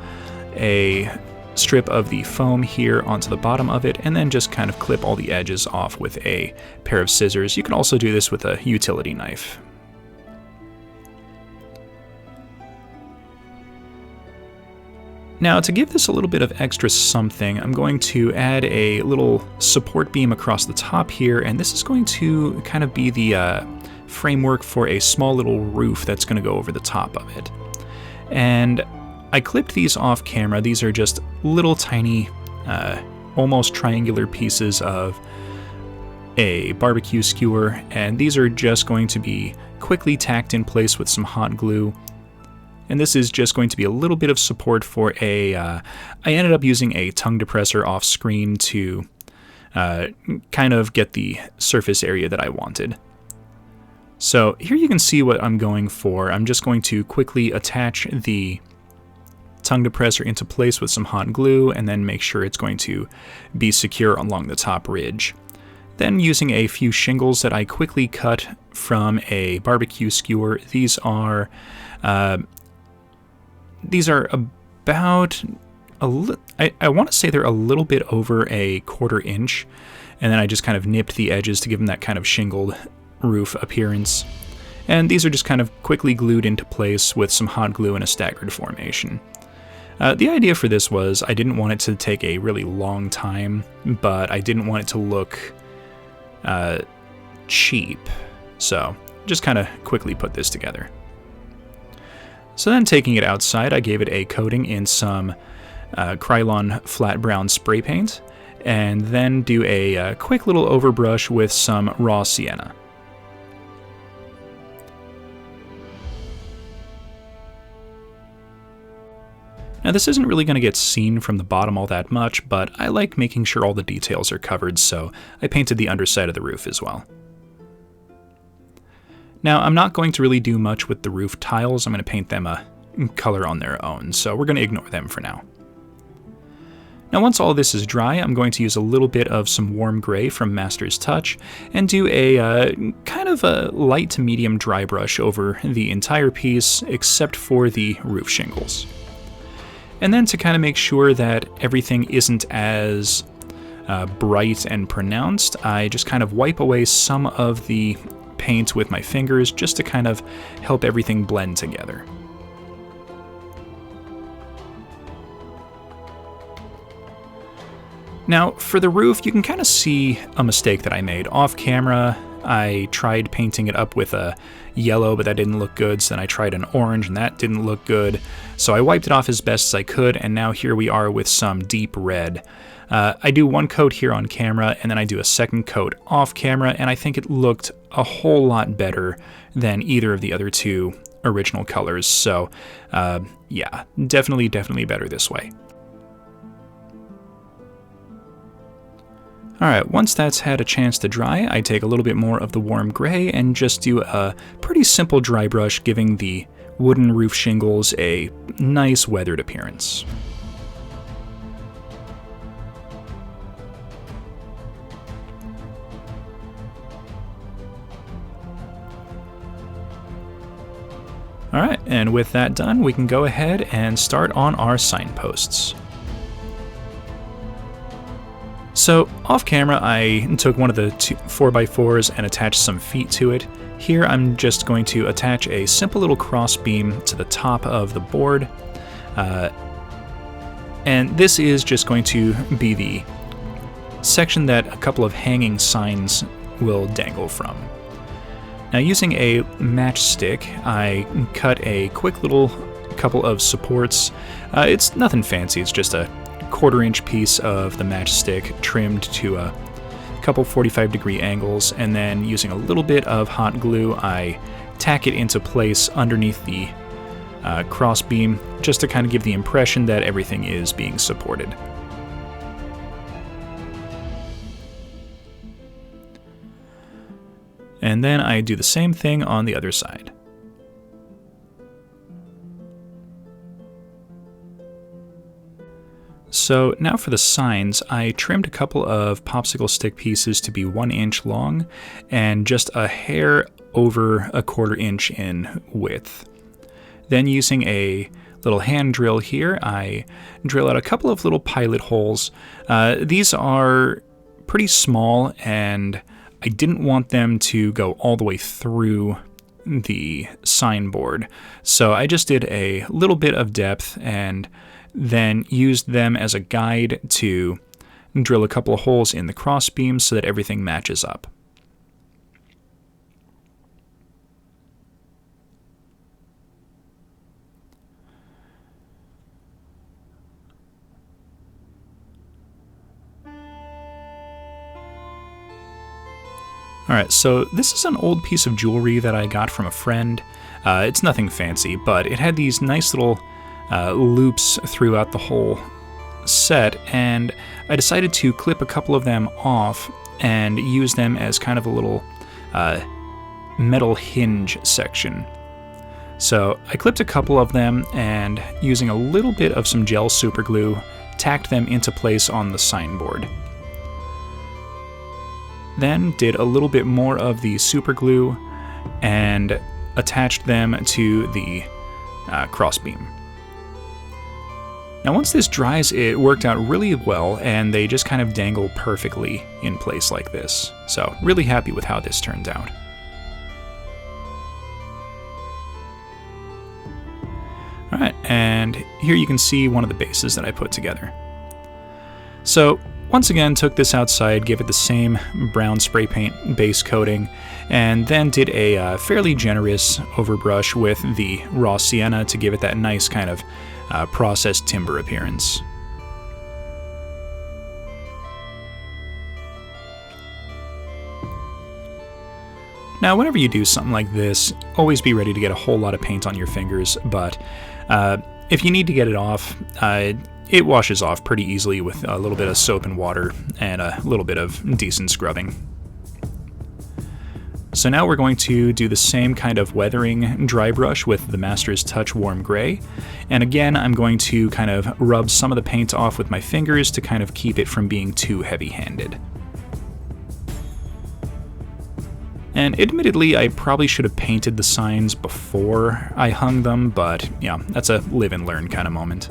a strip of the foam here onto the bottom of it, and then just kind of clip all the edges off with a pair of scissors. You can also do this with a utility knife. Now, to give this a little bit of extra something, I'm going to add a little support beam across the top here, and this is going to kind of be the framework for a small little roof that's going to go over the top of it. And I clipped these off camera. These are just little tiny, almost triangular pieces of a barbecue skewer, and these are just going to be quickly tacked in place with some hot glue and this is just going to be a little bit of support for a, I ended up using a tongue depressor off screen to kind of get the surface area that I wanted. So here you can see what I'm going for. I'm just going to quickly attach the tongue depressor into place with some hot glue and then make sure it's going to be secure along the top ridge. Then using a few shingles that I quickly cut from a barbecue skewer. These are about I want to say they're a little bit over a 1/4 inch, and then I just kind of nipped the edges to give them that kind of shingled roof appearance. And these are just kind of quickly glued into place with some hot glue in a staggered formation. The idea for this was I didn't want it to take a really long time, but I didn't want it to look cheap, so just kind of quickly put this together. So then taking it outside, I gave it a coating in some Krylon flat brown spray paint, and then do a quick little overbrush with some raw sienna. Now this isn't really going to get seen from the bottom all that much, but I like making sure all the details are covered, so I painted the underside of the roof as well. Now I'm not going to really do much with the roof tiles. I'm going to paint them a color on their own, so we're going to ignore them for now. Now once all this is dry, I'm going to use a little bit of some warm gray from Master's Touch and do a kind of a light to medium dry brush over the entire piece except for the roof shingles. And then to kind of make sure that everything isn't as bright and pronounced, I just kind of wipe away some of the paint with my fingers just to kind of help everything blend together. Now, for the roof, you can kind of see a mistake that I made. Off camera, I tried painting it up with a yellow, but that didn't look good, so then I tried an orange, and that didn't look good. So I wiped it off as best as I could, and now here we are with some deep red. I do one coat here on camera, and then I do a second coat off camera, and I think it looked a whole lot better than either of the other two original colors. So, yeah, definitely better this way. Alright, once that's had a chance to dry, I take a little bit more of the warm gray and just do a pretty simple dry brush, giving the wooden roof shingles a nice weathered appearance. Alright, and with that done, we can go ahead and start on our signposts. So, off camera, I took one of the 4x4s and attached some feet to it. Here, I'm just going to attach a simple little cross beam to the top of the board. And this is just going to be the section that a couple of hanging signs will dangle from. Now, using a matchstick, I cut a quick little couple of supports. It's nothing fancy, it's just a 1/4 inch piece of the matchstick trimmed to a couple 45-degree angles, and then using a little bit of hot glue, I tack it into place underneath the cross beam, just to kind of give the impression that everything is being supported. And then I do the same thing on the other side. So now for the signs, I trimmed a couple of popsicle stick pieces to be 1 inch long and just a hair over a 1/4 inch in width. Then using a little hand drill here, I drill out a couple of little pilot holes. These are pretty small, and I didn't want them to go all the way through the signboard, so I just did a little bit of depth and then used them as a guide to drill a couple of holes in the cross beams so that everything matches up. Alright, so this is an old piece of jewelry that I got from a friend. It's nothing fancy, but it had these nice little loops throughout the whole set, and I decided to clip a couple of them off and use them as kind of a little metal hinge section. So I clipped a couple of them, and using a little bit of some gel super glue, tacked them into place on the signboard. Then did a little bit more of the super glue and attached them to the crossbeam. Now once this dries, it worked out really well, and they just kind of dangle perfectly in place like this. So really happy with how this turned out. Alright, and here you can see one of the bases that I put together. So once again, took this outside, gave it the same brown spray paint base coating, and then did a fairly generous overbrush with the raw sienna to give it that nice kind of processed timber appearance. Now, whenever you do something like this, always be ready to get a whole lot of paint on your fingers, but if you need to get it off, it washes off pretty easily with a little bit of soap and water and a little bit of decent scrubbing. So now we're going to do the same kind of weathering dry brush with the Master's Touch Warm Gray. And again, I'm going to kind of rub some of the paint off with my fingers to kind of keep it from being too heavy-handed. And admittedly, I probably should have painted the signs before I hung them, but yeah, that's a live and learn kind of moment.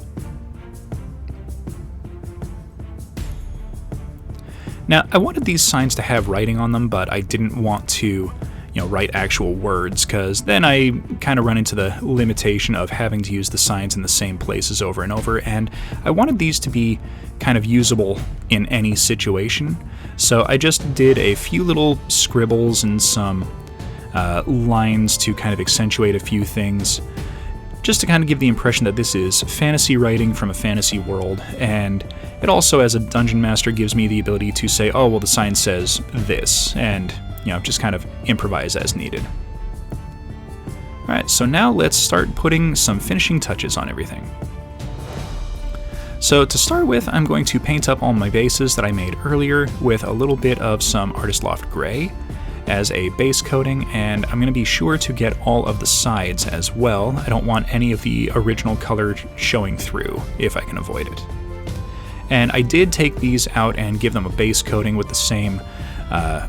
Now, I wanted these signs to have writing on them, but I didn't want to, write actual words, because then I kind of run into the limitation of having to use the signs in the same places over and over, and I wanted these to be kind of usable in any situation. So I just did a few little scribbles and some lines to kind of accentuate a few things, just to kind of give the impression that this is fantasy writing from a fantasy world, and it also, as a dungeon master, gives me the ability to say, oh, well, the sign says this, and, just kind of improvise as needed. Alright, so now let's start putting some finishing touches on everything. So to start with, I'm going to paint up all my bases that I made earlier with a little bit of some Artist Loft Gray as a base coating, and I'm going to be sure to get all of the sides as well. I don't want any of the original color showing through if I can avoid it. And I did take these out and give them a base coating with the same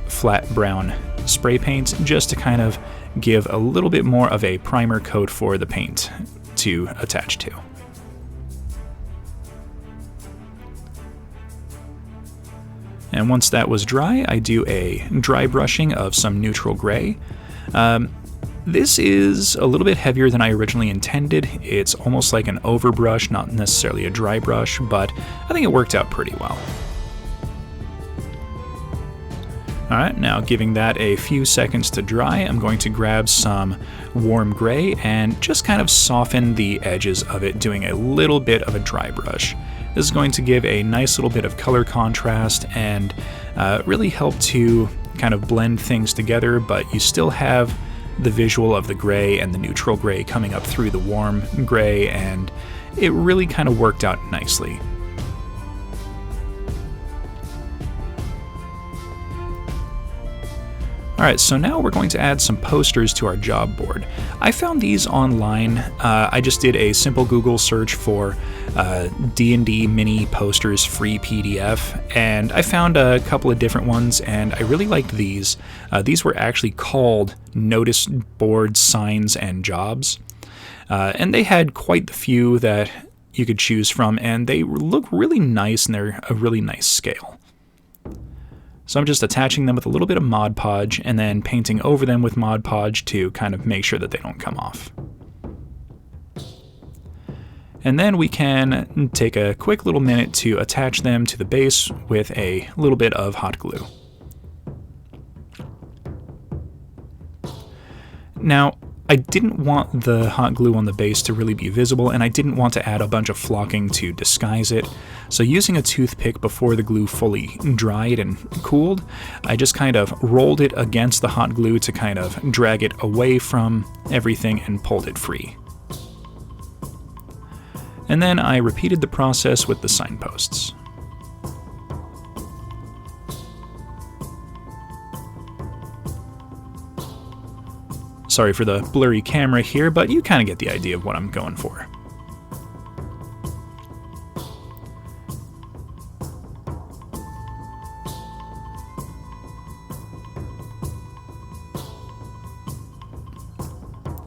flat brown spray paint, just to kind of give a little bit more of a primer coat for the paint to attach to. And once that was dry, I do a dry brushing of some neutral gray. This is a little bit heavier than I originally intended. It's almost like an overbrush, not necessarily a dry brush, but I think it worked out pretty well. Alright, now giving that a few seconds to dry, I'm going to grab some warm gray and just kind of soften the edges of it, doing a little bit of a dry brush. This is going to give a nice little bit of color contrast and really help to kind of blend things together, but you still have the visual of the gray and the neutral gray coming up through the warm gray, and it really kind of worked out nicely. Alright, so now we're going to add some posters to our job board. I found these online. I just did a simple Google search for D&D mini posters free PDF, and I found a couple of different ones, and I really liked these. These were actually called Notice Board Signs and Jobs, and they had quite the few that you could choose from, and they look really nice, and they're a really nice scale. So I'm just attaching them with a little bit of Mod Podge and then painting over them with Mod Podge to kind of make sure that they don't come off. And then we can take a quick little minute to attach them to the base with a little bit of hot glue. Now, I didn't want the hot glue on the base to really be visible, and I didn't want to add a bunch of flocking to disguise it. So using a toothpick before the glue fully dried and cooled, I just kind of rolled it against the hot glue to kind of drag it away from everything and pulled it free. And then I repeated the process with the signposts. Sorry for the blurry camera here, but you kind of get the idea of what I'm going for.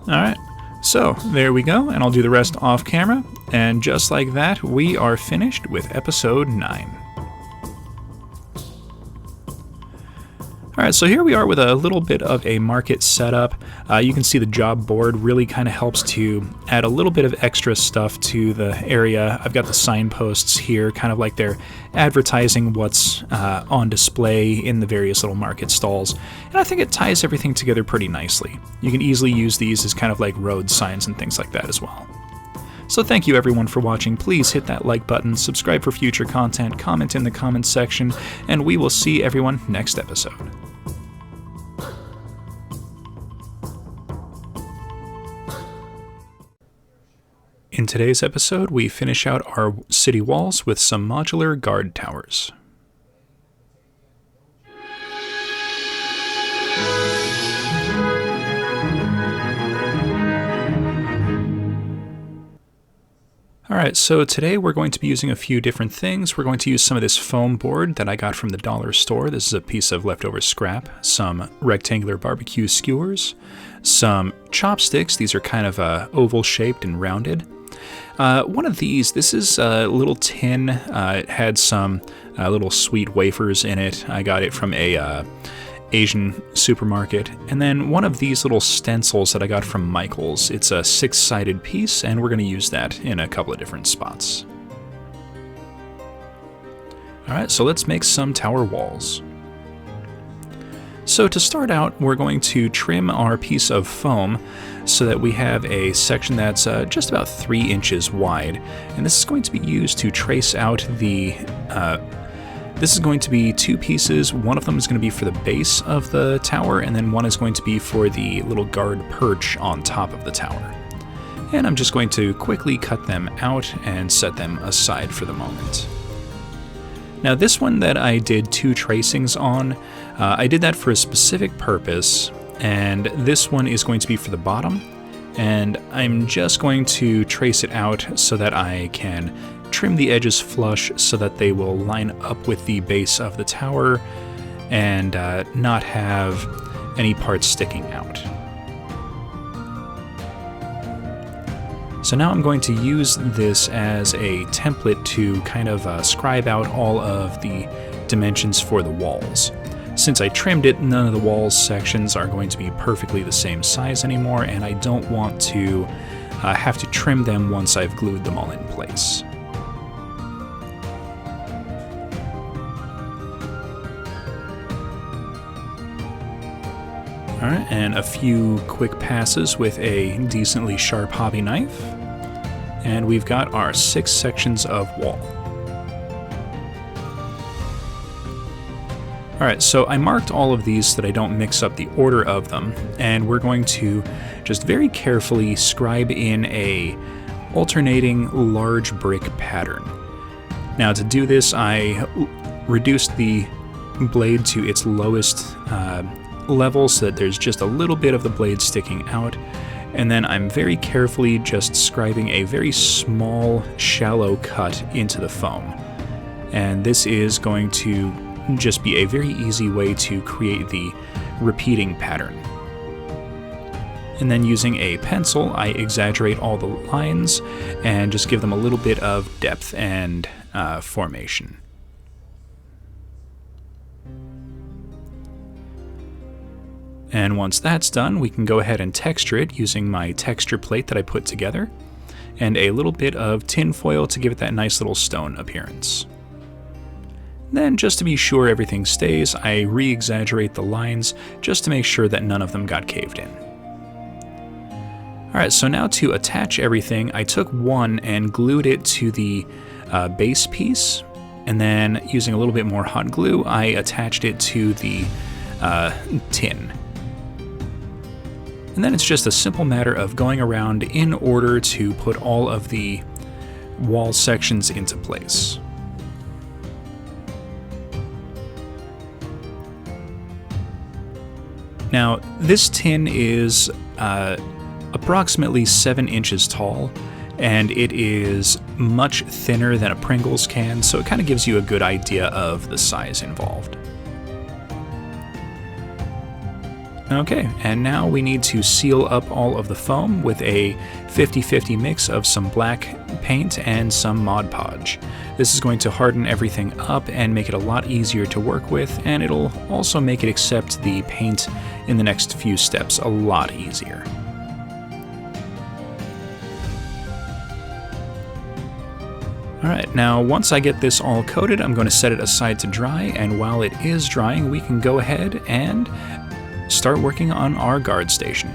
Alright, so there we go, and I'll do the rest off camera, and just like that, we are finished with episode 9. Alright, so here we are with a little bit of a market setup. You can see the job board really kind of helps to add a little bit of extra stuff to the area. I've got the signposts here, kind of like they're advertising what's on display in the various little market stalls. And I think it ties everything together pretty nicely. You can easily use these as kind of like road signs and things like that as well. So thank you everyone for watching. Please hit that like button, subscribe for future content, comment in the comments section, and we will see everyone next episode. In today's episode, we finish out our city walls with some modular guard towers. Alright, so today we're going to be using a few different things. We're going to use some of this foam board that I got from the dollar store. This is a piece of leftover scrap, some rectangular barbecue skewers, some chopsticks. These are kind of oval shaped and rounded. One of these, this is a little tin. It had some little sweet wafers in it. I got it from a Asian supermarket. And then one of these little stencils that I got from Michael's. It's a 6-sided piece, and we're going to use that in a couple of different spots. Alright, so let's make some tower walls. So to start out, we're going to trim our piece of foam so that we have a section that's just about 3 inches wide. And this is going to be used to trace out the... this is going to be 2 pieces. One of them is going to be for the base of the tower, and then one is going to be for the little guard perch on top of the tower. And I'm just going to quickly cut them out and set them aside for the moment. Now this one that I did 2 tracings on, I did that for a specific purpose, and this one is going to be for the bottom, and I'm just going to trace it out so that I can trim the edges flush so that they will line up with the base of the tower and not have any parts sticking out. So now I'm going to use this as a template to kind of scribe out all of the dimensions for the walls. Since I trimmed it, none of the walls sections are going to be perfectly the same size anymore, and I don't want to have to trim them once I've glued them all in place. Alright, and a few quick passes with a decently sharp hobby knife, and we've got our 6 sections of wall. Alright, so I marked all of these so that I don't mix up the order of them, and we're going to just very carefully scribe in a alternating large brick pattern. Now to do this, I reduced the blade to its lowest level so that there's just a little bit of the blade sticking out, and then I'm very carefully just scribing a very small, shallow cut into the foam. And this is going to just be a very easy way to create the repeating pattern. And then using a pencil, I exaggerate all the lines and just give them a little bit of depth and formation. And once that's done, we can go ahead and texture it using my texture plate that I put together, and a little bit of tin foil to give it that nice little stone appearance. Then, just to be sure everything stays, I re-exaggerate the lines just to make sure that none of them got caved in. Alright, so now to attach everything, I took one and glued it to the base piece, and then using a little bit more hot glue, I attached it to the tin. And then it's just a simple matter of going around in order to put all of the wall sections into place. Now, this tin is approximately 7 inches tall, and it is much thinner than a Pringles can, so it kind of gives you a good idea of the size involved. Okay, and now we need to seal up all of the foam with a 50-50 mix of some black paint and some Mod Podge. This is going to harden everything up and make it a lot easier to work with, and it'll also make it accept the paint in the next few steps a lot easier. Alright, now once I get this all coated, I'm going to set it aside to dry, and while it is drying, we can go ahead and start working on our guard station.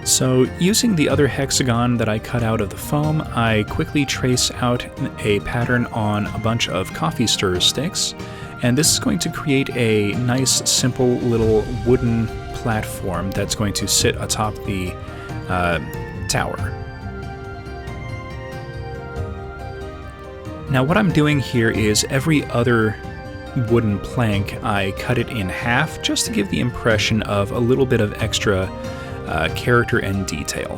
So, using the other hexagon that I cut out of the foam, I quickly trace out a pattern on a bunch of coffee stirrer sticks, and this is going to create a nice, simple little wooden platform that's going to sit atop the tower. Now what I'm doing here is every other wooden plank, I cut it in half just to give the impression of a little bit of extra character and detail.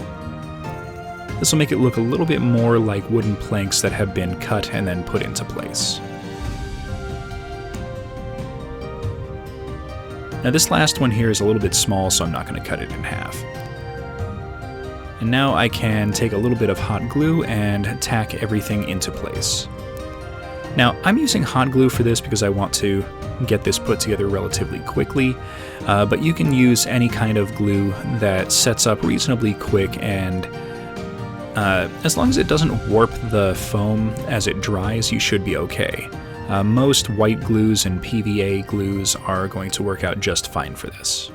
This will make it look a little bit more like wooden planks that have been cut and then put into place. Now this last one here is a little bit small, so I'm not going to cut it in half. And now I can take a little bit of hot glue and tack everything into place. Now, I'm using hot glue for this because I want to get this put together relatively quickly, but you can use any kind of glue that sets up reasonably quick, and as long as it doesn't warp the foam as it dries, you should be okay. Most white glues and PVA glues are going to work out just fine for this.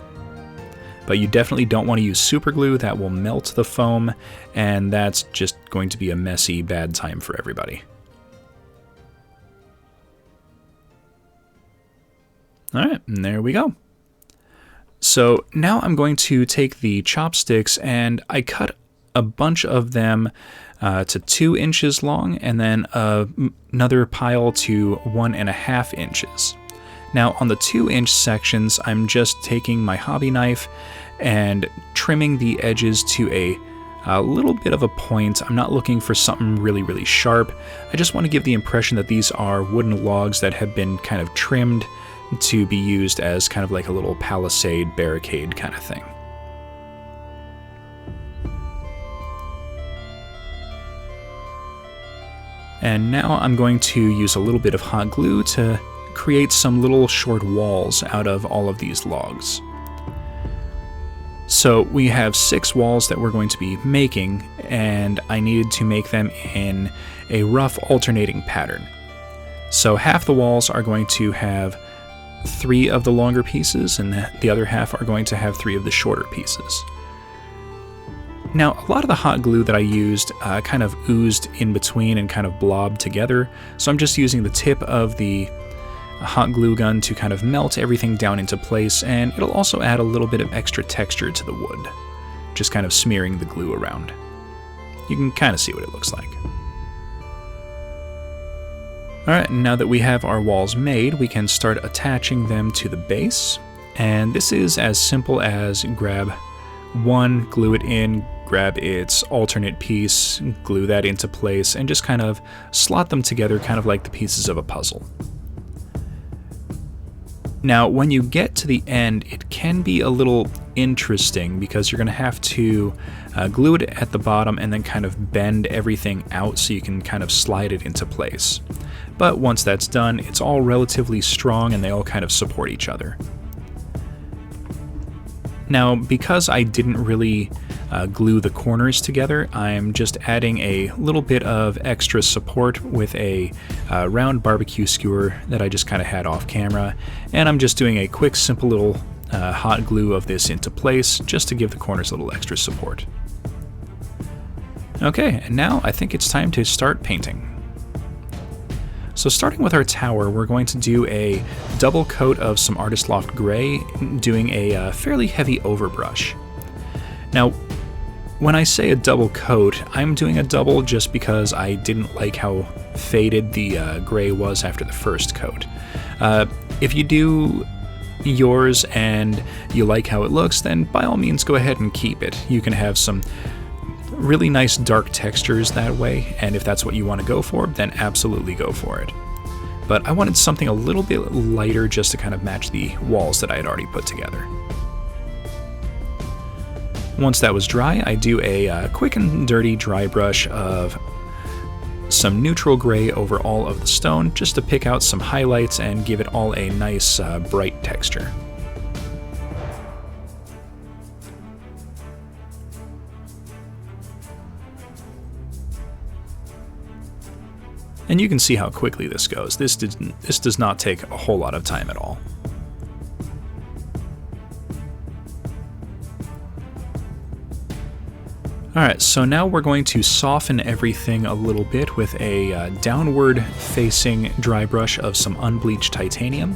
But you definitely don't want to use super glue. That will melt the foam, and that's just going to be a messy, bad time for everybody. Alright, and there we go. So now I'm going to take the chopsticks, and I cut a bunch of them to 2 inches long, and then another pile to 1.5 inches. Now on the 2-inch sections, I'm just taking my hobby knife and trimming the edges to a little bit of a point. I'm not looking for something really sharp. I just want to give the impression that these are wooden logs that have been kind of trimmed to be used as kind of like a little palisade barricade kind of thing. And now I'm going to use a little bit of hot glue to create some little short walls out of all of these logs. So we have 6 walls that we're going to be making, and I needed to make them in a rough alternating pattern. So half the walls are going to have 3 of the longer pieces, and the other half are going to have 3 of the shorter pieces. Now, a lot of the hot glue that I used kind of oozed in between and kind of blobbed together, so I'm just using the tip of the hot glue gun to kind of melt everything down into place, and it'll also add a little bit of extra texture to the wood, just kind of smearing the glue around. You can kind of see what it looks like. Alright, now that we have our walls made, we can start attaching them to the base, and this is as simple as grab one, glue it in, grab its alternate piece, glue that into place, and just kind of slot them together kind of like the pieces of a puzzle. Now, when you get to the end, it can be a little interesting because you're going to have to glue it at the bottom and then kind of bend everything out so you can kind of slide it into place. But once that's done, it's all relatively strong and they all kind of support each other. Now, because I didn't really glue the corners together, I'm just adding a little bit of extra support with a round barbecue skewer that I just kind of had off camera, and I'm just doing a quick, simple little hot glue of this into place just to give the corners a little extra support. Okay, and now I think it's time to start painting. So starting with our tower, we're going to do a double coat of some Artist Loft Gray, doing a fairly heavy overbrush. Now, when I say a double coat, I'm doing a double just because I didn't like how faded the gray was after the first coat. If you do yours and you like how it looks, then by all means go ahead and keep it. You can have some really nice dark textures that way, and if that's what you want to go for, then absolutely go for it. But I wanted something a little bit lighter just to kind of match the walls that I had already put together. Once that was dry, I do a quick and dirty dry brush of some neutral gray over all of the stone just to pick out some highlights and give it all a nice bright texture. And you can see how quickly this goes. This does not take a whole lot of time at all. Alright, so now we're going to soften everything a little bit with a downward facing dry brush of some unbleached titanium.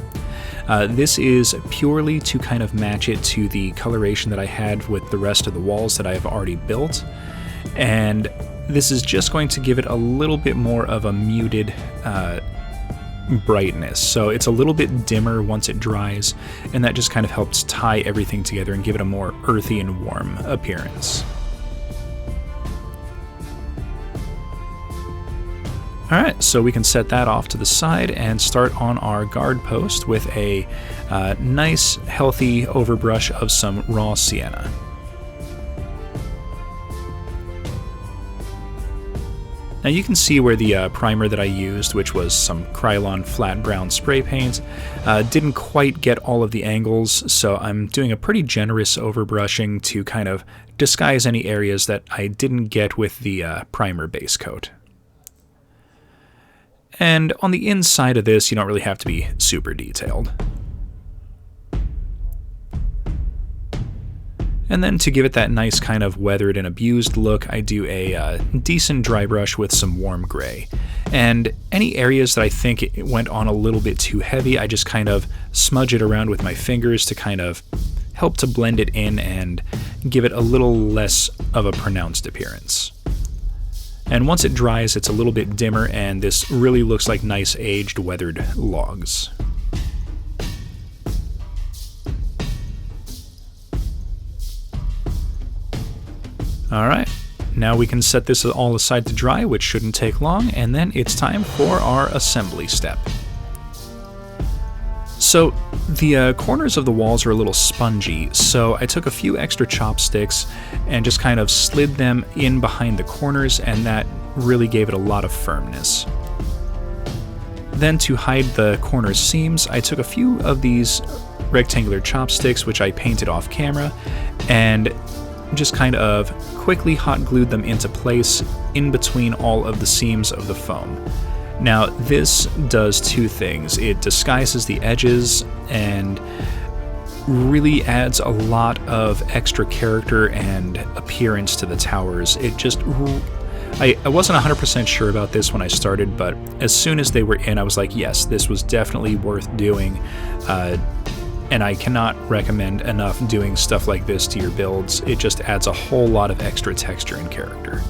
This is purely to kind of match it to the coloration that I had with the rest of the walls that I've already built. And this is just going to give it a little bit more of a muted brightness. So it's a little bit dimmer once it dries, and that just kind of helps tie everything together and give it a more earthy and warm appearance. Alright, so we can set that off to the side and start on our guard post with a nice, healthy overbrush of some raw sienna. Now you can see where the primer that I used, which was some Krylon flat brown spray paint, didn't quite get all of the angles, so I'm doing a pretty generous overbrushing to kind of disguise any areas that I didn't get with the primer base coat. And on the inside of this, you don't really have to be super detailed. And then to give it that nice kind of weathered and abused look, I do a decent dry brush with some warm gray. And any areas that I think it went on a little bit too heavy, I just kind of smudge it around with my fingers to kind of help to blend it in and give it a little less of a pronounced appearance. And once it dries, it's a little bit dimmer, and this really looks like nice aged weathered logs. Alright, now we can set this all aside to dry, which shouldn't take long, and then it's time for our assembly step. So the corners of the walls are a little spongy, so I took a few extra chopsticks and just kind of slid them in behind the corners, and that really gave it a lot of firmness. Then to hide the corner seams, I took a few of these rectangular chopsticks, which I painted off camera, and just kind of quickly hot glued them into place in between all of the seams of the foam. Now this does two things. It disguises the edges and really adds a lot of extra character and appearance to the towers. It just... I wasn't 100% sure about this when I started, but as soon as they were in, I was like, yes, this was definitely worth doing. And I cannot recommend enough doing stuff like this to your builds. It just adds a whole lot of extra texture and character.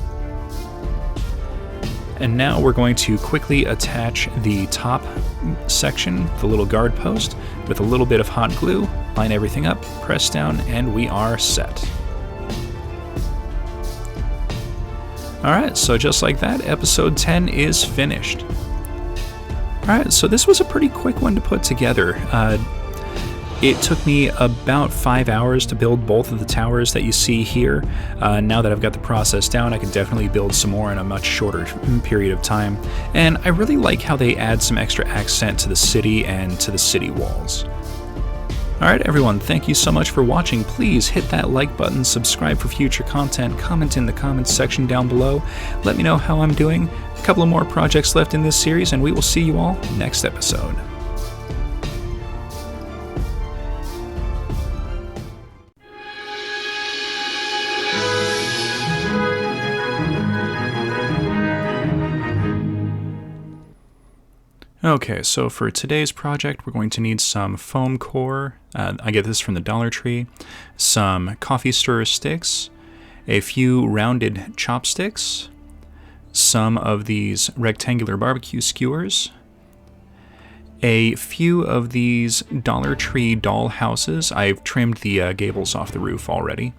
And now we're going to quickly attach the top section, the little guard post, with a little bit of hot glue, line everything up, press down, and we are set. Alright, so just like that, episode 10 is finished. Alright, so this was a pretty quick one to put together. It took me about 5 hours to build both of the towers that you see here. Now that I've got the process down, I can definitely build some more in a much shorter period of time. And I really like how they add some extra accent to the city and to the city walls. Alright everyone, thank you so much for watching. Please hit that like button, subscribe for future content, comment in the comments section down below. Let me know how I'm doing. A couple of more projects left in this series, and we will see you all next episode. Okay, so for today's project, we're going to need some foam core. I get this from the Dollar Tree. Some coffee stirrer sticks, a few rounded chopsticks, some of these rectangular barbecue skewers, a few of these Dollar Tree doll houses. I've trimmed the gables off the roof already.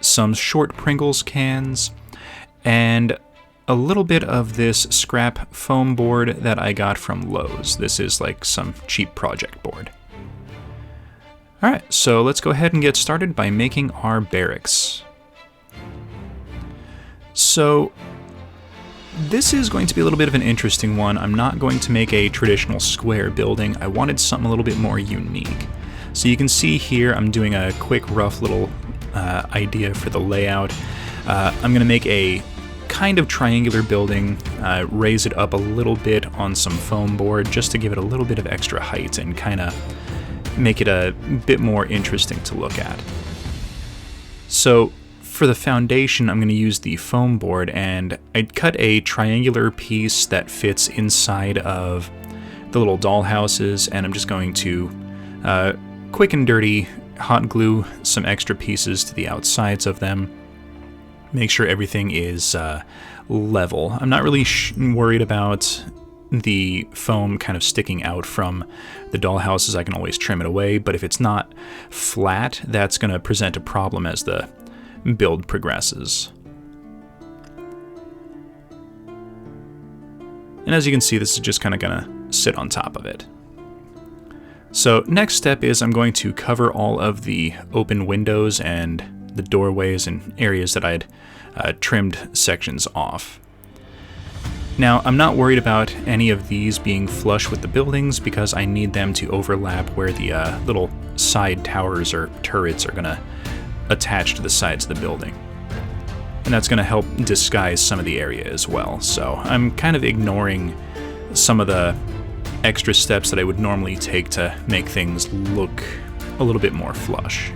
Some short Pringles cans, and a little bit of this scrap foam board that I got from Lowe's. This is like some cheap project board. Alright, so let's go ahead and get started by making our barracks. So this is going to be a little bit of an interesting one. I'm not going to make a traditional square building. I wanted something a little bit more unique. So you can see here I'm doing a quick rough little idea for the layout. I'm going to make a kind of triangular building, raise it up a little bit on some foam board just to give it a little bit of extra height and kind of make it a bit more interesting to look at. So for the foundation, I'm going to use the foam board, and I'd cut a triangular piece that fits inside of the little doll houses, and I'm just going to quick and dirty hot glue some extra pieces to the outsides of them. Make sure everything is level. I'm not really worried about the foam kind of sticking out from the doll houses. I can always trim it away, but if it's not flat, that's going to present a problem as the build progresses. And as you can see, this is just kind of going to sit on top of it. So next step is I'm going to cover all of the open windows and the doorways and areas that I'd trimmed sections off. Now, I'm not worried about any of these being flush with the buildings because I need them to overlap where the little side towers or turrets are going to attach to the sides of the building. And that's going to help disguise some of the area as well. So I'm kind of ignoring some of the extra steps that I would normally take to make things look a little bit more flush.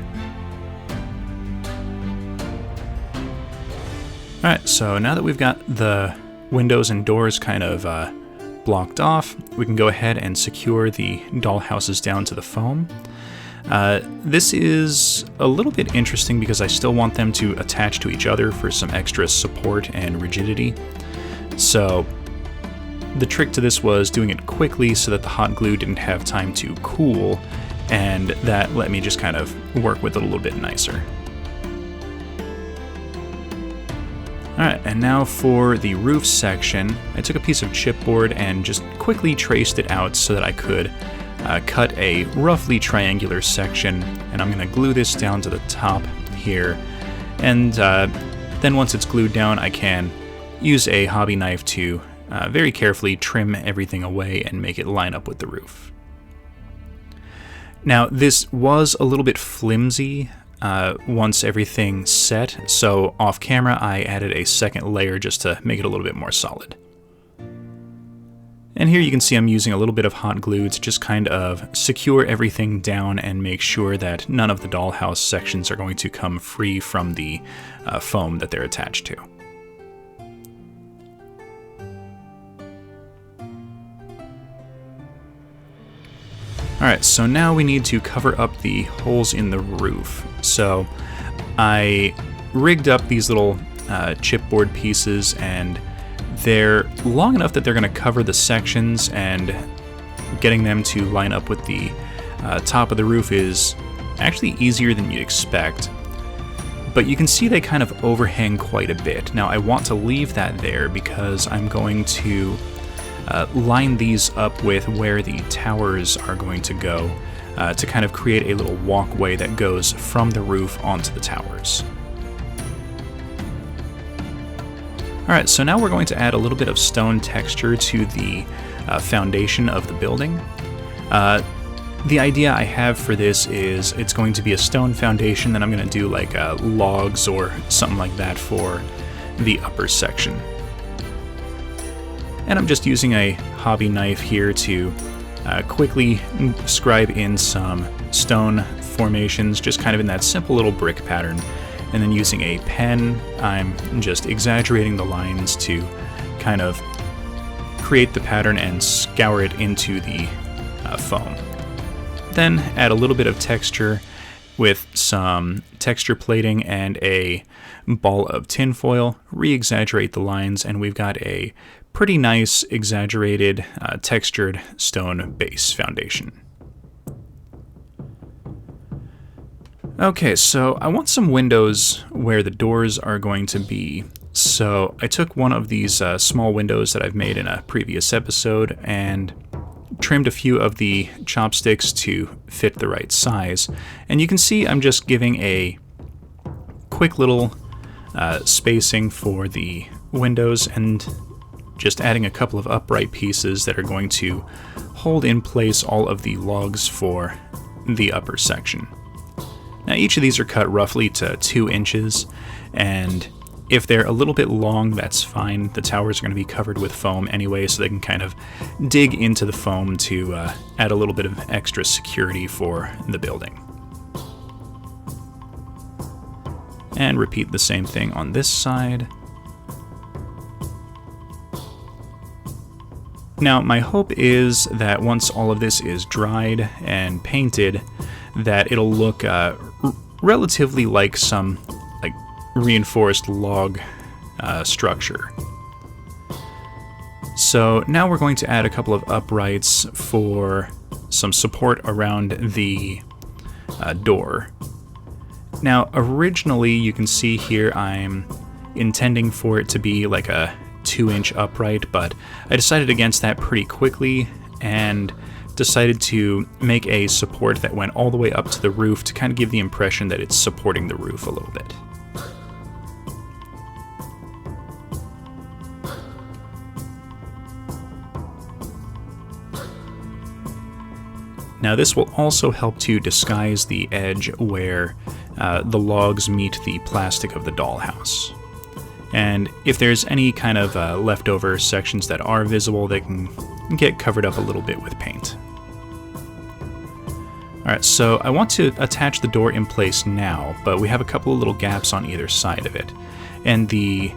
Alright, so now that we've got the windows and doors kind of blocked off, we can go ahead and secure the doll houses down to the foam. This is a little bit interesting because I still want them to attach to each other for some extra support and rigidity. So the trick to this was doing it quickly so that the hot glue didn't have time to cool, and that let me just kind of work with it a little bit nicer. Alright, and now for the roof section, I took a piece of chipboard and just quickly traced it out so that I could cut a roughly triangular section, and I'm going to glue this down to the top here, and then once it's glued down, I can use a hobby knife to very carefully trim everything away and make it line up with the roof. Now, this was a little bit flimsy once everything set, so off camera I added a second layer just to make it a little bit more solid. And here you can see I'm using a little bit of hot glue to just kind of secure everything down and make sure that none of the dollhouse sections are going to come free from the foam that they're attached to. Alright, so now we need to cover up the holes in the roof. So I rigged up these little chipboard pieces, and they're long enough that they're going to cover the sections, and getting them to line up with the top of the roof is actually easier than you'd expect. But you can see they kind of overhang quite a bit. Now I want to leave that there because I'm going to line these up with where the towers are going to go to kind of create a little walkway that goes from the roof onto the towers. Alright, so now we're going to add a little bit of stone texture to the foundation of the building. The idea I have for this is it's going to be a stone foundation, then I'm going to do like logs or something like that for the upper section. And I'm just using a hobby knife here to quickly scribe in some stone formations, just kind of in that simple little brick pattern. And then using a pen, I'm just exaggerating the lines to kind of create the pattern and scour it into the foam. Then add a little bit of texture with some texture plating and a ball of tinfoil, re-exaggerate the lines, and we've got a pretty nice exaggerated textured stone base foundation. Okay, so I want some windows where the doors are going to be. So I took one of these small windows that I've made in a previous episode and trimmed a few of the chopsticks to fit the right size. And you can see I'm just giving a quick little spacing for the windows and just adding a couple of upright pieces that are going to hold in place all of the logs for the upper section. Now each of these are cut roughly to 2 inches, and if they're a little bit long, that's fine. The towers are going to be covered with foam anyway, so they can kind of dig into the foam to add a little bit of extra security for the building. And repeat the same thing on this side. Now, my hope is that once all of this is dried and painted, that it'll look relatively like some reinforced log structure. So now we're going to add a couple of uprights for some support around the door. Now originally you can see here I'm intending for it to be like a 2-inch upright, but I decided against that pretty quickly and decided to make a support that went all the way up to the roof to kind of give the impression that it's supporting the roof a little bit. Now this will also help to disguise the edge where the logs meet the plastic of the dollhouse. And if there's any kind of leftover sections that are visible, they can get covered up a little bit with paint. Alright, so I want to attach the door in place now, but we have a couple of little gaps on either side of it. And the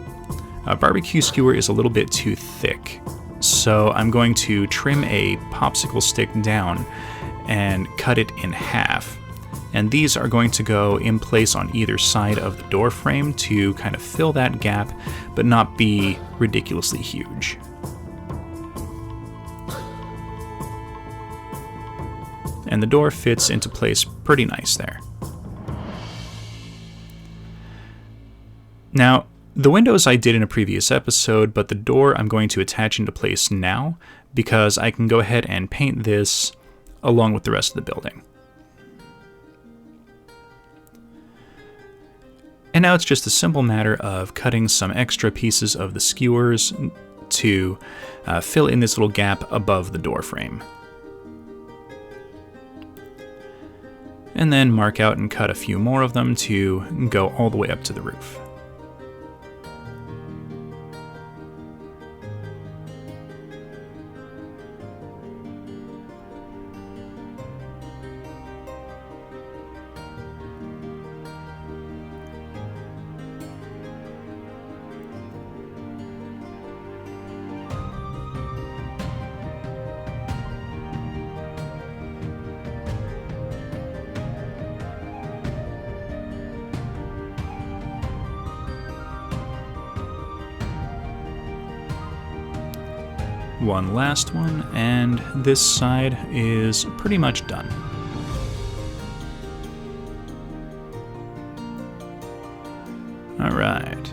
barbecue skewer is a little bit too thick, so I'm going to trim a popsicle stick down and cut it in half. And these are going to go in place on either side of the door frame to kind of fill that gap, but not be ridiculously huge. And the door fits into place pretty nice there. Now, the windows I did in a previous episode, but the door I'm going to attach into place now because I can go ahead and paint this along with the rest of the building. And now it's just a simple matter of cutting some extra pieces of the skewers to fill in this little gap above the door frame. And then mark out and cut a few more of them to go all the way up to the roof. One last one, and this side is pretty much done. Alright.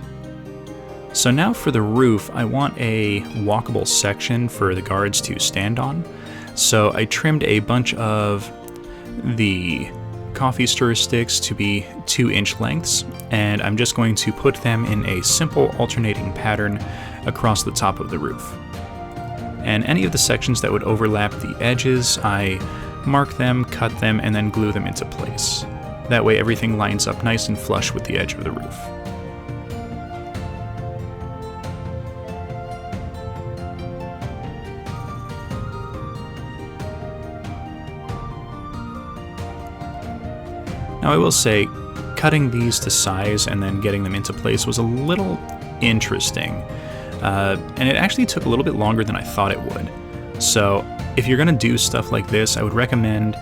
So now for the roof, I want a walkable section for the guards to stand on. So I trimmed a bunch of the coffee stirrer sticks to be 2-inch lengths, and I'm just going to put them in a simple alternating pattern across the top of the roof. And any of the sections that would overlap the edges, I mark them, cut them, and then glue them into place. That way everything lines up nice and flush with the edge of the roof. Now I will say, cutting these to size and then getting them into place was a little interesting. and it actually took a little bit longer than I thought it would. So if you're going to do stuff like this, I would recommend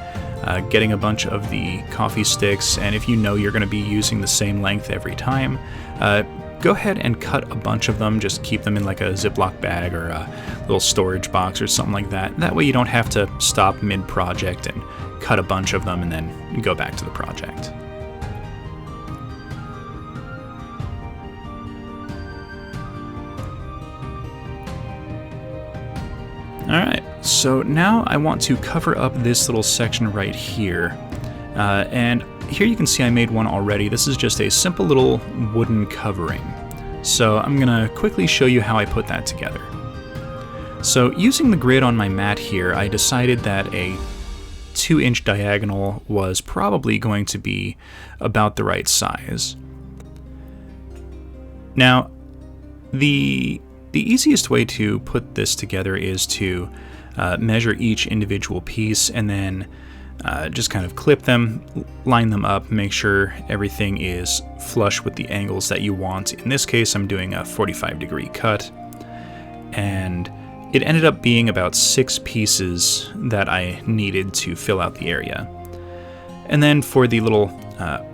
getting a bunch of the coffee sticks, and if you know you're going to be using the same length every time, go ahead and cut a bunch of them. Just keep them in like a Ziploc bag or a little storage box or something like that. That way you don't have to stop mid-project and cut a bunch of them and then go back to the project. Alright, so now I want to cover up this little section right here. And here you can see I made one already. This is just a simple little wooden covering. So I'm going to quickly show you how I put that together. So using the grid on my mat here, I decided that a 2-inch diagonal was probably going to be about the right size. Now, the easiest way to put this together is to measure each individual piece and then just kind of clip them, line them up, make sure everything is flush with the angles that you want. In this case, I'm doing a 45-degree cut, and it ended up being about 6 pieces that I needed to fill out the area. And then for the little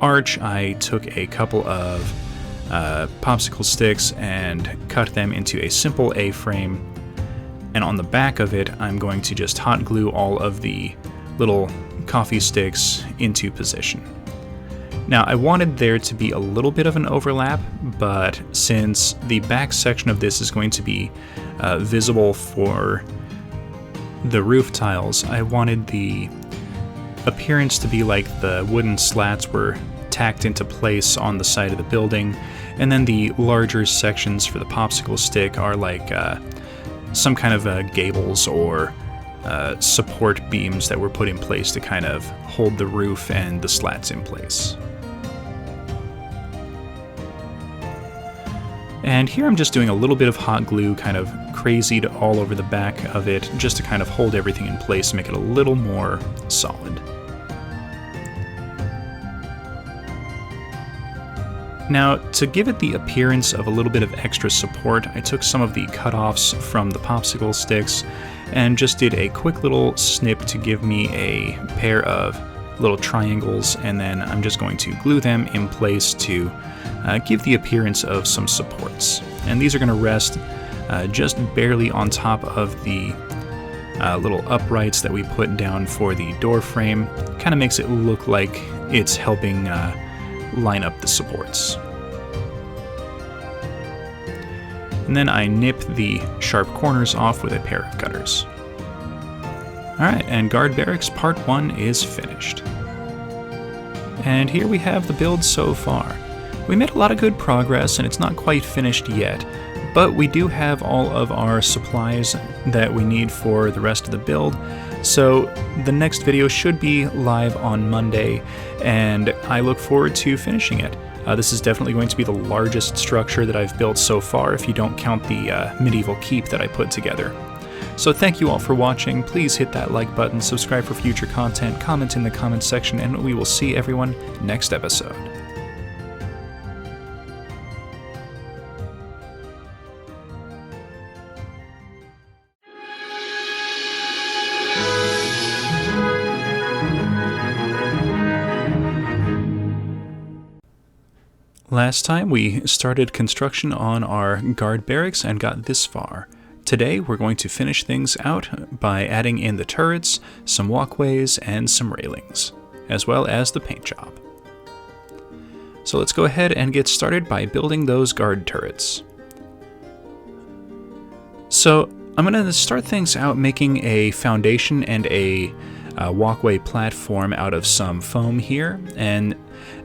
arch, I took a couple of popsicle sticks and cut them into a simple A-frame, and on the back of it, I'm going to just hot glue all of the little coffee sticks into position. Now, I wanted there to be a little bit of an overlap, but since the back section of this is going to be visible for the roof tiles, I wanted the appearance to be like the wooden slats were tacked into place on the side of the building, and then the larger sections for the popsicle stick are like some kind of gables or support beams that were put in place to kind of hold the roof and the slats in place. And here I'm just doing a little bit of hot glue, kind of crazied all over the back of it, just to kind of hold everything in place and make it a little more solid. Now, to give it the appearance of a little bit of extra support, I took some of the cutoffs from the popsicle sticks and just did a quick little snip to give me a pair of little triangles, and then I'm just going to glue them in place to give the appearance of some supports. And these are going to rest just barely on top of the little uprights that we put down for the door frame. Kind of makes it look like it's helping line up the supports. And then I nip the sharp corners off with a pair of cutters. Alright, and Guard Barracks Part 1 is finished. And here we have the build so far. We made a lot of good progress, and it's not quite finished yet, but we do have all of our supplies that we need for the rest of the build. So the next video should be live on Monday, and I look forward to finishing it. This is definitely going to be the largest structure that I've built so far, if you don't count the medieval keep that I put together. So thank you all for watching. Please hit that like button, subscribe for future content, comment in the comments section, and we will see everyone next episode. Last time we started construction on our guard barracks and got this far. Today we're going to finish things out by adding in the turrets, some walkways, and some railings, as well as the paint job. So let's go ahead and get started by building those guard turrets. So I'm going to start things out making a foundation and a walkway platform out of some foam here, and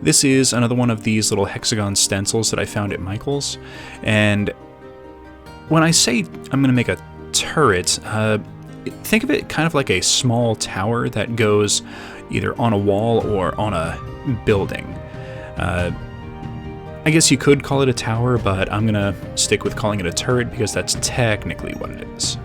this is another one of these little hexagon stencils that I found at Michael's. And when I say I'm going to make a turret, think of it kind of like a small tower that goes either on a wall or on a building. I guess you could call it a tower, but I'm going to stick with calling it a turret because that's technically what it is.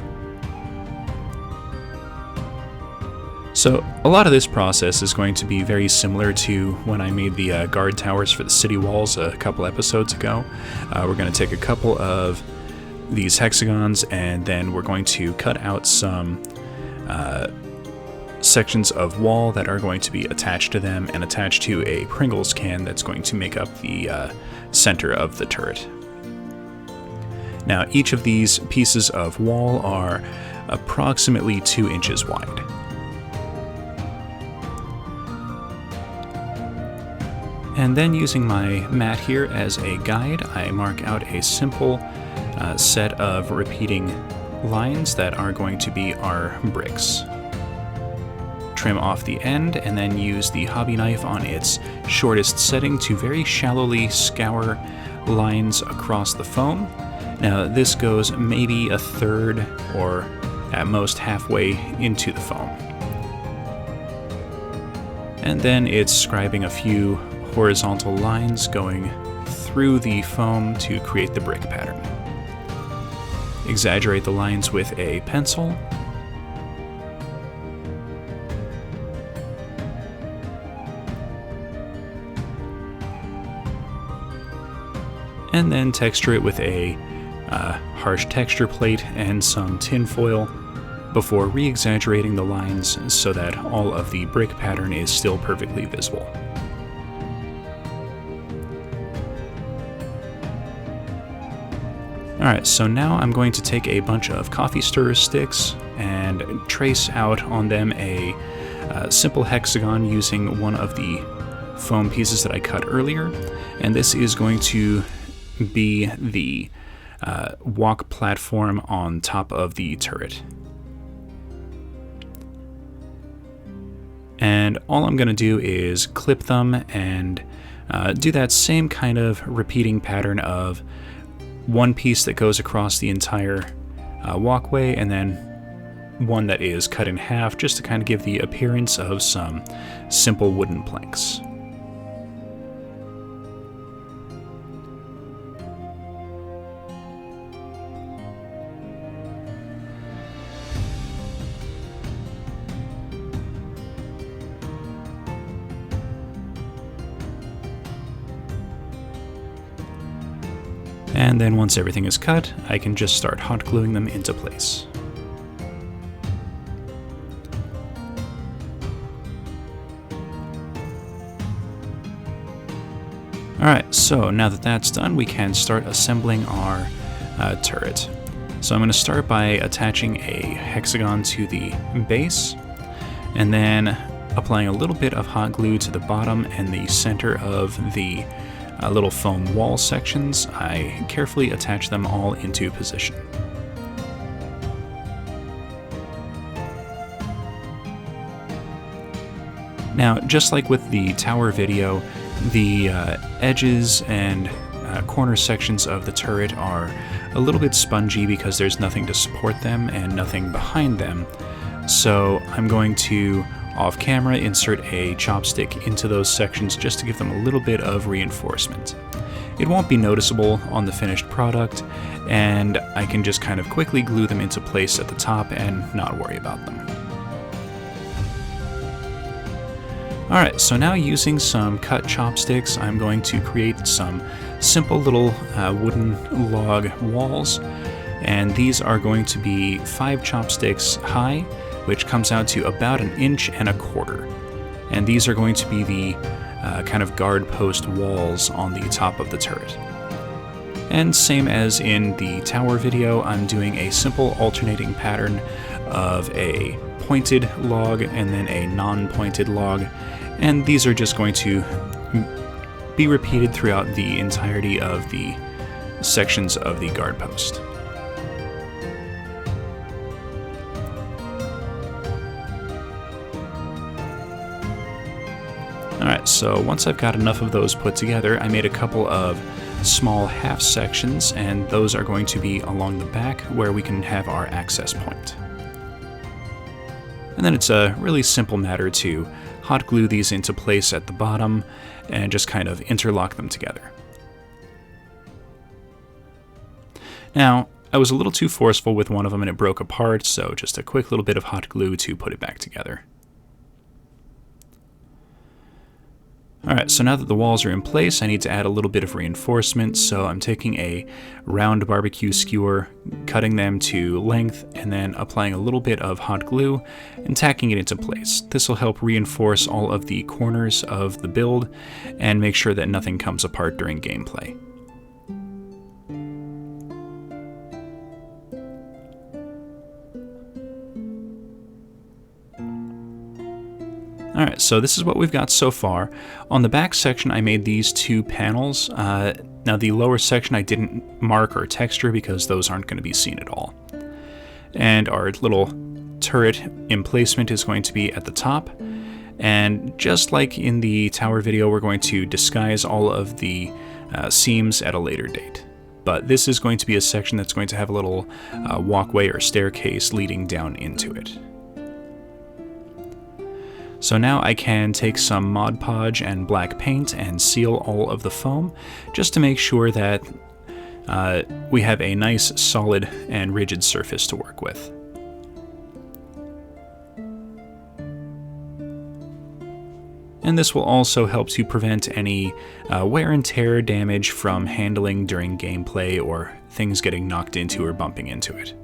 So a lot of this process is going to be very similar to when I made the guard towers for the city walls a couple episodes ago. We're going to take a couple of these hexagons, and then we're going to cut out some sections of wall that are going to be attached to them and attached to a Pringles can that's going to make up the center of the turret. Now, each of these pieces of wall are approximately 2 inches wide. And then using my mat here as a guide, I mark out a simple set of repeating lines that are going to be our bricks. Trim off the end and then use the hobby knife on its shortest setting to very shallowly scour lines across the foam. Now this goes maybe a third or at most halfway into the foam. And then it's scribing a few horizontal lines going through the foam to create the brick pattern. Exaggerate the lines with a pencil. And then texture it with a harsh texture plate and some tin foil before re-exaggerating the lines so that all of the brick pattern is still perfectly visible. Alright, so now I'm going to take a bunch of coffee stirrer sticks and trace out on them a simple hexagon using one of the foam pieces that I cut earlier, and this is going to be the walk platform on top of the turret. And all I'm going to do is clip them and do that same kind of repeating pattern of one piece that goes across the entire walkway and then one that is cut in half, just to kind of give the appearance of some simple wooden planks. And then once everything is cut, I can just start hot gluing them into place. Alright, so now that that's done, we can start assembling our turret. So I'm going to start by attaching a hexagon to the base, and then applying a little bit of hot glue to the bottom and the center of the little foam wall sections. I carefully attach them all into position. Now, just like with the tower video, the edges and corner sections of the turret are a little bit spongy because there's nothing to support them and nothing behind them. So I'm going to, off camera, insert a chopstick into those sections just to give them a little bit of reinforcement. It won't be noticeable on the finished product, and I can just kind of quickly glue them into place at the top and not worry about them. Alright, so now using some cut chopsticks, I'm going to create some simple little wooden log walls, and these are going to be 5 chopsticks high, which comes out to about 1.25 inches. And these are going to be the kind of guard post walls on the top of the turret. And same as in the tower video, I'm doing a simple alternating pattern of a pointed log and then a non-pointed log, and these are just going to be repeated throughout the entirety of the sections of the guard post. Alright, so once I've got enough of those put together, I made a couple of small half sections, and those are going to be along the back where we can have our access point. And then it's a really simple matter to hot glue these into place at the bottom and just kind of interlock them together. Now, I was a little too forceful with one of them and it broke apart, so just a quick little bit of hot glue to put it back together. Alright, so now that the walls are in place, I need to add a little bit of reinforcement, so I'm taking a round barbecue skewer, cutting them to length, and then applying a little bit of hot glue and tacking it into place. This will help reinforce all of the corners of the build and make sure that nothing comes apart during gameplay. Alright, so this is what we've got so far. On the back section, I made these two panels. Now the lower section I didn't mark or texture because those aren't going to be seen at all. And our little turret emplacement is going to be at the top. And just like in the tower video, we're going to disguise all of the seams at a later date. But this is going to be a section that's going to have a little walkway or staircase leading down into it. So now I can take some Mod Podge and black paint and seal all of the foam, just to make sure that we have a nice, solid, and rigid surface to work with. And this will also help to prevent any wear and tear damage from handling during gameplay or things getting knocked into or bumping into it.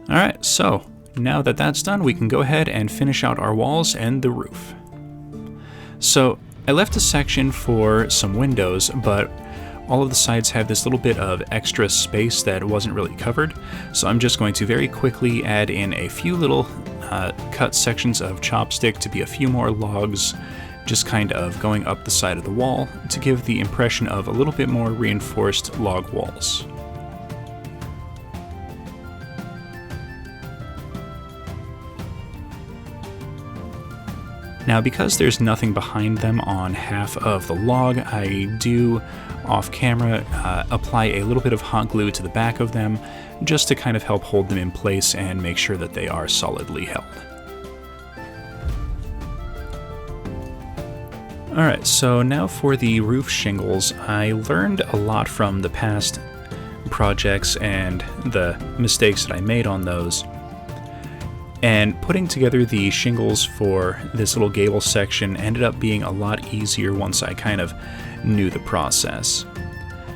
Alright, so now that that's done, we can go ahead and finish out our walls and the roof. So I left a section for some windows, but all of the sides have this little bit of extra space that wasn't really covered, so I'm just going to very quickly add in a few little cut sections of chopstick to be a few more logs, just kind of going up the side of the wall to give the impression of a little bit more reinforced log walls. Now, because there's nothing behind them on half of the log, I do, off camera, apply a little bit of hot glue to the back of them, just to kind of help hold them in place and make sure that they are solidly held. Alright, so now for the roof shingles. I learned a lot from the past projects and the mistakes that I made on those. And putting together the shingles for this little gable section ended up being a lot easier once I kind of knew the process.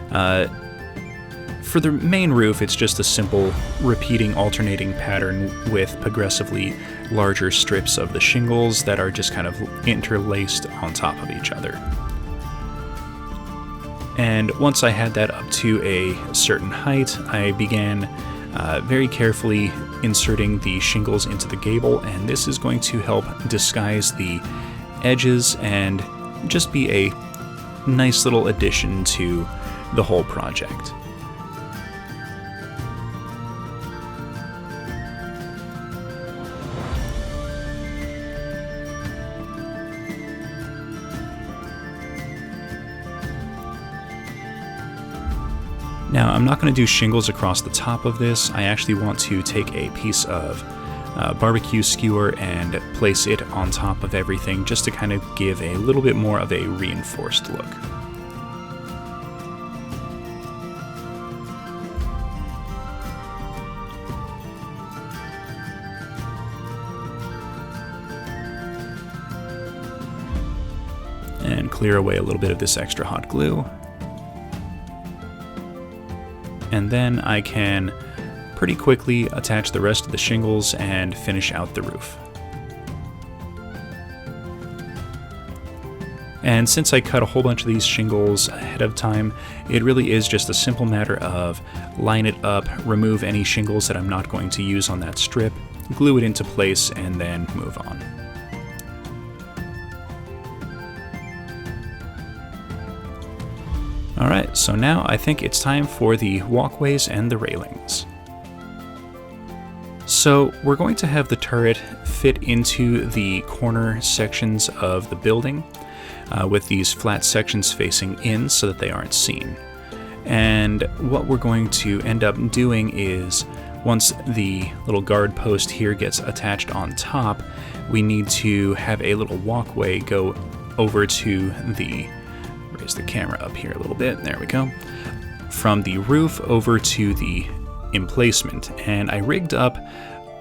For the main roof, it's just a simple repeating alternating pattern with progressively larger strips of the shingles that are just kind of interlaced on top of each other. And once I had that up to a certain height, I began very carefully inserting the shingles into the gable, and this is going to help disguise the edges and just be a nice little addition to the whole project. Now, I'm not going to do shingles across the top of this. I actually want to take a piece of barbecue skewer and place it on top of everything just to kind of give a little bit more of a reinforced look. And clear away a little bit of this extra hot glue. And then I can pretty quickly attach the rest of the shingles and finish out the roof. And since I cut a whole bunch of these shingles ahead of time, it really is just a simple matter of line it up, remove any shingles that I'm not going to use on that strip, glue it into place, and then move on. Alright, so now I think it's time for the walkways and the railings. So we're going to have the turret fit into the corner sections of the building with these flat sections facing in so that they aren't seen. And what we're going to end up doing is, once the little guard post here gets attached on top, we need to have a little walkway go over to the, raise the camera up here a little bit, there we go, from the roof over to the emplacement. And I rigged up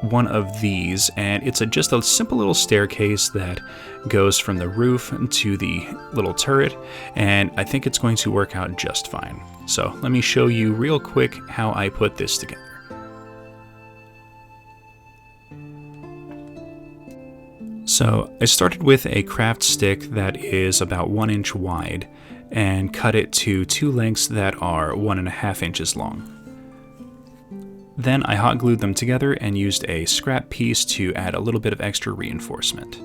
one of these, and it's just a simple little staircase that goes from the roof to the little turret, and I think it's going to work out just fine. So let me show you real quick how I put this together. So I started with a craft stick that is about 1 inch wide and cut it to 2 lengths that are 1.5 inches long. Then I hot glued them together and used a scrap piece to add a little bit of extra reinforcement.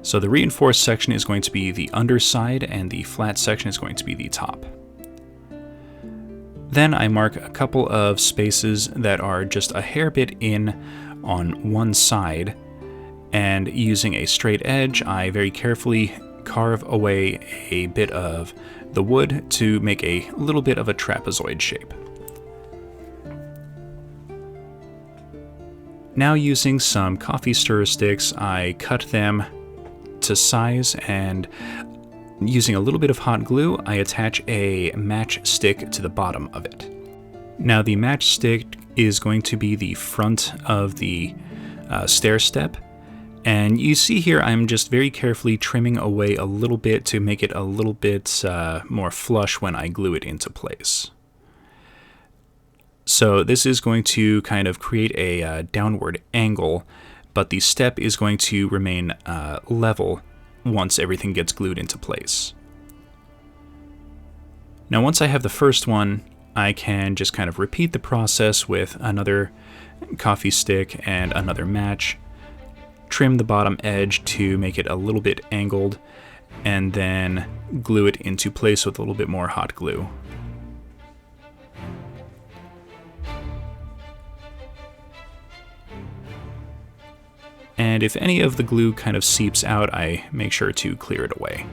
So the reinforced section is going to be the underside and the flat section is going to be the top. Then I mark a couple of spaces that are just a hair bit in on one side, and using a straight edge I very carefully carve away a bit of the wood to make a little bit of a trapezoid shape. Now using some coffee stirrer sticks, I cut them to size, and using a little bit of hot glue, I attach a match stick to the bottom of it. Now the match stick is going to be the front of the stair step, and you see here I'm just very carefully trimming away a little bit to make it a little bit more flush when I glue it into place. So this is going to kind of create a downward angle, but the step is going to remain level once everything gets glued into place. Now once I have the first one, I can just kind of repeat the process with another coffee stick and another match, trim the bottom edge to make it a little bit angled, and then glue it into place with a little bit more hot glue. And if any of the glue kind of seeps out, I make sure to clear it away.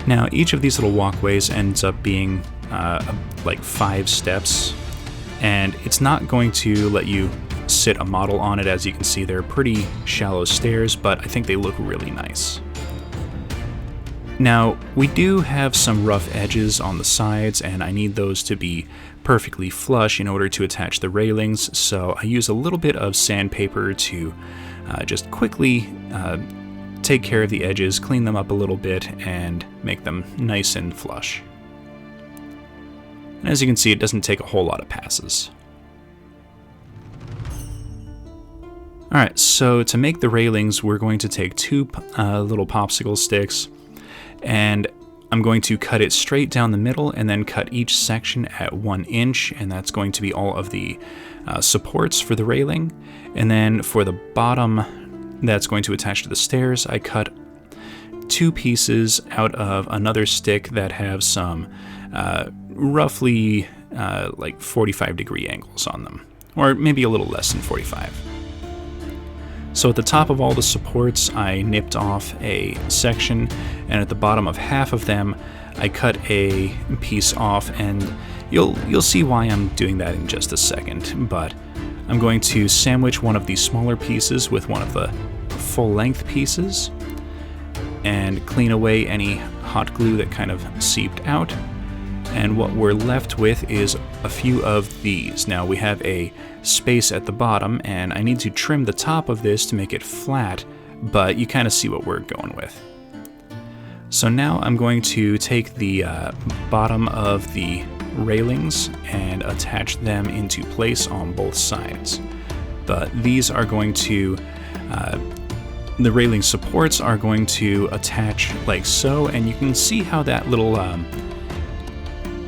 Now each of these little walkways ends up being like 5 steps, and it's not going to let you sit a model on it. As you can see, they're pretty shallow stairs, but I think they look really nice. Now, we do have some rough edges on the sides, and I need those to be perfectly flush in order to attach the railings, so I use a little bit of sandpaper to just quickly take care of the edges, clean them up a little bit, and make them nice and flush. And as you can see, it doesn't take a whole lot of passes. Alright, so to make the railings, we're going to take 2 little popsicle sticks, and I'm going to cut it straight down the middle and then cut each section at 1 inch, and that's going to be all of the supports for the railing. And then for the bottom that's going to attach to the stairs, I cut 2 pieces out of another stick that have some roughly like 45-degree angles on them, or maybe a little less than 45. So at the top of all the supports, I nipped off a section, and at the bottom of half of them, I cut a piece off, and you'll see why I'm doing that in just a second. But I'm going to sandwich one of these smaller pieces with one of the full-length pieces, and clean away any hot glue that kind of seeped out. And what we're left with is a few of these. Now we have a space at the bottom, and I need to trim the top of this to make it flat, but you kind of see what we're going with. So now I'm going to take the bottom of the railings and attach them into place on both sides. But these are going to, the railing supports are going to attach like so, and you can see how that little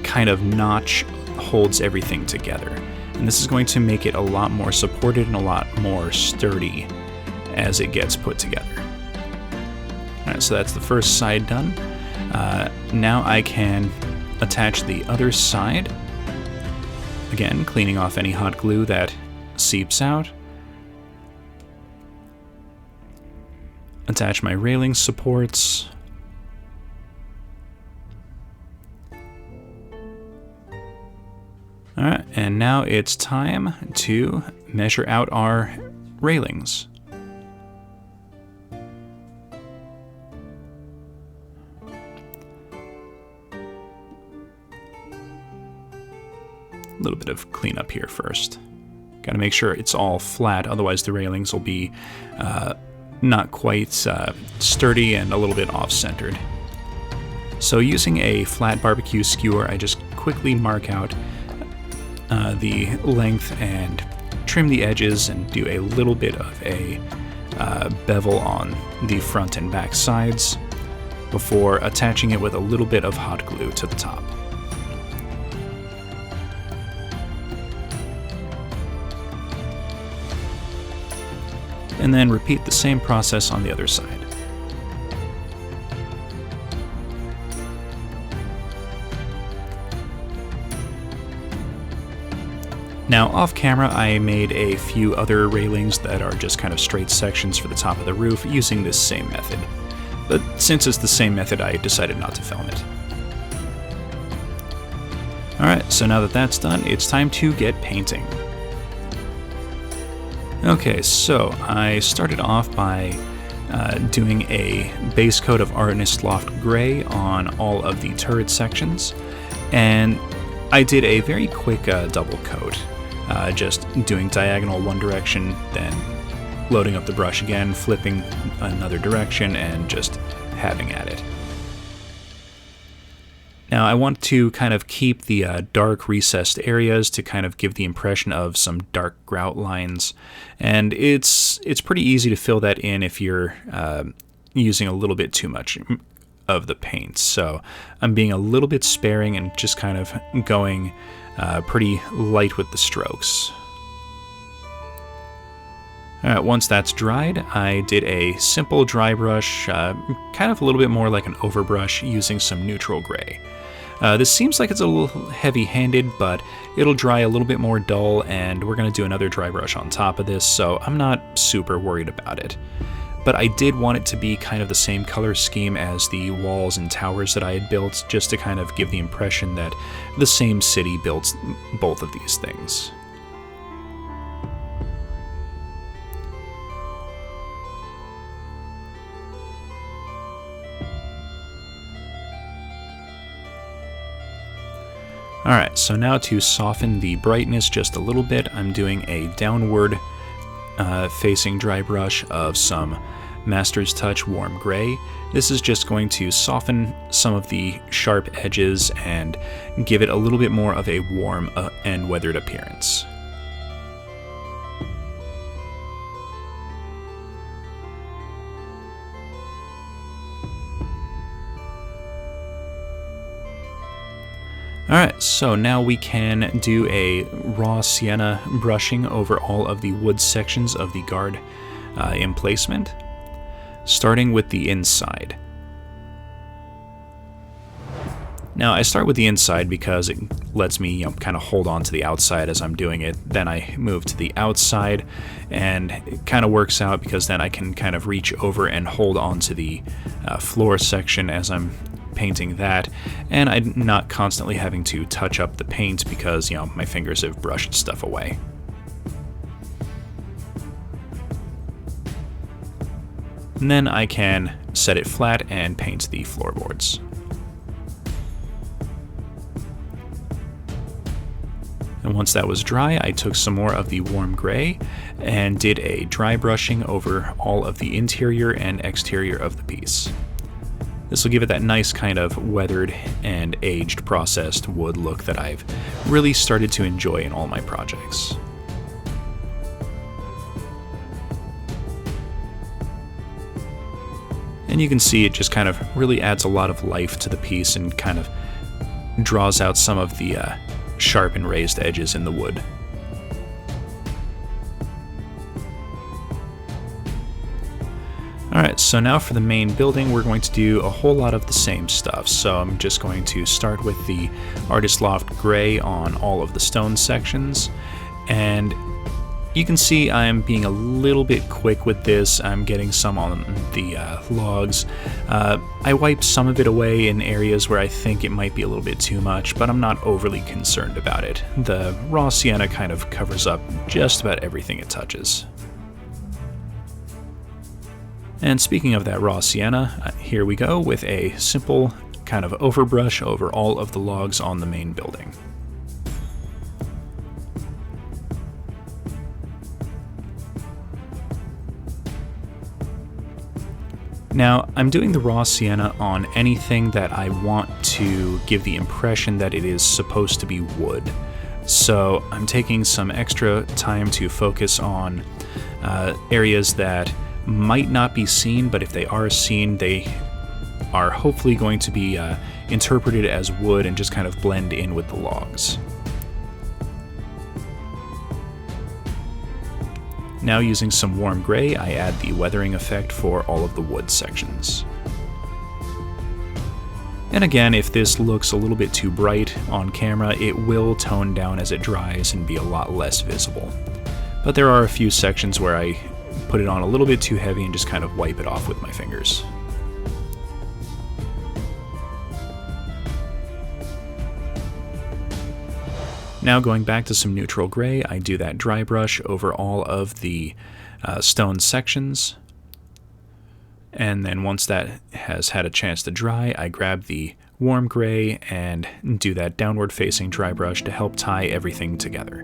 kind of notch holds everything together. And this is going to make it a lot more supported and a lot more sturdy as it gets put together. Alright, so that's the first side done. Now I can attach the other side. Again, cleaning off any hot glue that seeps out. Attach my railing supports. Alright, and now it's time to measure out our railings. little bit of cleanup here first. Got to make sure it's all flat, otherwise the railings will be not quite sturdy and a little bit off-centered. So using a flat barbecue skewer, I just quickly mark out the length and trim the edges and do a little bit of a bevel on the front and back sides before attaching it with a little bit of hot glue to the top. And then repeat the same process on the other side. Now, off camera, I made a few other railings that are just kind of straight sections for the top of the roof using this same method. But since it's the same method, I decided not to film it. Alright, so now that that's done, it's time to get painting. Okay, so I started off by doing a base coat of Artist Loft Gray on all of the turret sections, and I did a very quick double coat, just doing diagonal one direction, then loading up the brush again, flipping another direction, and just having at it. Now I want to kind of keep the dark recessed areas to kind of give the impression of some dark grout lines, and it's pretty easy to fill that in if you're using a little bit too much of the paint. So I'm being a little bit sparing and just kind of going pretty light with the strokes. Alright, once that's dried, I did a simple dry brush, kind of a little bit more like an overbrush using some neutral gray. This seems like it's a little heavy-handed, but it'll dry a little bit more dull, and we're going to do another dry brush on top of this, so I'm not super worried about it. But I did want it to be kind of the same color scheme as the walls and towers that I had built, just to kind of give the impression that the same city built both of these things. Alright, so now to soften the brightness just a little bit, I'm doing a downward facing dry brush of some Master's Touch Warm Gray. This is just going to soften some of the sharp edges and give it a little bit more of a warm and weathered appearance. Alright, so now we can do a raw sienna brushing over all of the wood sections of the guard emplacement, starting with the inside. Now I start with the inside because it lets me kind of hold on to the outside as I'm doing it. Then I move to the outside, and it kind of works out because then I can kind of reach over and hold on to the floor section as I'm painting that, and I'm not constantly having to touch up the paint because, my fingers have brushed stuff away. And then I can set it flat and paint the floorboards. And once that was dry, I took some more of the warm gray and did a dry brushing over all of the interior and exterior of the piece. This will give it that nice kind of weathered and aged processed wood look that I've really started to enjoy in all my projects. And you can see it just kind of really adds a lot of life to the piece and kind of draws out some of the sharp and raised edges in the wood. Alright, so now for the main building, we're going to do a whole lot of the same stuff. So I'm just going to start with the Artist Loft Gray on all of the stone sections. And you can see I'm being a little bit quick with this. I'm getting some on the logs. I wiped some of it away in areas where I think it might be a little bit too much, but I'm not overly concerned about it. The raw sienna kind of covers up just about everything it touches. And speaking of that raw sienna, here we go with a simple kind of overbrush over all of the logs on the main building. Now, I'm doing the raw sienna on anything that I want to give the impression that it is supposed to be wood. So I'm taking some extra time to focus on areas that might not be seen, but if they are seen, they are hopefully going to be interpreted as wood and just kind of blend in with the logs. Now, using some warm gray, I add the weathering effect for all of the wood sections. And again, if this looks a little bit too bright on camera, it will tone down as it dries and be a lot less visible. But there are a few sections where I put it on a little bit too heavy and just kind of wipe it off with my fingers. Now, going back to some neutral gray, I do that dry brush over all of the stone sections. And then once that has had a chance to dry, I grab the warm gray and do that downward facing dry brush to help tie everything together.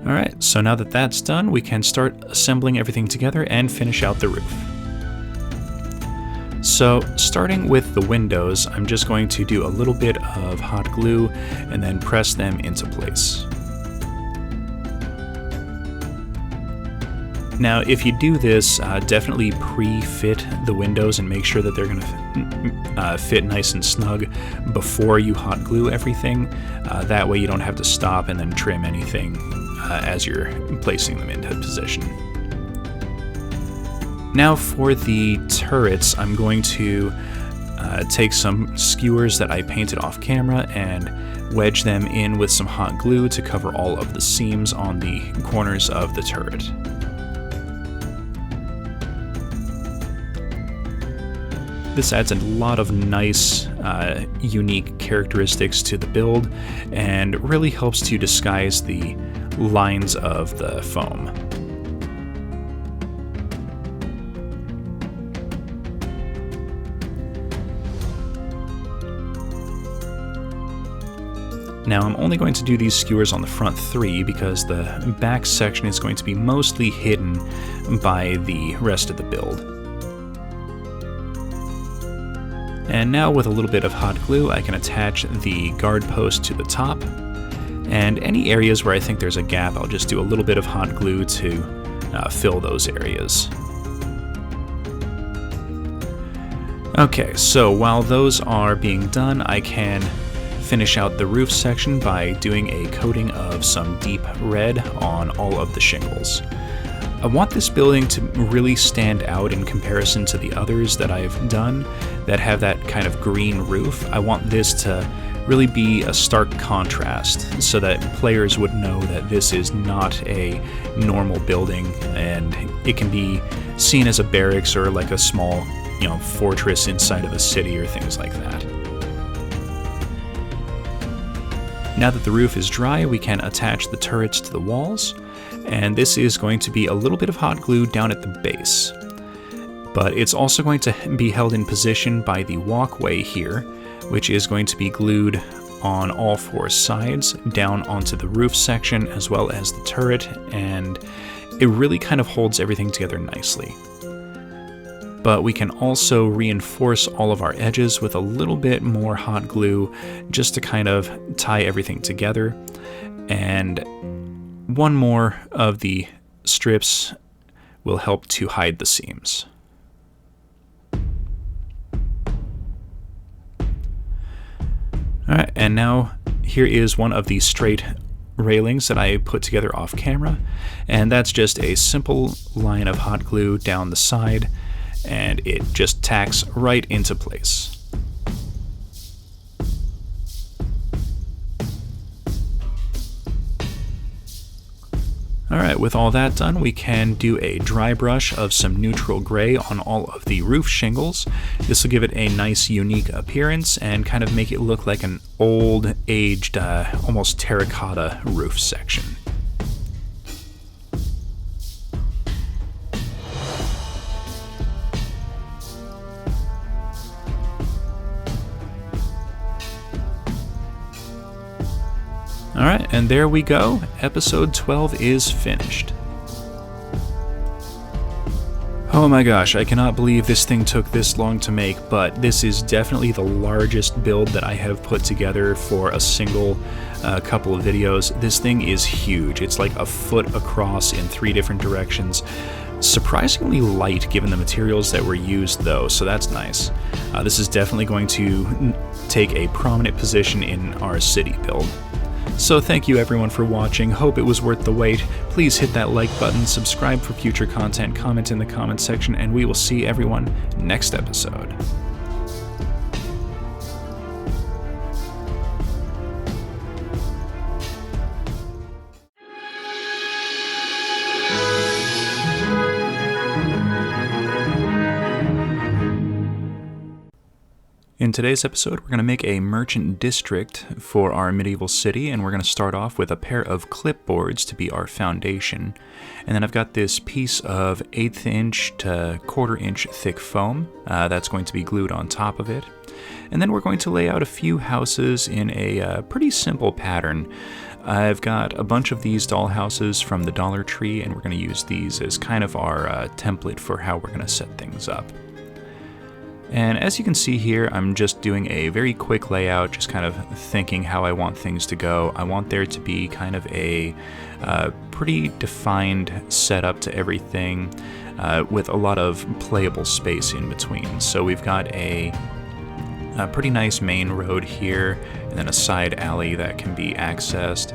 Alright, so now that that's done, we can start assembling everything together and finish out the roof. So, starting with the windows, I'm just going to do a little bit of hot glue and then press them into place. Now, if you do this, definitely pre-fit the windows and make sure that they're going to fit nice and snug before you hot glue everything. That way you don't have to stop and then trim anything as you're placing them into position. Now for the turrets, I'm going to take some skewers that I painted off camera and wedge them in with some hot glue to cover all of the seams on the corners of the turret. This adds a lot of nice, unique characteristics to the build and really helps to disguise the lines of the foam. Now, I'm only going to do these skewers on the front three because the back section is going to be mostly hidden by the rest of the build. And now with a little bit of hot glue, I can attach the guard post to the top. And any areas where I think there's a gap, I'll just do a little bit of hot glue to fill those areas. Okay, so while those are being done, I can finish out the roof section by doing a coating of some deep red on all of the shingles. I want this building to really stand out in comparison to the others that I've done that have that kind of green roof. I want this to really be a stark contrast so that players would know that this is not a normal building and it can be seen as a barracks or like a small, fortress inside of a city or things like that. Now that the roof is dry, we can attach the turrets to the walls, and this is going to be a little bit of hot glue down at the base. But it's also going to be held in position by the walkway here, which is going to be glued on all four sides down onto the roof section as well as the turret, and it really kind of holds everything together nicely. But we can also reinforce all of our edges with a little bit more hot glue just to kind of tie everything together. And one more of the strips will help to hide the seams. Alright, and now here is one of the straight railings that I put together off camera, and that's just a simple line of hot glue down the side, and it just tacks right into place. Alright, with all that done, we can do a dry brush of some neutral gray on all of the roof shingles. This will give it a nice, unique appearance and kind of make it look like an old, aged, almost terracotta roof section. Alright, and there we go. Episode 12 is finished. Oh my gosh, I cannot believe this thing took this long to make, but this is definitely the largest build that I have put together for a single couple of videos. This thing is huge. It's like a foot across in 3 different directions. Surprisingly light given the materials that were used though, so that's nice. This is definitely going to take a prominent position in our city build. So thank you everyone for watching, hope it was worth the wait. Please hit that like button, subscribe for future content, comment in the comments section, and we will see everyone next episode. In today's episode, we're going to make a merchant district for our medieval city, and we're going to start off with a pair of clipboards to be our foundation. And then I've got this piece of 1/8 inch to 1/4 inch thick foam that's going to be glued on top of it. And then we're going to lay out a few houses in a pretty simple pattern. I've got a bunch of these doll houses from the Dollar Tree, and we're going to use these as kind of our template for how we're going to set things up. And as you can see here, I'm just doing a very quick layout, just kind of thinking how I want things to go. I want there to be kind of a pretty defined setup to everything with a lot of playable space in between. So we've got a pretty nice main road here, and then a side alley that can be accessed.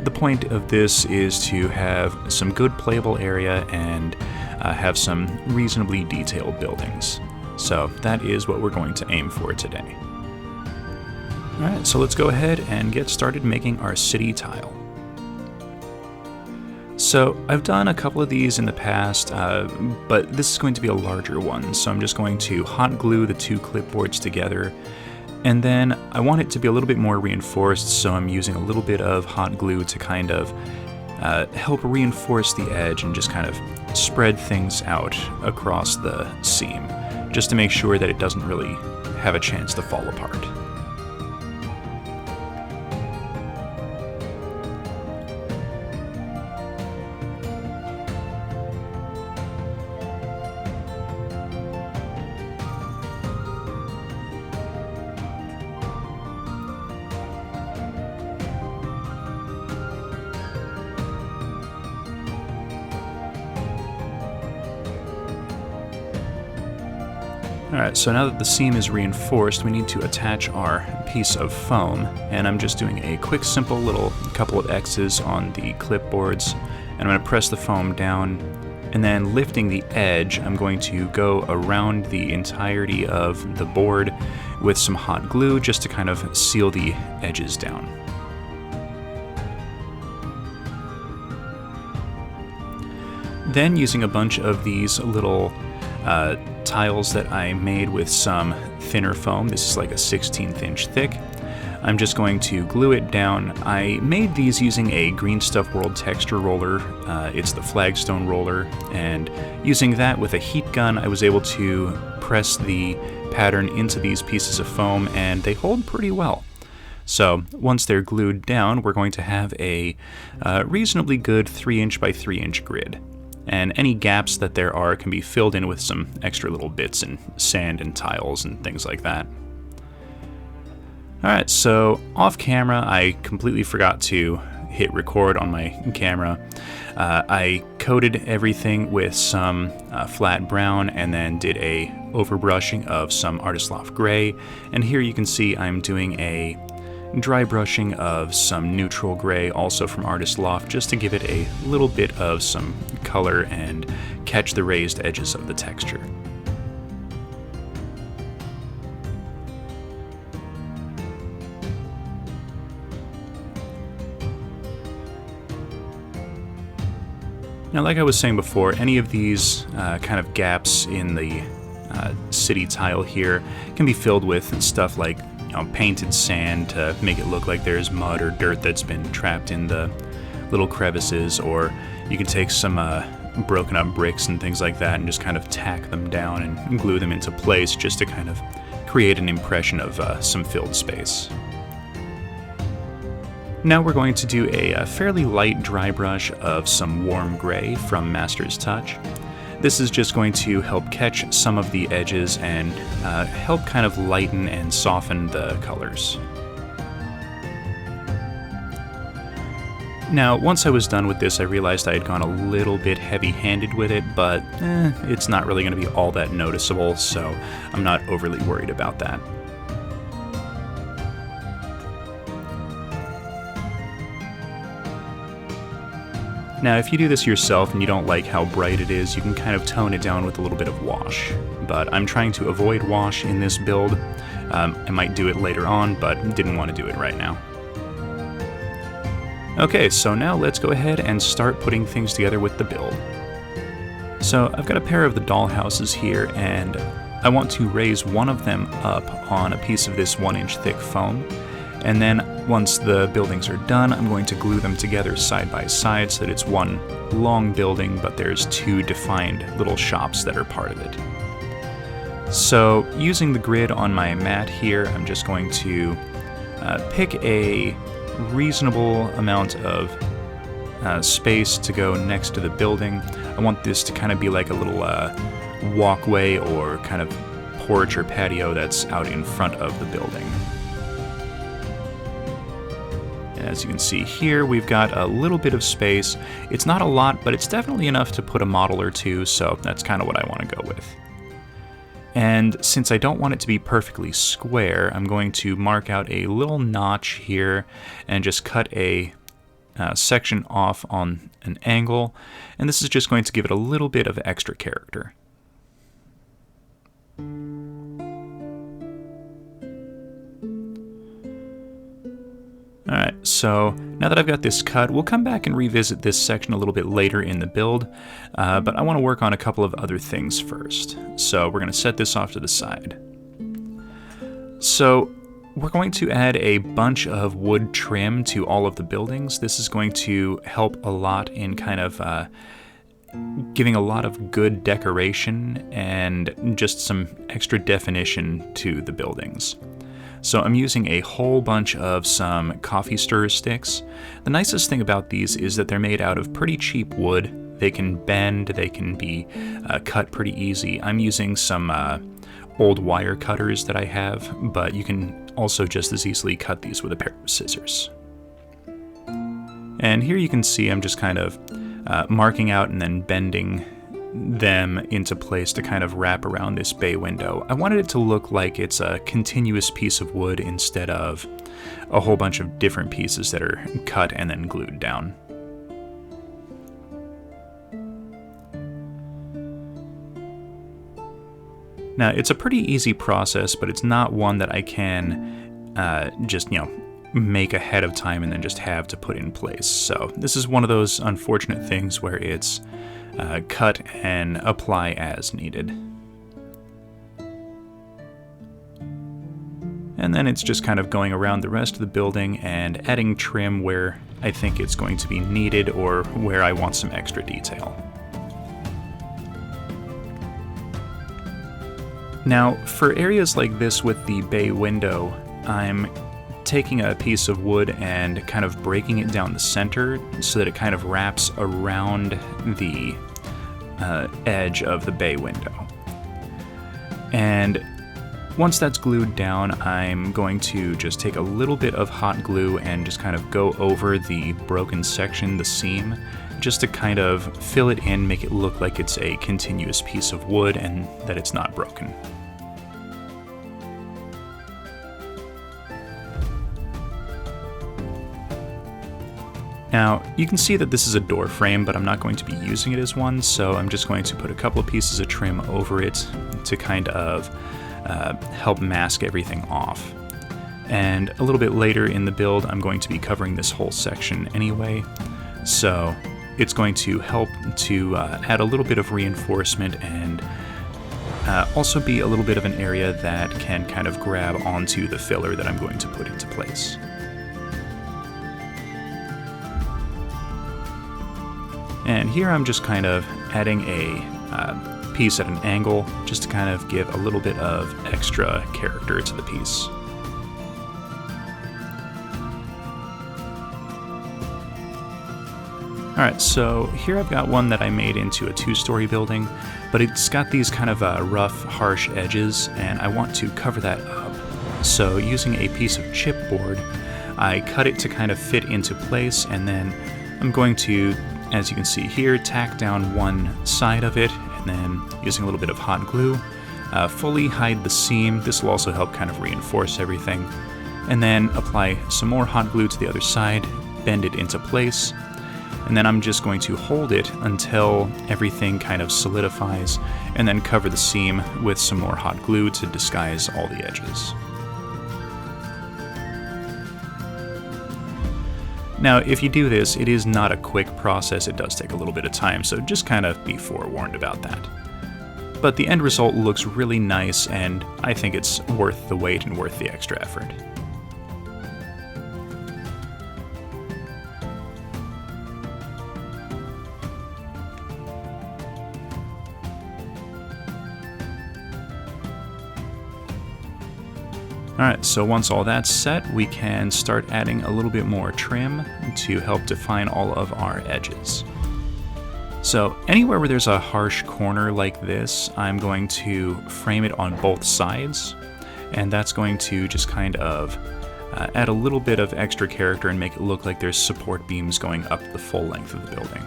The point of this is to have some good playable area and have some reasonably detailed buildings. So that is what we're going to aim for today. Alright, so let's go ahead and get started making our city tile. So I've done a couple of these in the past, but this is going to be a larger one. So I'm just going to hot glue the 2 clipboards together, and then I want it to be a little bit more reinforced, so I'm using a little bit of hot glue to kind of help reinforce the edge and just kind of spread things out across the seam, just to make sure that it doesn't really have a chance to fall apart. Alright, so now that the seam is reinforced, we need to attach our piece of foam, and I'm just doing a quick, simple little couple of X's on the clipboards, and I'm going to press the foam down, and then lifting the edge, I'm going to go around the entirety of the board with some hot glue just to kind of seal the edges down. Then, using a bunch of these little tiles that I made with some thinner foam, this is like a 1/16 inch thick, I'm just going to glue it down. I made these using a Green Stuff World texture roller. It's the flagstone roller, and using that with a heat gun, I was able to press the pattern into these pieces of foam, and they hold pretty well. So once they're glued down, we're going to have a reasonably good 3" by 3" grid. And any gaps that there are can be filled in with some extra little bits and sand and tiles and things like that. Alright, so off camera, I completely forgot to hit record on my camera. I coated everything with some flat brown and then did a overbrushing of some Artist Loft gray. And here you can see I'm doing a dry brushing of some neutral gray, also from Artist Loft, just to give it a little bit of some color and catch the raised edges of the texture. Now, like I was saying before, any of these kind of gaps in the city tile here can be filled with stuff like painted sand to make it look like there's mud or dirt that's been trapped in the little crevices, or you can take some broken up bricks and things like that and just kind of tack them down and glue them into place just to kind of create an impression of some filled space. Now we're going to do a fairly light dry brush of some warm gray from Master's Touch. This is just going to help catch some of the edges and help kind of lighten and soften the colors. Now, once I was done with this, I realized I had gone a little bit heavy-handed with it, but it's not really going to be all that noticeable, so I'm not overly worried about that. Now, if you do this yourself and you don't like how bright it is, you can kind of tone it down with a little bit of wash. But I'm trying to avoid wash in this build. I might do it later on, but didn't want to do it right now. Okay, so now let's go ahead and start putting things together with the build. So I've got a pair of the doll houses here, and I want to raise one of them up on a piece of this 1-inch thick foam. And then once the buildings are done, I'm going to glue them together side by side so that it's one long building, but there's two defined little shops that are part of it. So using the grid on my mat here, I'm just going to pick a reasonable amount of space to go next to the building. I want this to kind of be like a little walkway or kind of porch or patio that's out in front of the building. As you can see here, we've got a little bit of space. It's not a lot, but it's definitely enough to put a model or two, so that's kind of what I want to go with. And since I don't want it to be perfectly square, I'm going to mark out a little notch here and just cut a section off on an angle, and this is just going to give it a little bit of extra character. Alright, so now that I've got this cut, we'll come back and revisit this section a little bit later in the build, but I want to work on a couple of other things first. So we're going to set this off to the side. So we're going to add a bunch of wood trim to all of the buildings. This is going to help a lot in kind of giving a lot of good decoration and just some extra definition to the buildings. So I'm using a whole bunch of some coffee stirrer sticks. The nicest thing about these is that they're made out of pretty cheap wood. They can bend, they can be cut pretty easy. I'm using some old wire cutters that I have, but you can also just as easily cut these with a pair of scissors. And here you can see I'm just kind of marking out and then bending them into place to kind of wrap around this bay window. I wanted it to look like it's a continuous piece of wood instead of a whole bunch of different pieces that are cut and then glued down. Now, it's a pretty easy process, but it's not one that I can just, make ahead of time and then just have to put in place. So this is one of those unfortunate things where it's cut and apply as needed. And then it's just kind of going around the rest of the building and adding trim where I think it's going to be needed or where I want some extra detail. Now, for areas like this with the bay window, I'm taking a piece of wood and kind of breaking it down the center so that it kind of wraps around the edge of the bay window. And once that's glued down, I'm going to just take a little bit of hot glue and just kind of go over the broken section, the seam, just to kind of fill it in, make it look like it's a continuous piece of wood and that it's not broken. Now, you can see that this is a door frame, but I'm not going to be using it as one, so I'm just going to put a couple of pieces of trim over it to kind of help mask everything off. And a little bit later in the build, I'm going to be covering this whole section anyway, so it's going to help to add a little bit of reinforcement and also be a little bit of an area that can kind of grab onto the filler that I'm going to put into place. And here I'm just kind of adding a piece at an angle just to kind of give a little bit of extra character to the piece. Alright, so here I've got one that I made into a 2-story building, but it's got these kind of rough, harsh edges, and I want to cover that up. So using a piece of chipboard, I cut it to kind of fit into place, and then I'm going to, as you can see here, tack down one side of it, and then using a little bit of hot glue, fully hide the seam. This will also help kind of reinforce everything. And then apply some more hot glue to the other side, bend it into place, and then I'm just going to hold it until everything kind of solidifies, and then cover the seam with some more hot glue to disguise all the edges. Now, if you do this, it is not a quick process. It does take a little bit of time, so just kind of be forewarned about that. But the end result looks really nice, and I think it's worth the wait and worth the extra effort. Alright, so once all that's set, we can start adding a little bit more trim to help define all of our edges. So anywhere where there's a harsh corner like this, I'm going to frame it on both sides, and that's going to just kind of add a little bit of extra character and make it look like there's support beams going up the full length of the building.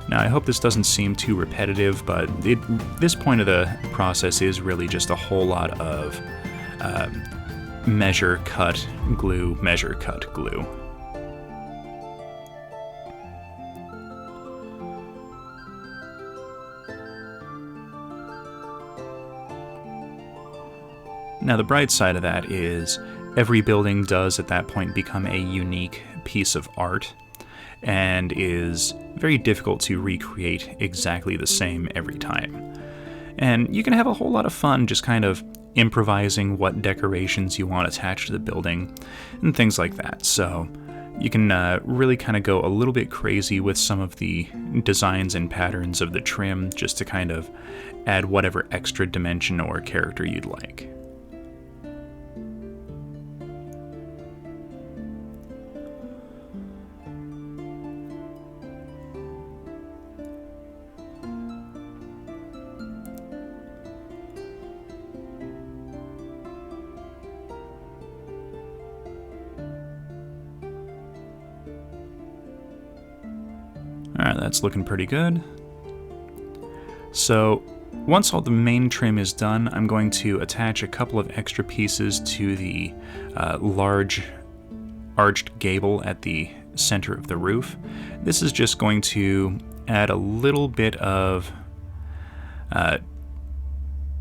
Now, I hope this doesn't seem too repetitive, but this point of the process is really just a whole lot of measure, cut, glue, measure, cut, glue. Now, the bright side of that is every building does at that point become a unique piece of art, and is very difficult to recreate exactly the same every time. And you can have a whole lot of fun just kind of improvising what decorations you want attached to the building and things like that. So you can really kind of go a little bit crazy with some of the designs and patterns of the trim just to kind of add whatever extra dimension or character you'd like. Alright, that's looking pretty good. So once all the main trim is done, I'm going to attach a couple of extra pieces to the large arched gable at the center of the roof. This is just going to add a little bit of...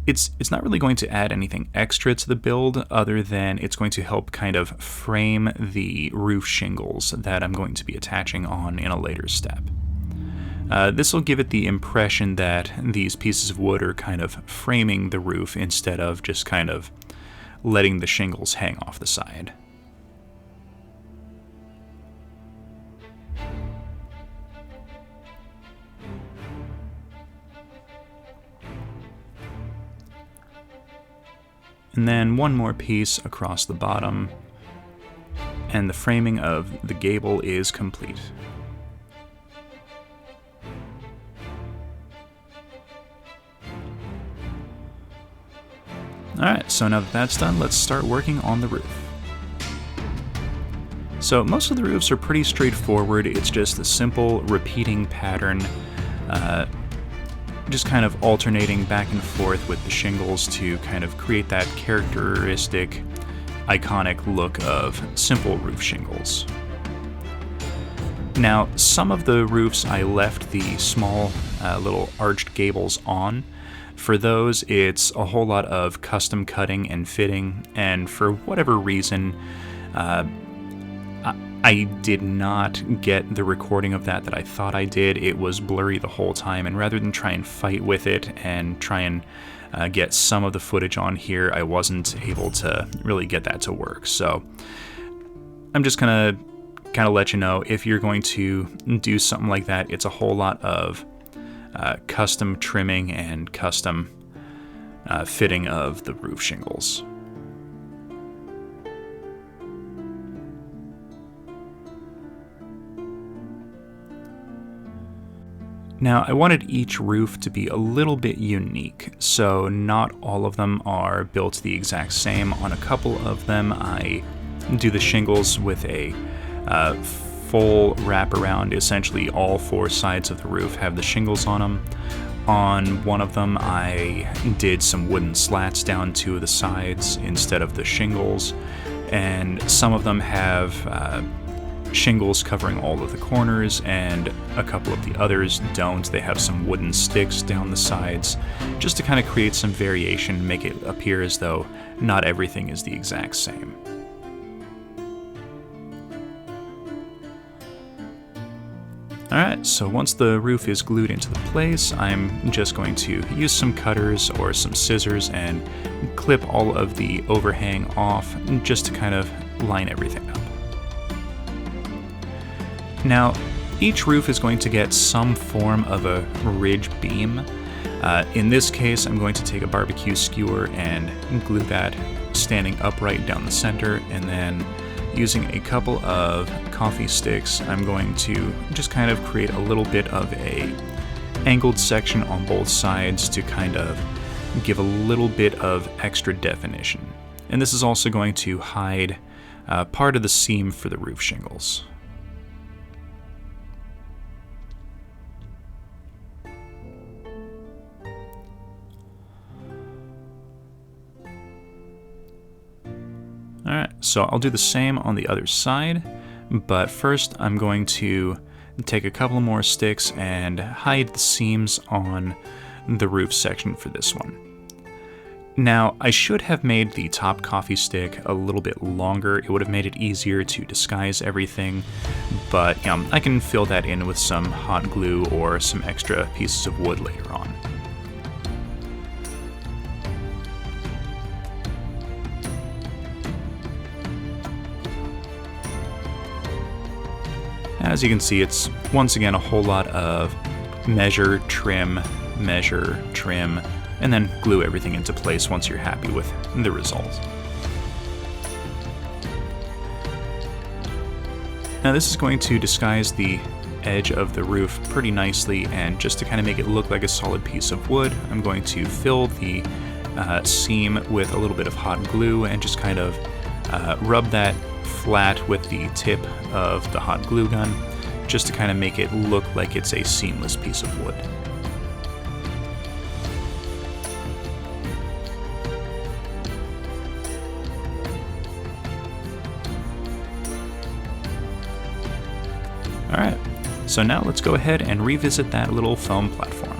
It's not really going to add anything extra to the build other than it's going to help kind of frame the roof shingles that I'm going to be attaching on in a later step. This will give it the impression that these pieces of wood are kind of framing the roof instead of just kind of letting the shingles hang off the side. And then one more piece across the bottom, and the framing of the gable is complete. Alright, so now that that's done, let's start working on the roof. So most of the roofs are pretty straightforward. It's just a simple repeating pattern, just kind of alternating back and forth with the shingles to kind of create that characteristic, iconic look of simple roof shingles. Now, some of the roofs I left the small little arched gables on. For those, it's a whole lot of custom cutting and fitting, and for whatever reason, I did not get the recording of that I thought I did. It was blurry the whole time, and rather than try and fight with it and try and get some of the footage on here, I wasn't able to really get that to work. So I'm just gonna kind of let you know, if you're going to do something like that, it's a whole lot of custom trimming and custom fitting of the roof shingles. Now, I wanted each roof to be a little bit unique, so not all of them are built the exact same. On a couple of them, I do the shingles with a full wraparound. Essentially, all 4 sides of the roof have the shingles on them. On one of them, I did some wooden slats down 2 of the sides instead of the shingles, and some of them have shingles covering all of the corners, and a couple of the others don't. They have some wooden sticks down the sides, just to kind of create some variation, make it appear as though not everything is the exact same. Alright, so once the roof is glued into the place, I'm just going to use some cutters or some scissors and clip all of the overhang off, just to kind of line everything up. Now, each roof is going to get some form of a ridge beam. In this case, I'm going to take a barbecue skewer and glue that standing upright down the center, and then using a couple of coffee sticks, I'm going to just kind of create a little bit of a angled section on both sides to kind of give a little bit of extra definition. And this is also going to hide part of the seam for the roof shingles. Alright, so I'll do the same on the other side, but first I'm going to take a couple more sticks and hide the seams on the roof section for this one. Now, I should have made the top coffee stick a little bit longer. It would have made it easier to disguise everything, but I can fill that in with some hot glue or some extra pieces of wood later on. As you can see, it's once again a whole lot of measure, trim, and then glue everything into place once you're happy with the result. Now this is going to disguise the edge of the roof pretty nicely, and just to kind of make it look like a solid piece of wood, I'm going to fill the seam with a little bit of hot glue and just kind of rub that flat with the tip of the hot glue gun, just to kind of make it look like it's a seamless piece of wood. Alright, so now let's go ahead and revisit that little foam platform.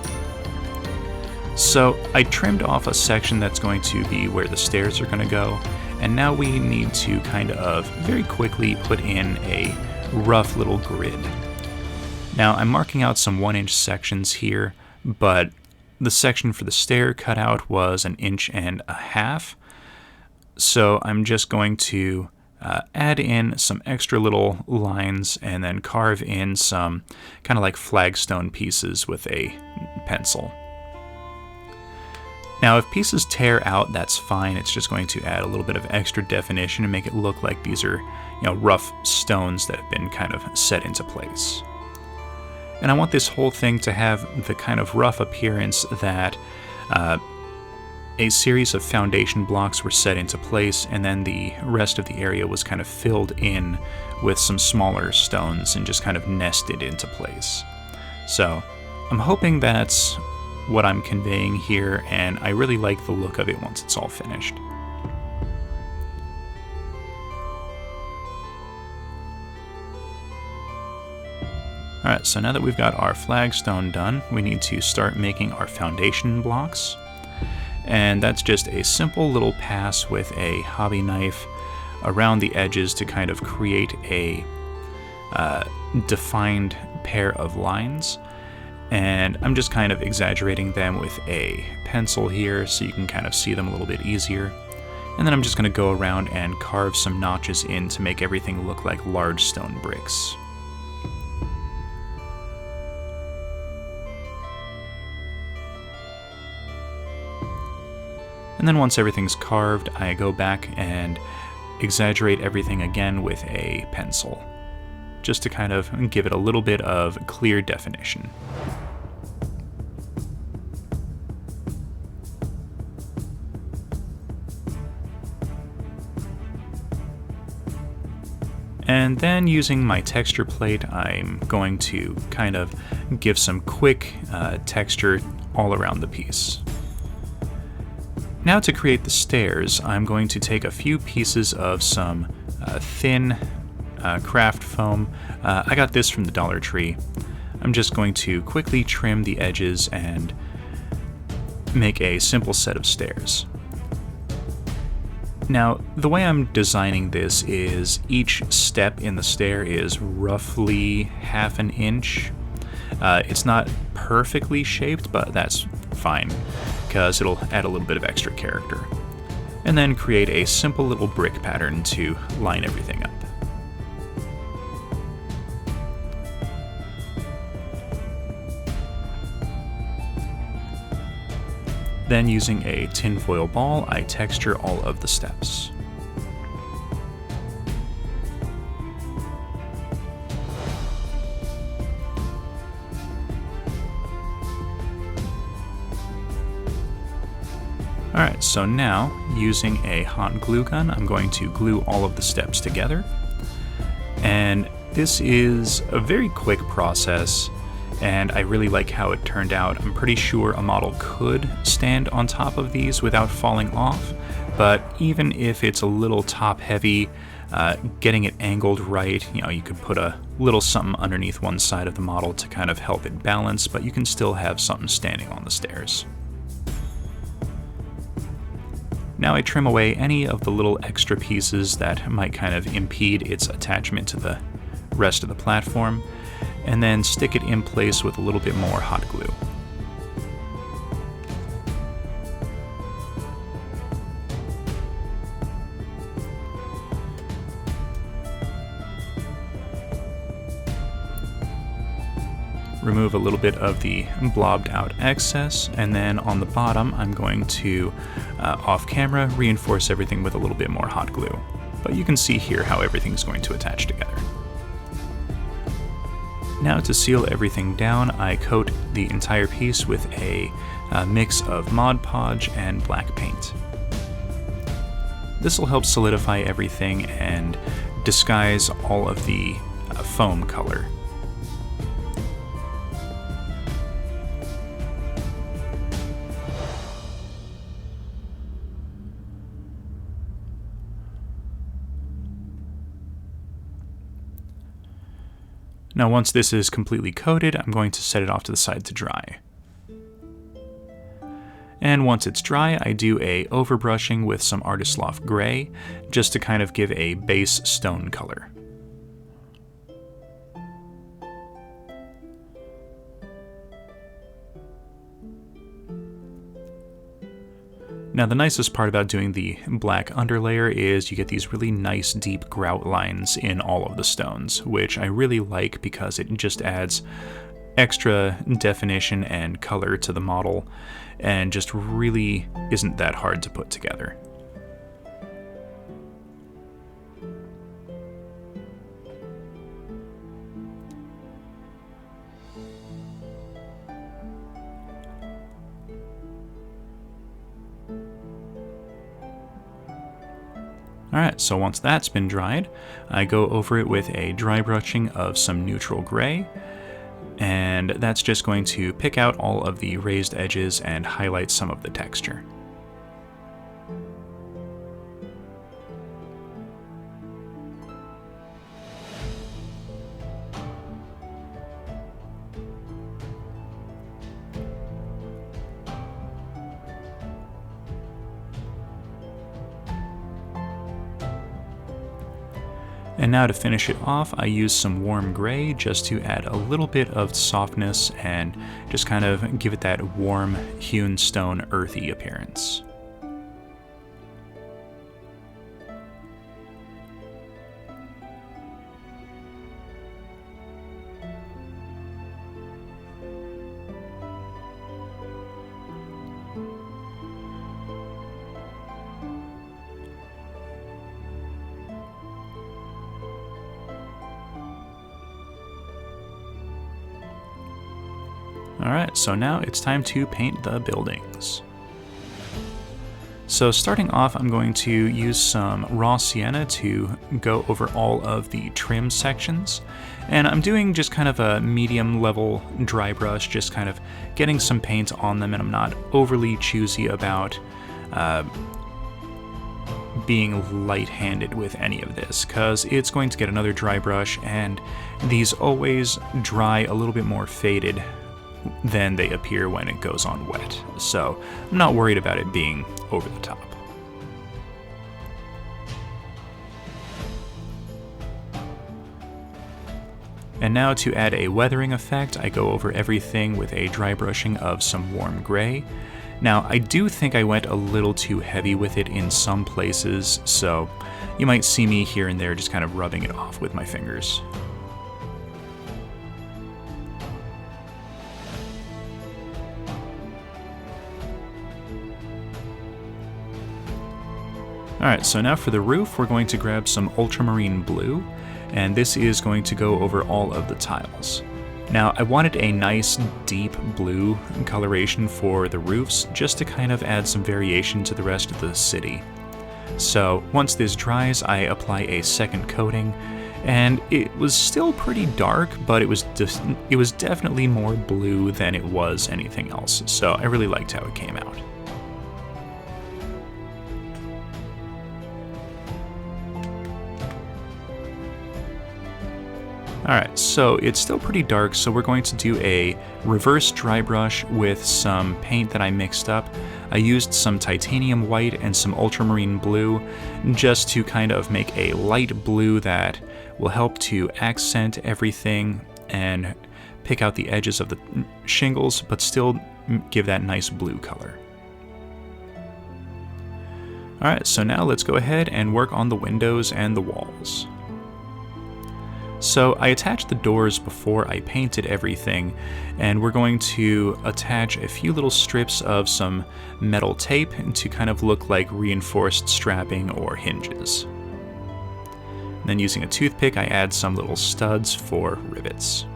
So I trimmed off a section that's going to be where the stairs are going to go, and now we need to kind of very quickly put in a rough little grid. Now I'm marking out some 1-inch sections here, but the section for the stair cutout was 1.5 inches. So I'm just going to add in some extra little lines and then carve in some kind of like flagstone pieces with a pencil. Now, if pieces tear out, that's fine. It's just going to add a little bit of extra definition and make it look like these are, rough stones that have been kind of set into place. And I want this whole thing to have the kind of rough appearance that a series of foundation blocks were set into place, and then the rest of the area was kind of filled in with some smaller stones and just kind of nested into place. So I'm hoping that's what I'm conveying here, and I really like the look of it once it's all finished. Alright, so now that we've got our flagstone done, we need to start making our foundation blocks. And that's just a simple little pass with a hobby knife around the edges to kind of create a defined pair of lines. And I'm just kind of exaggerating them with a pencil here so you can kind of see them a little bit easier. And then I'm just going to go around and carve some notches in to make everything look like large stone bricks. And then once everything's carved, I go back and exaggerate everything again with a pencil, just to kind of give it a little bit of clear definition. And then using my texture plate, I'm going to kind of give some quick texture all around the piece. Now to create the stairs, I'm going to take a few pieces of some thin craft foam. I got this from the Dollar Tree. I'm just going to quickly trim the edges and make a simple set of stairs. Now, the way I'm designing this is each step in the stair is roughly half an inch. It's not perfectly shaped, but that's fine, because it'll add a little bit of extra character. And then create a simple little brick pattern to line everything up. Then using a tinfoil ball, I texture all of the steps. Alright, so now, using a hot glue gun, I'm going to glue all of the steps together. And this is a very quick process, and I really like how it turned out. I'm pretty sure a model could stand on top of these without falling off, but even if it's a little top heavy, getting it angled right, you could put a little something underneath one side of the model to kind of help it balance, but you can still have something standing on the stairs. Now I trim away any of the little extra pieces that might kind of impede its attachment to the rest of the platform, and then stick it in place with a little bit more hot glue. Remove a little bit of the blobbed out excess, and then on the bottom I'm going to, off camera, reinforce everything with a little bit more hot glue. But you can see here how everything's going to attach together. Now to seal everything down, I coat the entire piece with a mix of Mod Podge and black paint. This will help solidify everything and disguise all of the foam color. Now once this is completely coated, I'm going to set it off to the side to dry. And once it's dry, I do a overbrushing with some Artist Loft Gray, just to kind of give a base stone color. Now the nicest part about doing the black underlayer is you get these really nice deep grout lines in all of the stones, which I really like because it just adds extra definition and color to the model and just really isn't that hard to put together. Alright, so once that's been dried, I go over it with a dry brushing of some neutral gray, and that's just going to pick out all of the raised edges and highlight some of the texture. And now to finish it off, I use some warm gray just to add a little bit of softness and just kind of give it that warm, hewn stone, earthy appearance. Alright, so now it's time to paint the buildings. So starting off, I'm going to use some raw sienna to go over all of the trim sections. And I'm doing just kind of a medium level dry brush, just kind of getting some paint on them, and I'm not overly choosy about being light-handed with any of this, because it's going to get another dry brush, and these always dry a little bit more faded than they appear when it goes on wet. So I'm not worried about it being over the top. And now to add a weathering effect, I go over everything with a dry brushing of some warm gray. Now, I do think I went a little too heavy with it in some places, so you might see me here and there just kind of rubbing it off with my fingers. Alright, so now for the roof, we're going to grab some ultramarine blue, and this is going to go over all of the tiles. Now, I wanted a nice deep blue coloration for the roofs, just to kind of add some variation to the rest of the city. So once this dries, I apply a second coating, and it was still pretty dark, but it was definitely more blue than it was anything else, so I really liked how it came out. Alright, so it's still pretty dark, so we're going to do a reverse dry brush with some paint that I mixed up. I used some titanium white and some ultramarine blue just to kind of make a light blue that will help to accent everything and pick out the edges of the shingles, but still give that nice blue color. Alright, so now let's go ahead and work on the windows and the walls. So I attached the doors before I painted everything, and we're going to attach a few little strips of some metal tape to kind of look like reinforced strapping or hinges. And then using a toothpick, I add some little studs for rivets.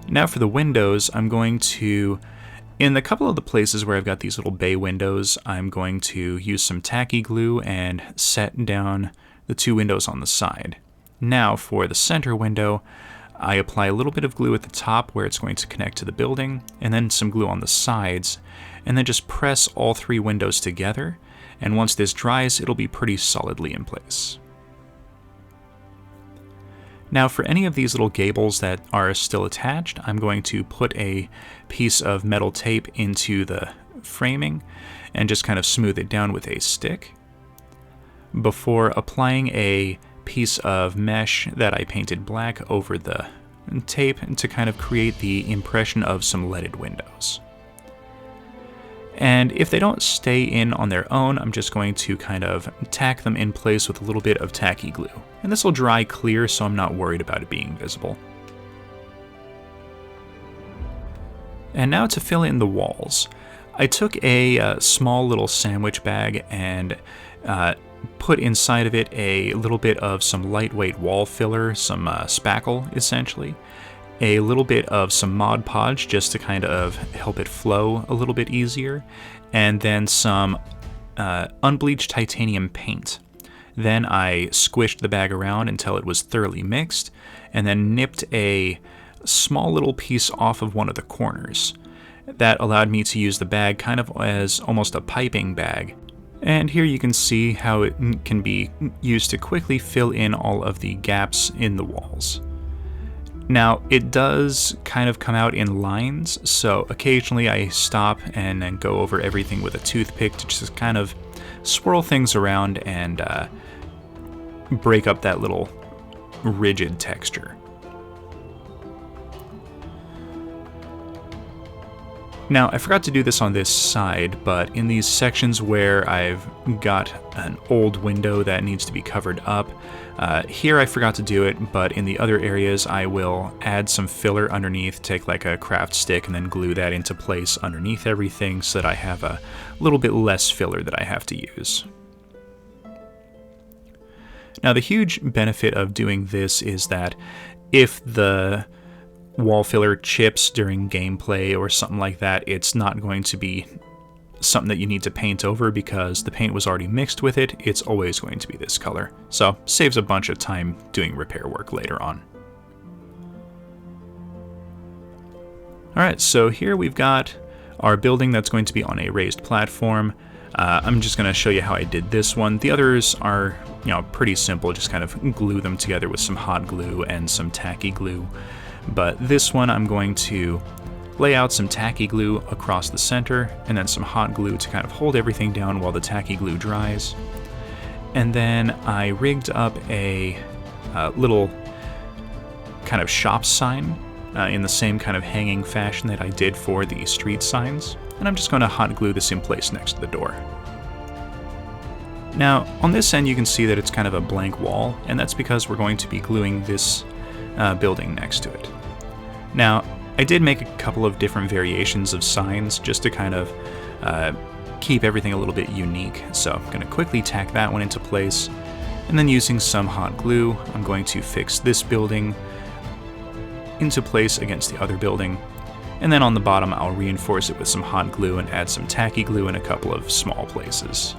Now for the windows, I'm going to, in a couple of the places where I've got these little bay windows, I'm going to use some tacky glue and set down the two windows on the side. Now for the center window, I apply a little bit of glue at the top where it's going to connect to the building, and then some glue on the sides, and then just press all three windows together, and once this dries, it'll be pretty solidly in place. Now for any of these little gables that are still attached, I'm going to put a piece of metal tape into the framing and just kind of smooth it down with a stick, before applying a piece of mesh that I painted black over the tape to kind of create the impression of some leaded windows. And if they don't stay in on their own, I'm just going to kind of tack them in place with a little bit of tacky glue. And this will dry clear, so I'm not worried about it being visible. And now to fill in the walls. I took a small little sandwich bag and put inside of it a little bit of some lightweight wall filler, some spackle essentially, a little bit of some Mod Podge just to kind of help it flow a little bit easier, and then some unbleached titanium paint. Then I squished the bag around until it was thoroughly mixed, and then nipped a small little piece off of one of the corners. That allowed me to use the bag kind of as almost a piping bag. And here you can see how it can be used to quickly fill in all of the gaps in the walls. Now, it does kind of come out in lines, so occasionally I stop and then go over everything with a toothpick to just kind of swirl things around and break up that little rigid texture. Now, I forgot to do this on this side, but in these sections where I've got an old window that needs to be covered up, here I forgot to do it, but in the other areas I will add some filler underneath, take like a craft stick and then glue that into place underneath everything so that I have a little bit less filler that I have to use. Now, the huge benefit of doing this is that if the wall filler chips during gameplay or something like that, it's not going to be something that you need to paint over because the paint was already mixed with it. It's always going to be this color. So saves a bunch of time doing repair work later on. Alright, so here we've got our building that's going to be on a raised platform. I'm just going to show you how I did this one. The others are, pretty simple. Just kind of glue them together with some hot glue and some tacky glue. But this one I'm going to lay out some tacky glue across the center and then some hot glue to kind of hold everything down while the tacky glue dries. And then I rigged up a little kind of shop sign in the same kind of hanging fashion that I did for the street signs. And I'm just going to hot glue this in place next to the door. Now, on this end you can see that it's kind of a blank wall, and that's because we're going to be gluing this building next to it. Now, I did make a couple of different variations of signs just to kind of keep everything a little bit unique. So I'm going to quickly tack that one into place, and then using some hot glue, I'm going to fix this building into place against the other building. And then on the bottom, I'll reinforce it with some hot glue and add some tacky glue in a couple of small places.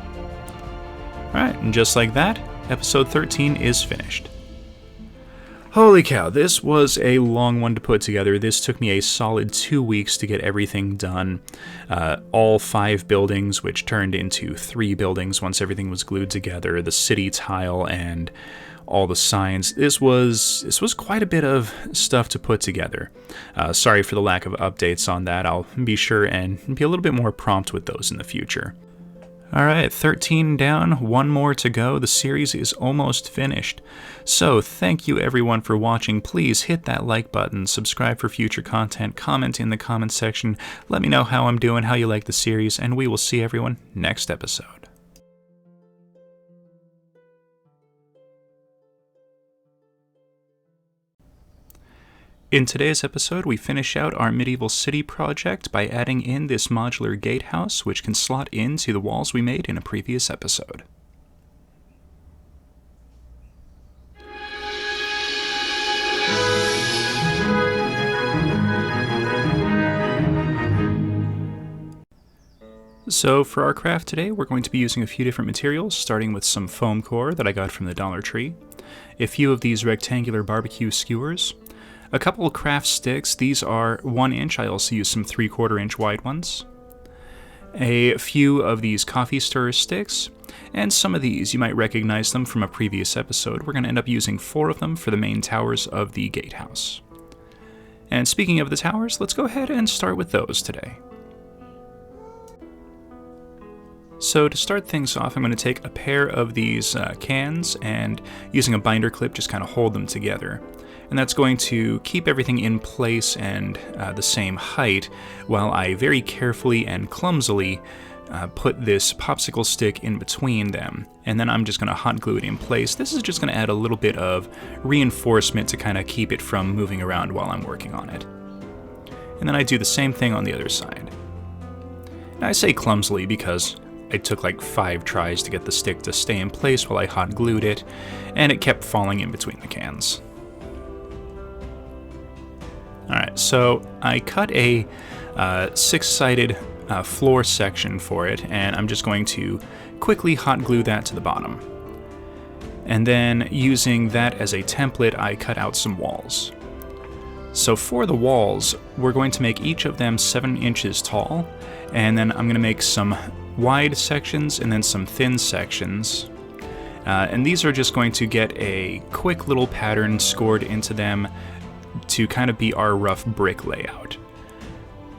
Alright, and just like that, episode 13 is finished. Holy cow, this was a long one to put together. This took me a solid 2 weeks to get everything done. All 5 buildings, which turned into 3 buildings once everything was glued together, the city tile and all the signs. This was quite a bit of stuff to put together. Sorry for the lack of updates on that. I'll be sure and be a little bit more prompt with those in the future. Alright, 13 down, 1 more to go. The series is almost finished. So, thank you everyone for watching. Please hit that like button, subscribe for future content, comment in the comment section, let me know how I'm doing, how you like the series, and we will see everyone next episode. In today's episode, we finish out our medieval city project by adding in this modular gatehouse, which can slot into the walls we made in a previous episode. So for our craft today, we're going to be using a few different materials, starting with some foam core that I got from the Dollar Tree, a few of these rectangular barbecue skewers, a couple of craft sticks. These are 1 inch. I also use some 3/4 inch wide ones. A few of these coffee stirrer sticks, and some of these, you might recognize them from a previous episode. We're going to end up using 4 of them for the main towers of the gatehouse. And speaking of the towers, let's go ahead and start with those today. So to start things off, I'm going to take a pair of these cans and using a binder clip just kind of hold them together. And that's going to keep everything in place and the same height while I very carefully and clumsily put this popsicle stick in between them. And then I'm just going to hot glue it in place. This is just going to add a little bit of reinforcement to kind of keep it from moving around while I'm working on it. And then I do the same thing on the other side. And I say clumsily because it took like 5 tries to get the stick to stay in place while I hot glued it, and it kept falling in between the cans. Alright, so I cut a 6-sided floor section for it, and I'm just going to quickly hot glue that to the bottom. And then using that as a template, I cut out some walls. So for the walls, we're going to make each of them 7 inches tall, and then I'm going to make some wide sections and then some thin sections. And these are just going to get a quick little pattern scored into them to kind of be our rough brick layout.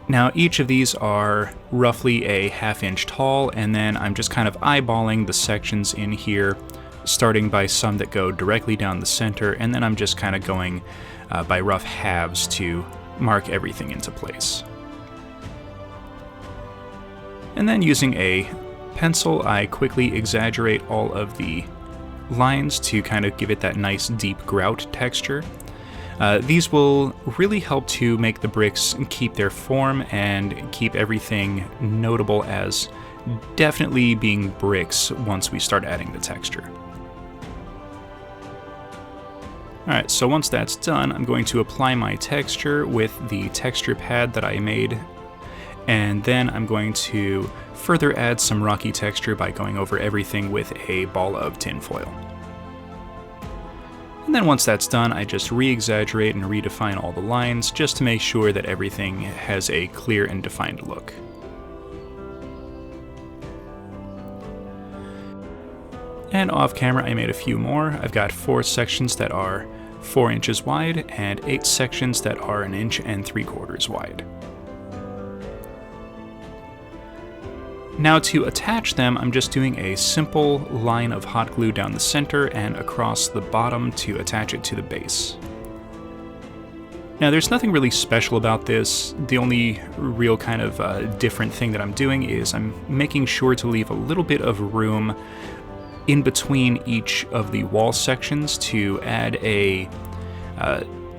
Now each of these are roughly a 1/2 inch tall, and then I'm just kind of eyeballing the sections in here, starting by some that go directly down the center, and then I'm just kind of going by rough halves to mark everything into place. And then using a pencil, I quickly exaggerate all of the lines to kind of give it that nice deep grout texture. These will really help to make the bricks keep their form and keep everything notable as definitely being bricks once we start adding the texture. Alright, so once that's done, I'm going to apply my texture with the texture pad that I made, and then I'm going to further add some rocky texture by going over everything with a ball of tinfoil. And then once that's done, I just re-exaggerate and redefine all the lines just to make sure that everything has a clear and defined look. And off camera I made a few more. I've got 4 sections that are 4 inches wide and 8 sections that are 1 3/4 inches wide. Now to attach them, I'm just doing a simple line of hot glue down the center and across the bottom to attach it to the base. Now there's nothing really special about this. The only real kind of different thing that I'm doing is I'm making sure to leave a little bit of room in between each of the wall sections to add a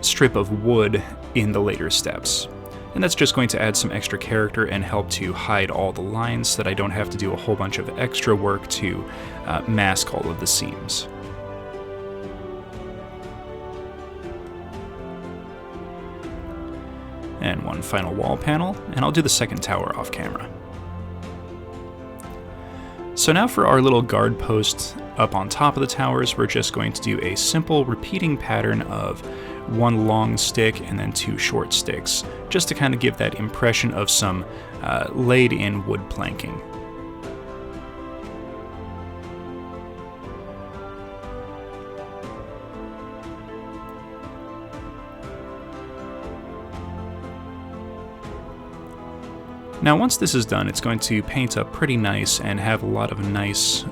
strip of wood in the later steps. And that's just going to add some extra character and help to hide all the lines so that I don't have to do a whole bunch of extra work to mask all of the seams. And one final wall panel, and I'll do the second tower off camera. So now for our little guard post up on top of the towers, we're just going to do a simple repeating pattern of 1 long stick and then 2 short sticks, just to kind of give that impression of some laid in wood planking. Now once this is done, it's going to paint up pretty nice and have a lot of nice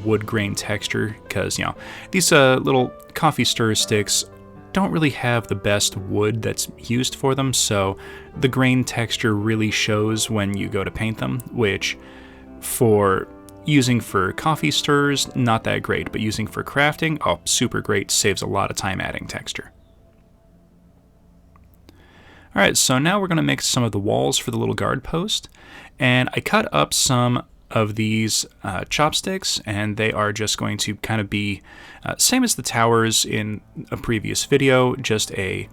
wood grain texture, because, you know, these little coffee stir sticks don't really have the best wood that's used for them, so the grain texture really shows when you go to paint them, which for using for coffee stirs, not that great, but using for crafting, oh, super great, saves a lot of time adding texture. Alright, so now we're going to make some of the walls for the little guard post, and I cut up some of these chopsticks, and they are just going to kind of be same as the towers in a previous video, just a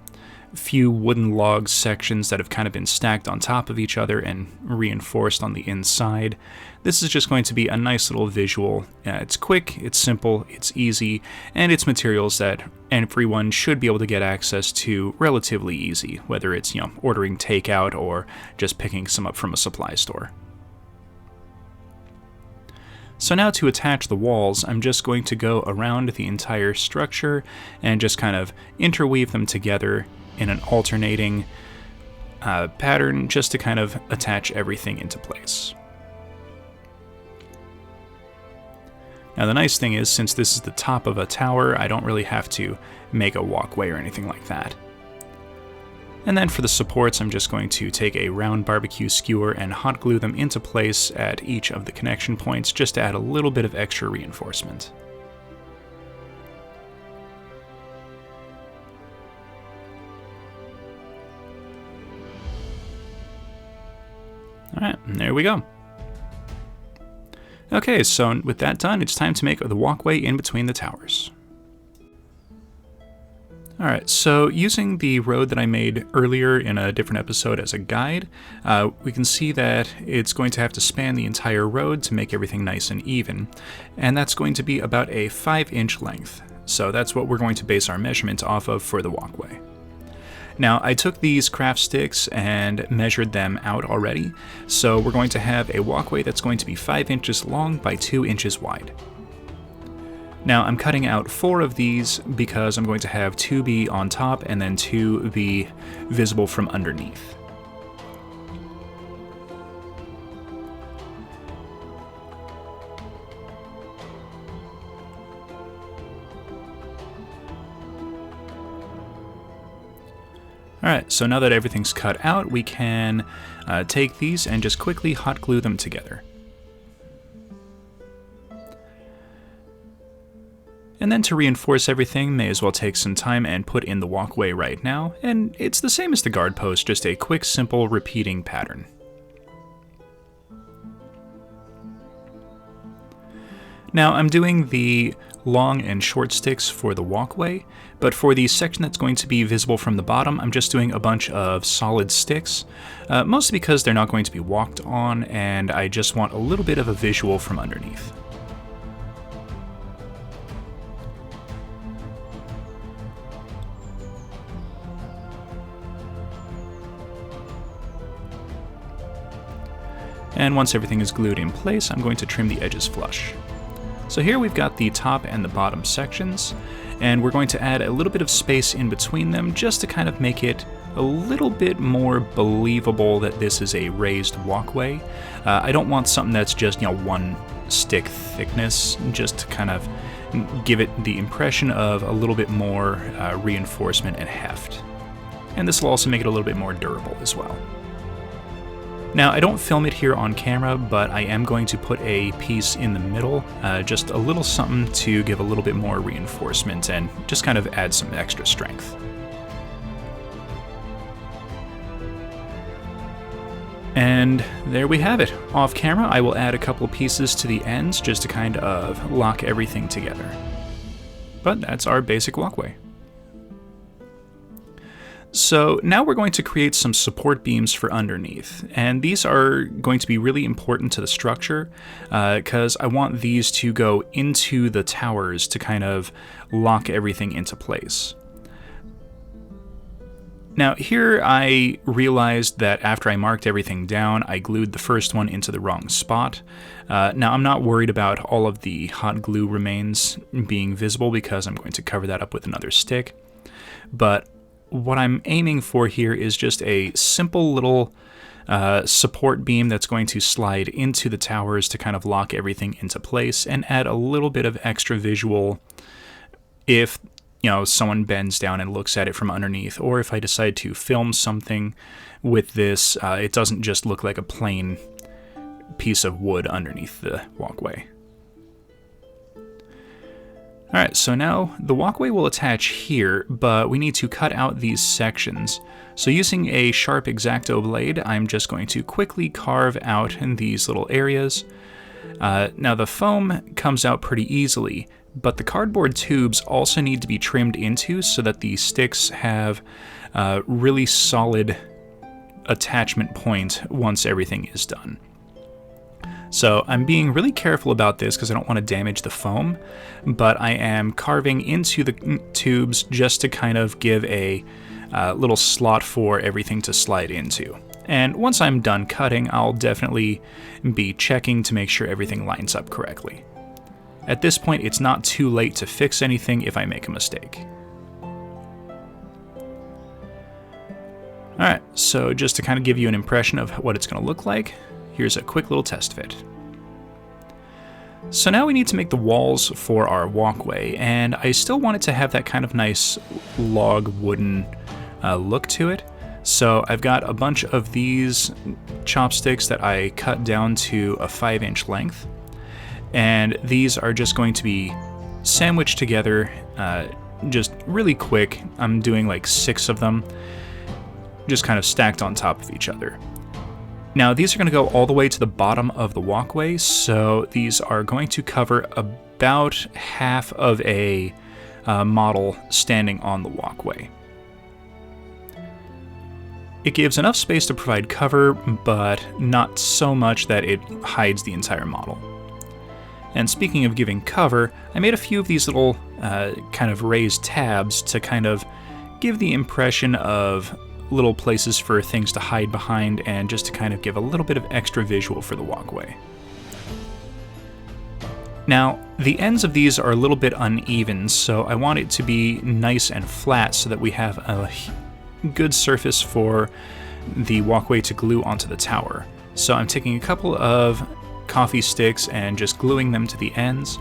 few wooden log sections that have kind of been stacked on top of each other and reinforced on the inside. This is just going to be a nice little visual. It's quick, it's simple, it's easy, and it's materials that everyone should be able to get access to relatively easy, whether it's, you know, ordering takeout or just picking some up from a supply store. So now to attach the walls, I'm just going to go around the entire structure and just kind of interweave them together in an alternating pattern just to kind of attach everything into place. Now the nice thing is, since this is the top of a tower, I don't really have to make a walkway or anything like that. And then for the supports, I'm just going to take a round barbecue skewer and hot glue them into place at each of the connection points just to add a little bit of extra reinforcement. Alright, and there we go. Okay, so with that done, it's time to make the walkway in between the towers. Alright, so using the road that I made earlier in a different episode as a guide, we can see that it's going to have to span the entire road to make everything nice and even, and that's going to be about a 5-inch length. So that's what we're going to base our measurement off of for the walkway. Now, I took these craft sticks and measured them out already, so we're going to have a walkway that's going to be 5 inches long by 2 inches wide. Now, I'm cutting out 4 of these because I'm going to have 2 be on top and then 2 be visible from underneath. Alright, so now that everything's cut out, we can take these and just quickly hot glue them together. And then to reinforce everything, may as well take some time and put in the walkway right now, and it's the same as the guard post, just a quick, simple, repeating pattern. Now I'm doing the long and short sticks for the walkway, but for the section that's going to be visible from the bottom, I'm just doing a bunch of solid sticks, mostly because they're not going to be walked on, and I just want a little bit of a visual from underneath. And once everything is glued in place, I'm going to trim the edges flush. So here we've got the top and the bottom sections, and we're going to add a little bit of space in between them just to kind of make it a little bit more believable that this is a raised walkway. I don't want something that's just, one stick thickness, just to kind of give it the impression of a little bit more reinforcement and heft. And this will also make it a little bit more durable as well. Now, I don't film it here on camera, but I am going to put a piece in the middle, just a little something to give a little bit more reinforcement and just kind of add some extra strength. And there we have it. Off camera, I will add a couple pieces to the ends just to kind of lock everything together. But that's our basic walkway. So now we're going to create some support beams for underneath, and these are going to be really important to the structure because I want these to go into the towers to kind of lock everything into place. Now here I realized that after I marked everything down, I glued the first one into the wrong spot. Now I'm not worried about all of the hot glue remains being visible because I'm going to cover that up with another stick, but what I'm aiming for here is just a simple little support beam that's going to slide into the towers to kind of lock everything into place and add a little bit of extra visual if, someone bends down and looks at it from underneath, or if I decide to film something with this, it doesn't just look like a plain piece of wood underneath the walkway. Alright, so now the walkway will attach here, but we need to cut out these sections. So using a sharp X-Acto blade, I'm just going to quickly carve out in these little areas. Now the foam comes out pretty easily, but the cardboard tubes also need to be trimmed into so that the sticks have really solid attachment point once everything is done. So I'm being really careful about this because I don't want to damage the foam, but I am carving into the tubes just to kind of give a little slot for everything to slide into. And once I'm done cutting, I'll definitely be checking to make sure everything lines up correctly. At this point, it's not too late to fix anything if I make a mistake. Alright, so just to kind of give you an impression of what it's going to look like, here's a quick little test fit. So now we need to make the walls for our walkway, and I still want it to have that kind of nice log wooden look to it. So I've got a bunch of these chopsticks that I cut down to a 5-inch length, and these are just going to be sandwiched together just really quick. I'm doing like 6 of them, just kind of stacked on top of each other. Now these are going to go all the way to the bottom of the walkway, so these are going to cover about half of a model standing on the walkway. It gives enough space to provide cover, but not so much that it hides the entire model. And speaking of giving cover, I made a few of these little kind of raised tabs to kind of give the impression of little places for things to hide behind and just to kind of give a little bit of extra visual for the walkway. Now, the ends of these are a little bit uneven, so I want it to be nice and flat so that we have a good surface for the walkway to glue onto the tower. So I'm taking a couple of coffee sticks and just gluing them to the ends.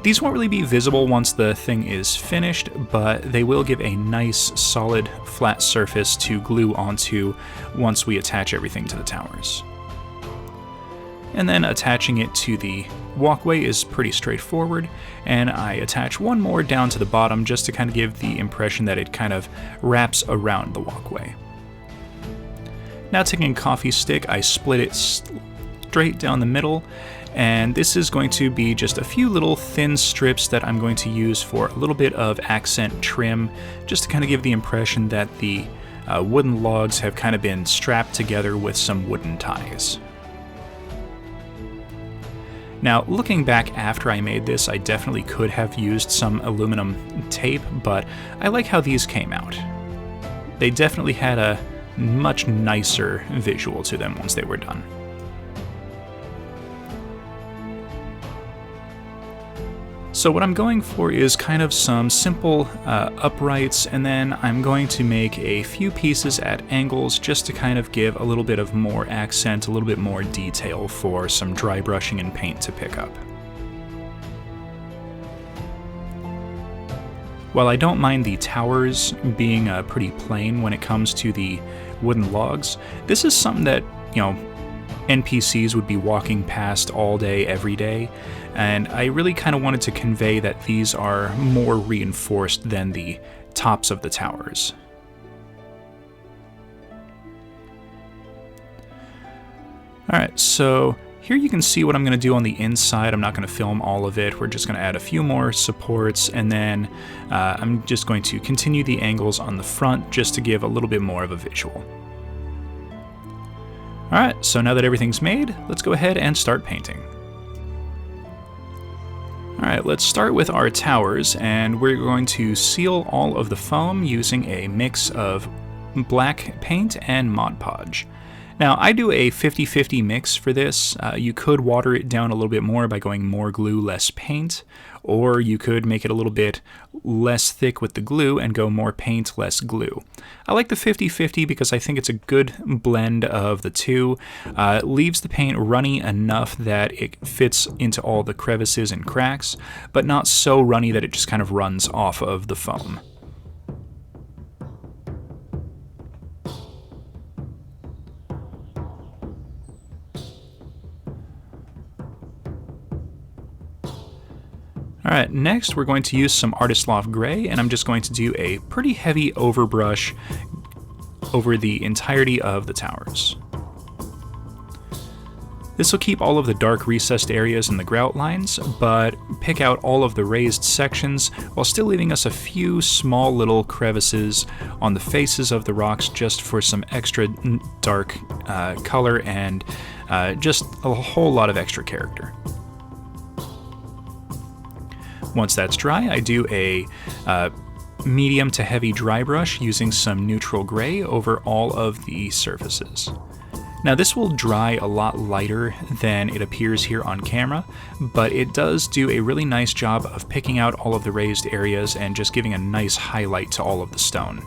These won't really be visible once the thing is finished, but they will give a nice, solid, flat surface to glue onto once we attach everything to the towers. And then attaching it to the walkway is pretty straightforward, and I attach one more down to the bottom just to kind of give the impression that it kind of wraps around the walkway. Now taking a coffee stick, I split it straight down the middle, And this is going to be just a few little thin strips that I'm going to use for a little bit of accent trim, just to kind of give the impression that the wooden logs have kind of been strapped together with some wooden ties. Now, looking back after I made this, I definitely could have used some aluminum tape, but I like how these came out. They definitely had a much nicer visual to them once they were done. So what I'm going for is kind of some simple uprights, and then I'm going to make a few pieces at angles just to kind of give a little bit of more accent, a little bit more detail for some dry brushing and paint to pick up. While I don't mind the towers being pretty plain when it comes to the wooden logs, this is something that, NPCs would be walking past all day, every day, and I really kind of wanted to convey that these are more reinforced than the tops of the towers. Alright, so here you can see what I'm going to do on the inside. I'm not going to film all of it. We're just going to add a few more supports, and then I'm just going to continue the angles on the front just to give a little bit more of a visual. Alright, so now that everything's made, let's go ahead and start painting. Alright, let's start with our towers, and we're going to seal all of the foam using a mix of black paint and Mod Podge. Now, I do a 50-50 mix for this. You could water it down a little bit more by going more glue, less paint, or you could make it a little bit less thick with the glue and go more paint, less glue. I like the 50-50 because I think it's a good blend of the two. It leaves the paint runny enough that it fits into all the crevices and cracks, but not so runny that it just kind of runs off of the foam. Alright, next we're going to use some Artist Loft Gray, and I'm just going to do a pretty heavy overbrush over the entirety of the towers. This will keep all of the dark recessed areas in the grout lines, but pick out all of the raised sections while still leaving us a few small little crevices on the faces of the rocks just for some extra dark color and just a whole lot of extra character. Once that's dry, I do a medium to heavy dry brush using some neutral gray over all of the surfaces. Now this will dry a lot lighter than it appears here on camera, but it does do a really nice job of picking out all of the raised areas and just giving a nice highlight to all of the stone.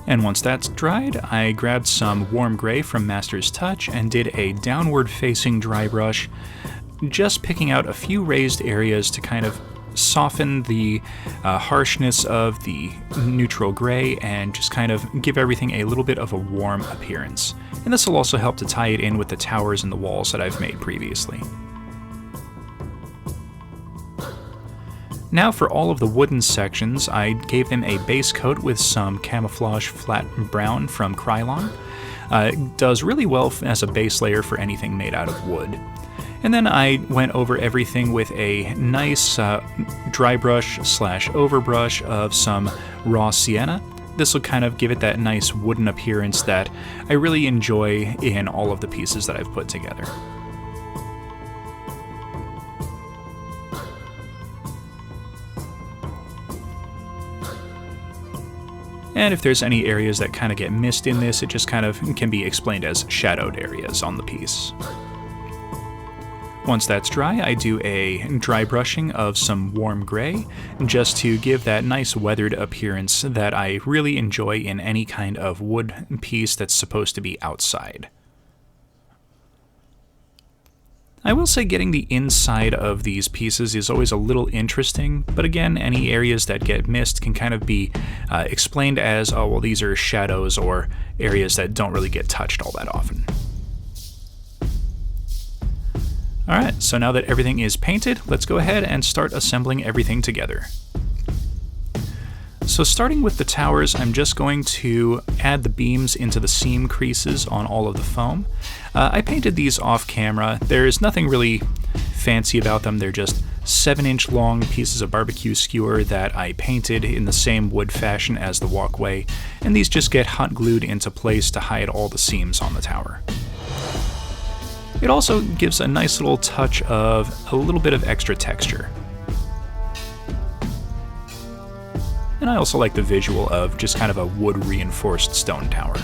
And once that's dried, I grabbed some warm gray from Master's Touch and did a downward facing dry brush, just picking out a few raised areas to kind of soften the harshness of the neutral gray and just kind of give everything a little bit of a warm appearance. And this will also help to tie it in with the towers and the walls that I've made previously. Now for all of the wooden sections, I gave them a base coat with some camouflage flat brown from Krylon. It does really well as a base layer for anything made out of wood. And then I went over everything with a nice dry brush / overbrush of some raw sienna. This will kind of give it that nice wooden appearance that I really enjoy in all of the pieces that I've put together. And if there's any areas that kind of get missed in this, it just kind of can be explained as shadowed areas on the piece. Once that's dry, I do a dry brushing of some warm gray, just to give that nice weathered appearance that I really enjoy in any kind of wood piece that's supposed to be outside. I will say getting the inside of these pieces is always a little interesting, but again, any areas that get missed can kind of be explained as, oh, well, these are shadows or areas that don't really get touched all that often. Alright, so now that everything is painted, let's go ahead and start assembling everything together. So starting with the towers, I'm just going to add the beams into the seam creases on all of the foam. I painted these off camera. There's nothing really fancy about them. They're just 7-inch long pieces of barbecue skewer that I painted in the same wood fashion as the walkway, and these just get hot glued into place to hide all the seams on the tower. It also gives a nice little touch of a little bit of extra texture. And I also like the visual of just kind of a wood-reinforced stone tower.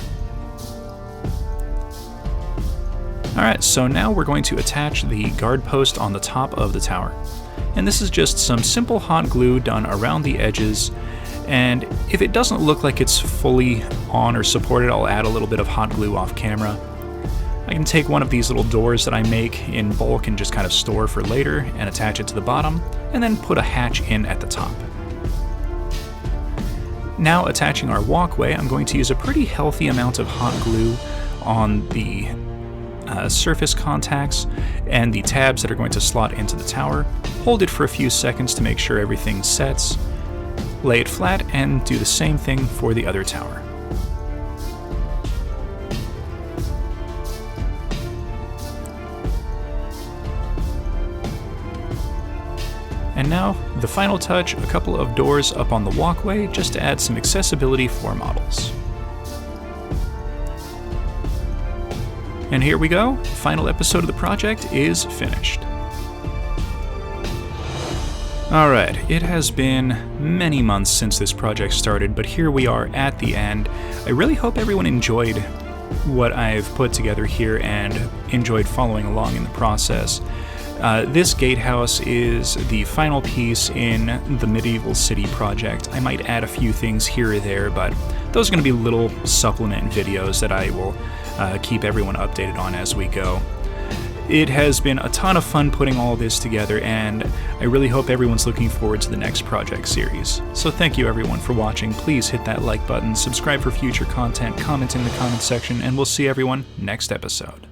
Alright, so now we're going to attach the guard post on the top of the tower. And this is just some simple hot glue done around the edges, and if it doesn't look like it's fully on or supported, I'll add a little bit of hot glue off camera. I can take one of these little doors that I make in bulk and just kind of store for later and attach it to the bottom, and then put a hatch in at the top. Now attaching our walkway, I'm going to use a pretty healthy amount of hot glue on the surface contacts and the tabs that are going to slot into the tower. Hold it for a few seconds to make sure everything sets, lay it flat, and do the same thing for the other tower. And now, the final touch, a couple of doors up on the walkway just to add some accessibility for models. And here we go, the final episode of the project is finished. Alright, it has been many months since this project started, but here we are at the end. I really hope everyone enjoyed what I've put together here and enjoyed following along in the process. This gatehouse is the final piece in the Medieval City project. I might add a few things here or there, but those are going to be little supplement videos that I will keep everyone updated on as we go. It has been a ton of fun putting all this together, and I really hope everyone's looking forward to the next project series. So thank you everyone for watching. Please hit that like button, subscribe for future content, comment in the comment section, and we'll see everyone next episode.